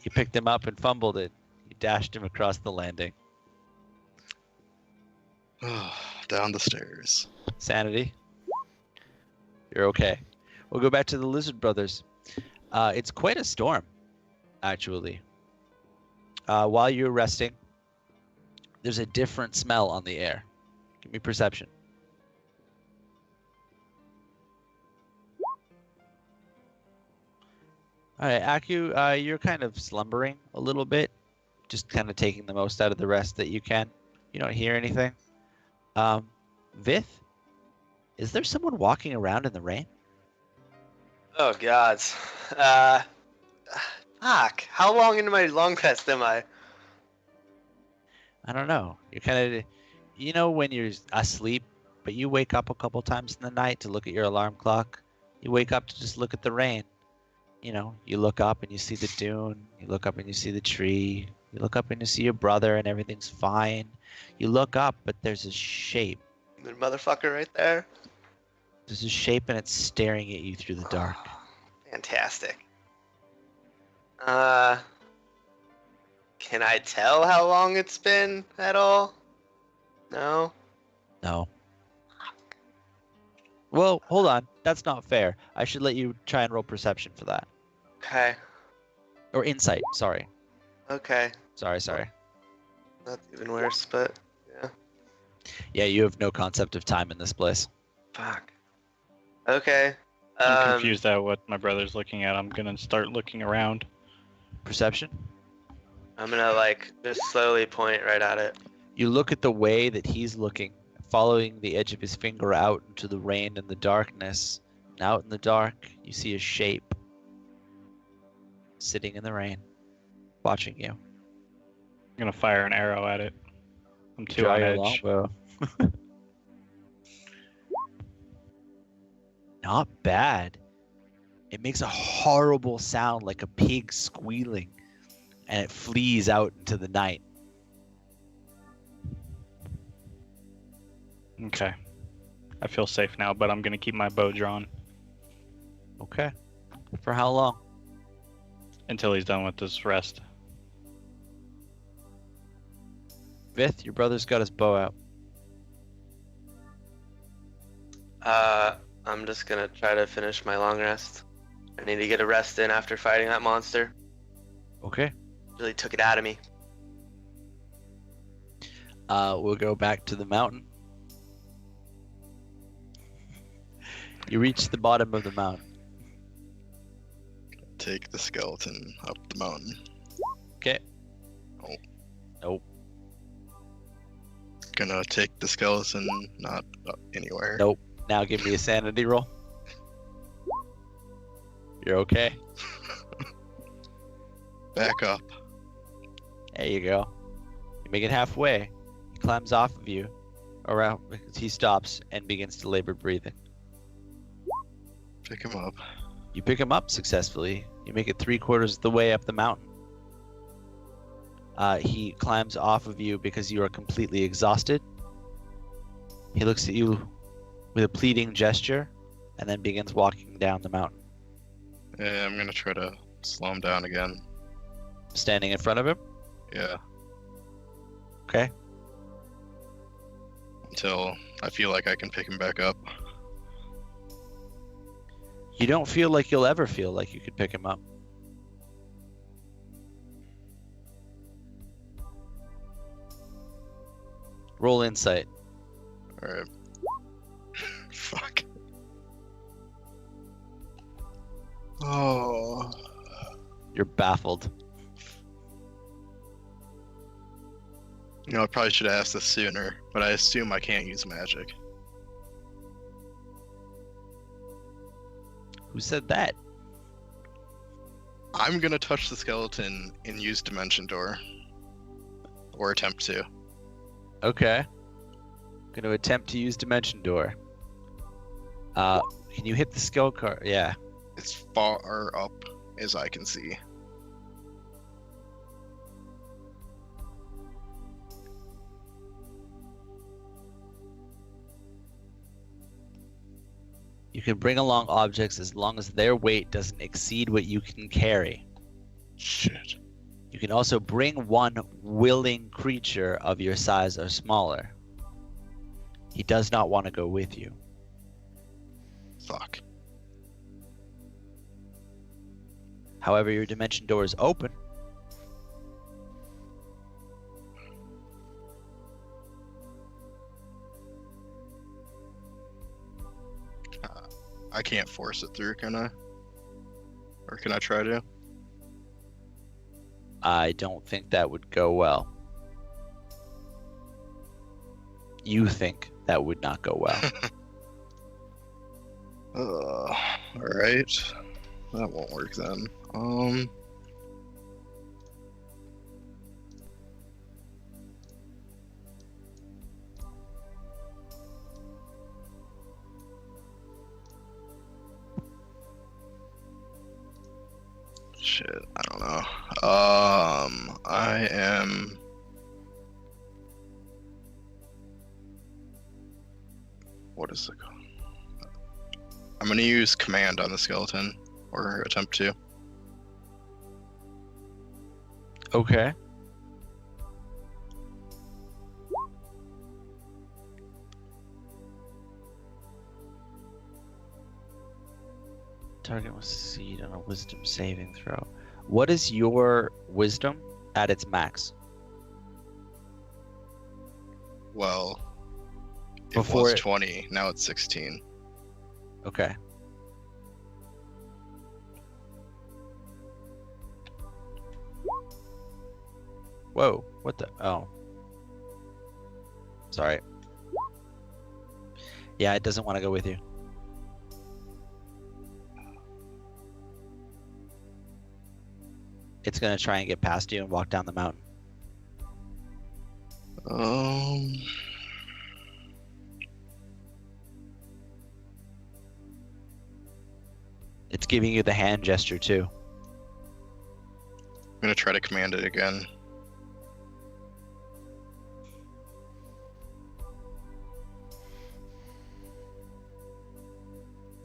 You picked him up and fumbled it. You dashed him across the landing. Down the stairs. Sanity. You're okay. We'll go back to the Lizard Brothers. It's quite a storm, actually. While you're resting, there's a different smell on the air. Give me perception. All right, Aku, you're kind of slumbering a little bit, just kind of taking the most out of the rest that you can. You don't hear anything. Vith, is there someone walking around in the rain? Oh God. Fuck. How long into my long rest am I? I don't know. You're kind of, you know, when you're asleep, but you wake up a couple times in the night to look at your alarm clock. You wake up to just look at the rain. You know, you look up and you see the dune. You look up and you see the tree. You look up and you see your brother and everything's fine. You look up, but there's a shape. The motherfucker right there. There's a shape and it's staring at you through the dark. Fantastic. Can I tell how long it's been at all? No? No. Well, hold on. That's not fair. I should let you try and roll perception for that. Okay. Or insight, sorry. Okay. Sorry. That's even worse, but yeah. Yeah, you have no concept of time in this place. Fuck. Okay. I'm confused at what my brother's looking at. I'm gonna start looking around. Perception? I'm gonna just slowly point right at it. You look at the way that he's looking, following the edge of his finger out into the rain and the darkness. And out in the dark, you see a shape sitting in the rain, watching you. I'm gonna fire an arrow at it. I'm too Draw on your edge. longbow. Not bad. It makes a horrible sound like a pig squealing, and it flees out into the night. Okay. I feel safe now, but I'm gonna keep my bow drawn Okay. For how long? until he's done with this rest. Vith, your brother's got his bow out. I'm just gonna try to finish my long rest. I need to get a rest in after fighting that monster. Okay. Really took it out of me. We'll go back to the mountain. You reach the bottom of the mountain. Take the skeleton up the mountain. Okay. Oh. Nope. Gonna take the skeleton not up anywhere. Nope. Now give me a sanity roll. You're okay. Back up. There you go. You make it halfway. He climbs off of you. Around, he stops and begins to labor breathing. Pick him up. You pick him up successfully. You make it 3/4 of the way up the mountain. He climbs off of you because you are completely exhausted. He looks at you with a pleading gesture and then begins walking down the mountain. Yeah, I'm gonna try to slow him down again. Standing in front of him? Yeah, Okay. until I feel like I can pick him back up. You don't feel like you'll ever feel like you could pick him up. Roll insight. Alright. Fuck. Oh. You're baffled. You know, I probably should have asked this sooner, but I assume I can't use magic. Who said that? I'm gonna touch the skeleton and use Dimension Door. Or attempt to. Okay. Going to attempt to use Dimension Door. Can you hit the skill card? Yeah. As far up as I can see. You can bring along objects as long as their weight doesn't exceed what you can carry. Shit. You can also bring one willing creature of your size or smaller. He does not want to go with you. Fuck. However, your dimension door is open. I can't force it through, can I? Or can I try to? I don't think that would go well. You think that would not go well. Alright. That won't work then. Shit, I don't know. I am... What is it called? I'm gonna use command on the skeleton, or attempt to. Okay. Target will succeed on a wisdom saving throw. What is your wisdom at its max? Well, it Before was it- 20, now it's 16. Okay. Whoa, what the? Oh. Sorry. Yeah, it doesn't want to go with you. It's gonna try and get past you and walk down the mountain. It's giving you the hand gesture too. I'm gonna try to command it again.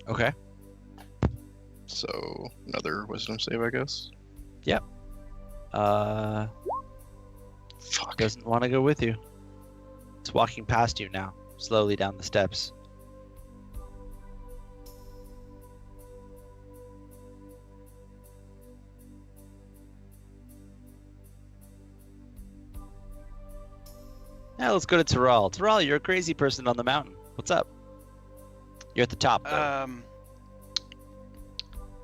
Okay. So, another wisdom save, I guess. Fuck. Doesn't want to go with you. It's walking past you now, slowly down the steps. Now let's go to Terral. Terral, you're a crazy person on the mountain. What's up? You're at the top, though.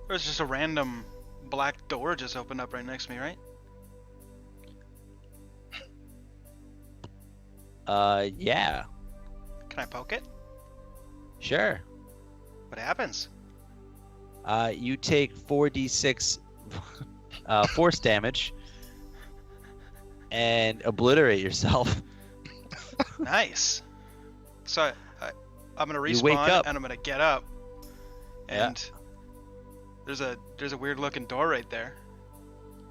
There's just a random black door just opened up right next to me, right? Yeah. Can I poke it? Sure. What happens? You take 4d6 force damage and obliterate yourself. Nice. So I'm gonna You wake respawn up. and I'm gonna get up. Yeah. And there's a weird looking door right there.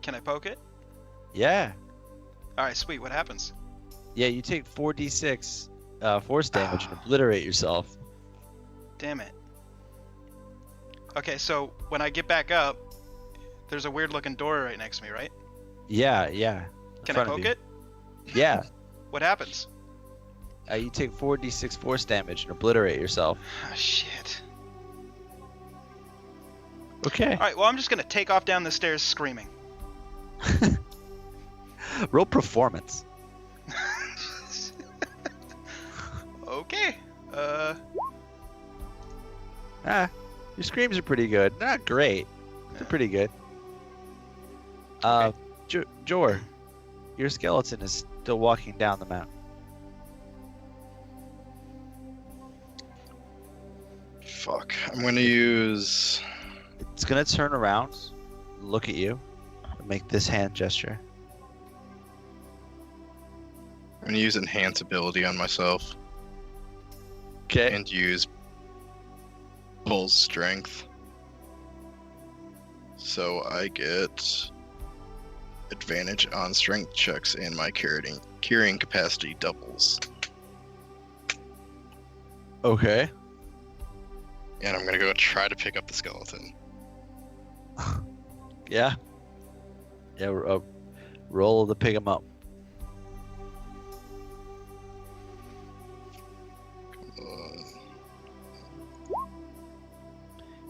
Can I poke it? Yeah. All right, sweet. What happens? Yeah, you take 4d6 force damage and Ah. obliterate yourself. Damn it. Okay, so when I get back up, there's a weird looking door right next to me, right? Yeah, yeah. in Can I front of poke you. it? Yeah. What happens? You take 4d6 force damage and obliterate yourself. Ah, shit. Okay. All right, well, I'm just gonna take off down the stairs screaming. Roll performance. Okay. Your screams are pretty good. Not great. They're pretty good. Jor, your skeleton is still walking down the mountain. Fuck. I'm gonna use. It's gonna turn around, look at you, and make this hand gesture. I'm gonna use enhance ability on myself Okay. and use bull strength. So I get advantage on strength checks and my carrying capacity doubles. Okay. And I'm gonna go try to pick up the skeleton. Yeah. Yeah. Roll to pick him up.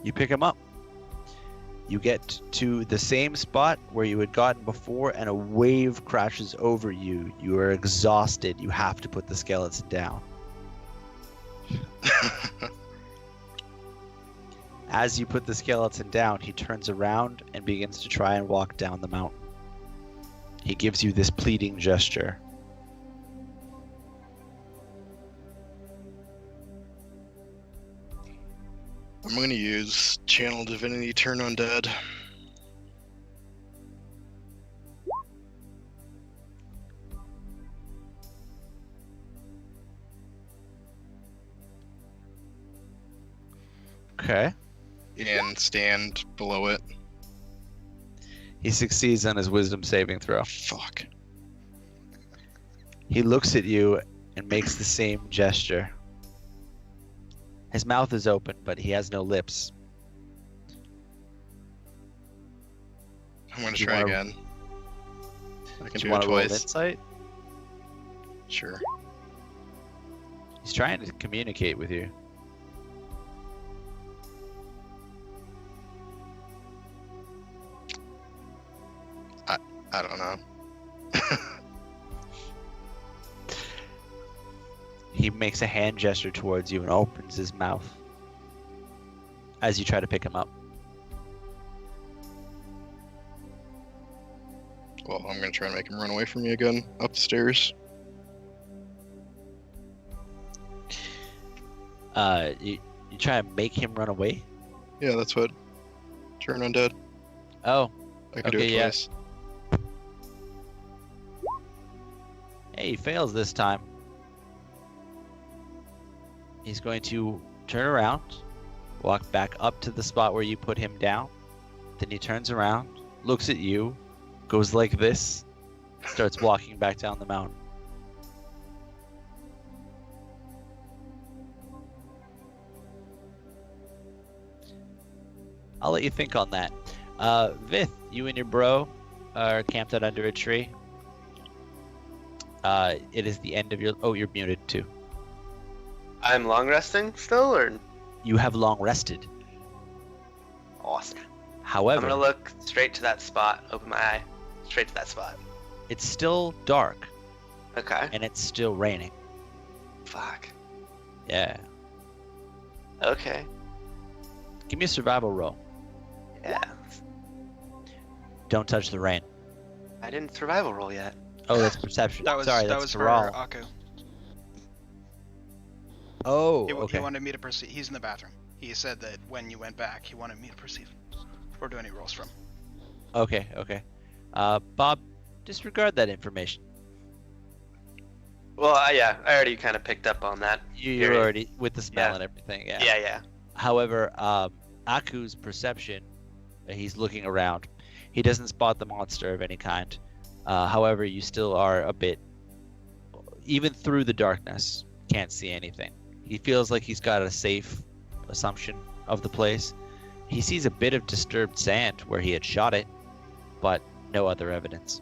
You pick him up. You get to the same spot where you had gotten before, and a wave crashes over you. You are exhausted. You have to put the skeleton down. As you put the skeleton down, he turns around and begins to try and walk down the mountain. He gives you this pleading gesture. I'm gonna use Channel Divinity Turn Undead. Okay. And stand below it. He succeeds on his wisdom saving throw. Fuck. He looks at you and makes the same gesture. His mouth is open, but he has no lips. I'm gonna You try wanna- again. I can Do you do it want to roll an twice. insight? Sure. He's trying to communicate with you. I don't know. He makes a hand gesture towards you and opens his mouth as you try to pick him up. Well, I'm gonna try and make him run away from me again up the stairs. You try and make him run away? Yeah, that's what. Turn Undead. Oh, I can do Okay, it yeah. twice. hey, he fails this time. He's going to turn around, walk back up to the spot where you put him down. Then he turns around, looks at you, goes like this, starts walking back down the mountain. I'll let you think on that. Vith, you and your bro are camped out under a tree. It is the end of your... Oh, you're muted too. I'm long resting still, or You have long rested. awesome. However, I'm gonna look straight to that spot. Open my eye. Straight to that spot. it's still dark Okay. and it's still raining. Fuck. Yeah. Okay. Give me a survival roll. Yeah. Don't touch the rain. I didn't survival roll yet. Oh, that's perception. That was Sorry, that that's was Taral. for Aku. Oh, He okay. wanted me to perceive. He's in the bathroom. He said that when you went back, he wanted me to perceive or do any rolls from. Okay. Bob, disregard that information. Well, yeah, I already kind of picked up on that. You're already with the smell Yeah. and everything. Yeah. Yeah. However, Aku's perception, he's looking around. He doesn't spot the monster of any kind. However, you still are a bit, even through the darkness, can't see anything. He feels like he's got a safe assumption of the place. He sees a bit of disturbed sand where he had shot it, but no other evidence.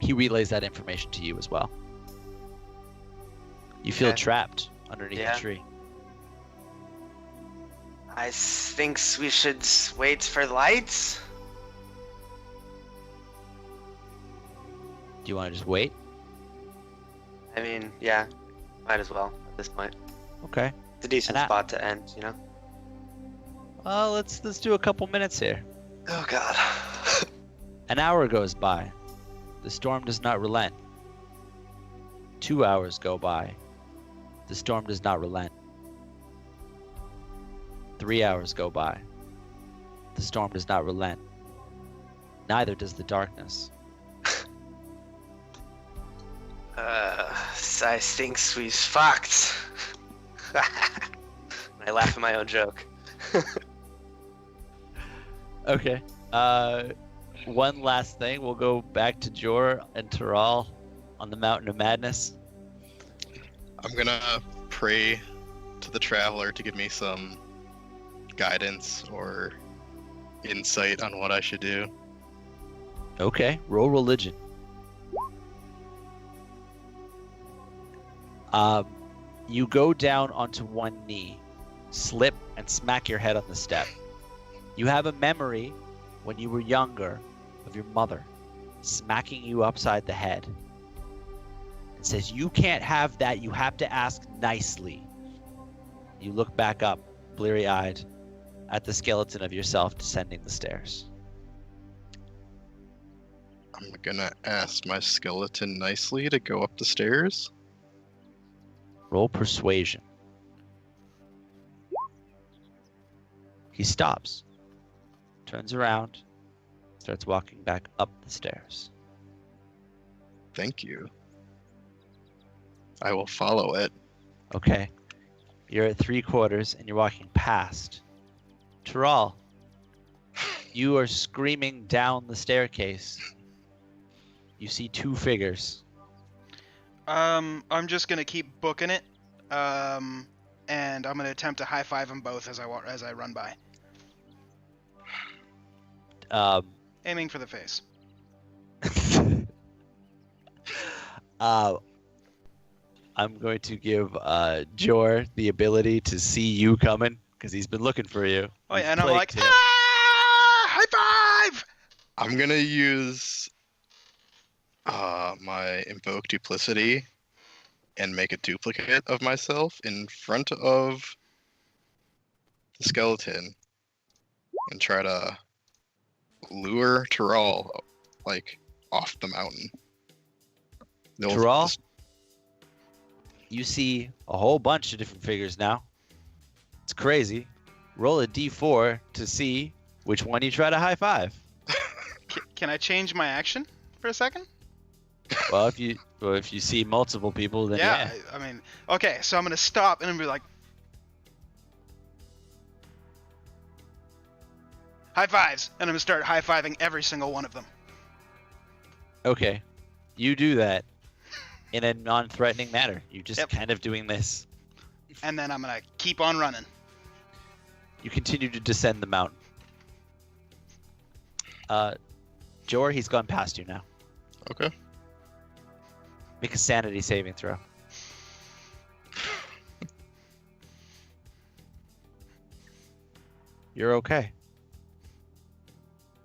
He relays that information to you as well. You feel Okay. trapped underneath Yeah. the tree. I think we should wait for lights. Do you want to just wait? I mean, yeah, might as well at this point. Okay. It's a decent And I- spot to end, you know. Well, let's do a couple minutes here. Oh God. An hour goes by. The storm does not relent. 2 hours go by. The storm does not relent. 3 hours go by. The storm does not relent. Neither does the darkness. I think we're fucked. I laugh at my own joke. Okay. One last thing. We'll go back to Jor and Taral on the Mountain of Madness. I'm gonna pray to the traveler to give me some guidance or insight on what I should do. Okay. Roll religion. You go down onto one knee, slip, and smack your head on the step. You have a memory when you were younger of your mother smacking you upside the head and says, "You can't have that. You have to ask nicely." You look back up, bleary-eyed, at the skeleton of yourself descending the stairs. I'm gonna ask my skeleton nicely to go up the stairs. Roll persuasion. He stops, turns around, starts walking back up the stairs. Thank you. I will follow it. Okay. You're at 3/4 and you're walking past. Taral, you are screaming down the staircase. You see two figures. I'm just gonna keep booking it, and I'm gonna attempt to high five them both as I run by, aiming for the face. I'm going to give Jor the ability to see you coming because he's been looking for you. Oh You've yeah, and I'm like, plagued him. high five! I'm gonna use my invoke duplicity and make a duplicate of myself in front of the skeleton and try to lure Taral like off the mountain. Taral? You see a whole bunch of different figures now. It's crazy. Roll a d4 to see which one you try to high five. Can I change my action for a second? Well, if you see multiple people, then yeah. I mean, okay, so I'm gonna stop and I'm gonna be like, high fives, and I'm gonna start high fiving every single one of them. Okay, you do that in a non-threatening manner. You're just Yep. kind of doing this. And then I'm gonna keep on running. You continue to descend the mountain. Jor, he's gone past you now. Okay. Make a sanity saving throw. You're okay.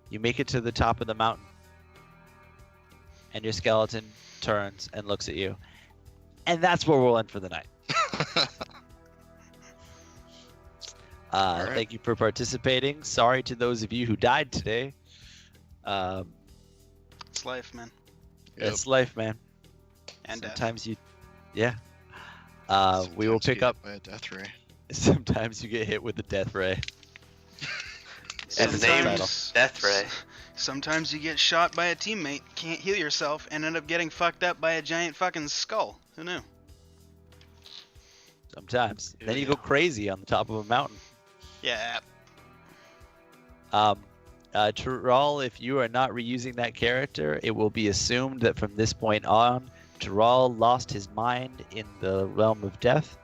You make it to the top of the mountain. And your skeleton turns and looks at you. And that's where we'll end for the night. Alright. Thank you for participating. Sorry to those of you who died today. It's life, man. Yep. It's life, man. And death. Sometimes we will Sometimes you pick get up. hit by a death ray. Sometimes you get hit with the death ray. And the name Sometimes- Death Ray. Sometimes you get shot by a teammate, can't heal yourself, and end up getting fucked up by a giant fucking skull. Who knew? Sometimes. Then you go crazy on the top of a mountain. Yeah. Terral, if you are not reusing that character, it will be assumed that from this point on, Terral lost his mind in the realm of death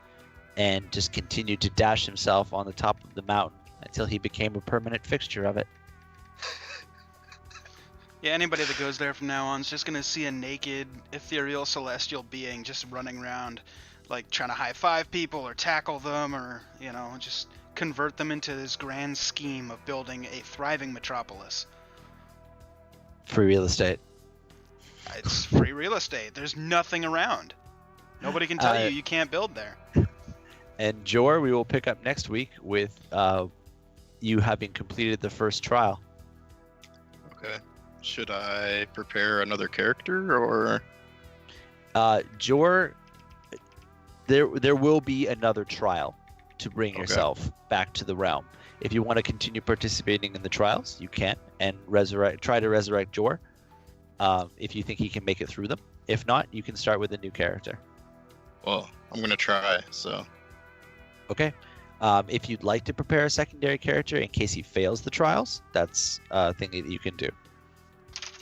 and just continued to dash himself on the top of the mountain until he became a permanent fixture of it. Yeah, anybody that goes there from now on is just gonna see a naked, ethereal, celestial being just running around, like trying to high-five people or tackle them or, just convert them into this grand scheme of building a thriving metropolis. Free real estate. It's free real estate. There's nothing around. Nobody can tell you can't build there. And Jor, we will pick up next week with you having completed the first trial. Okay. Should I prepare another character or? Jor, there will be another trial to bring yourself back to the realm. If you want to continue participating in the trials, you can, and try to resurrect Jor. If you think he can make it through them. If not, you can start with a new character. Well, I'm gonna try. So. Okay. If you'd like to prepare a secondary character in case he fails the trials, that's a thing that you can do.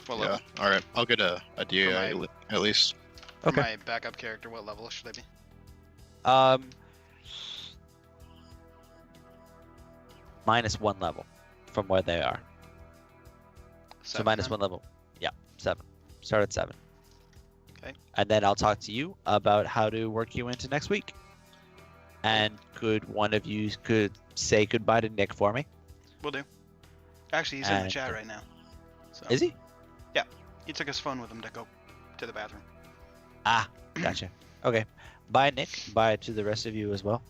What Yeah. level? All right. I'll get a idea at least. For Okay. my backup character, what level should I be? -1 level from where they are. So 7, minus then? 1 level. Yeah, 7. Start at 7. Okay. And then I'll talk to you about how to work you into next week. And could one of you say goodbye to Nick for me? Will do. Actually, he's in the And- chat right now. So. Is he? He took his phone with him to go to the bathroom. Ah, gotcha. Okay. Bye, Nick. Bye to the rest of you as well.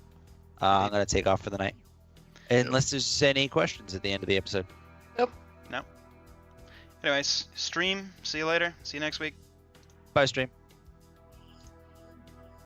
I'm going to take off for the night. Unless there's any questions at the end of the episode. Anyways, stream. See you later. See you next week. Bye, stream.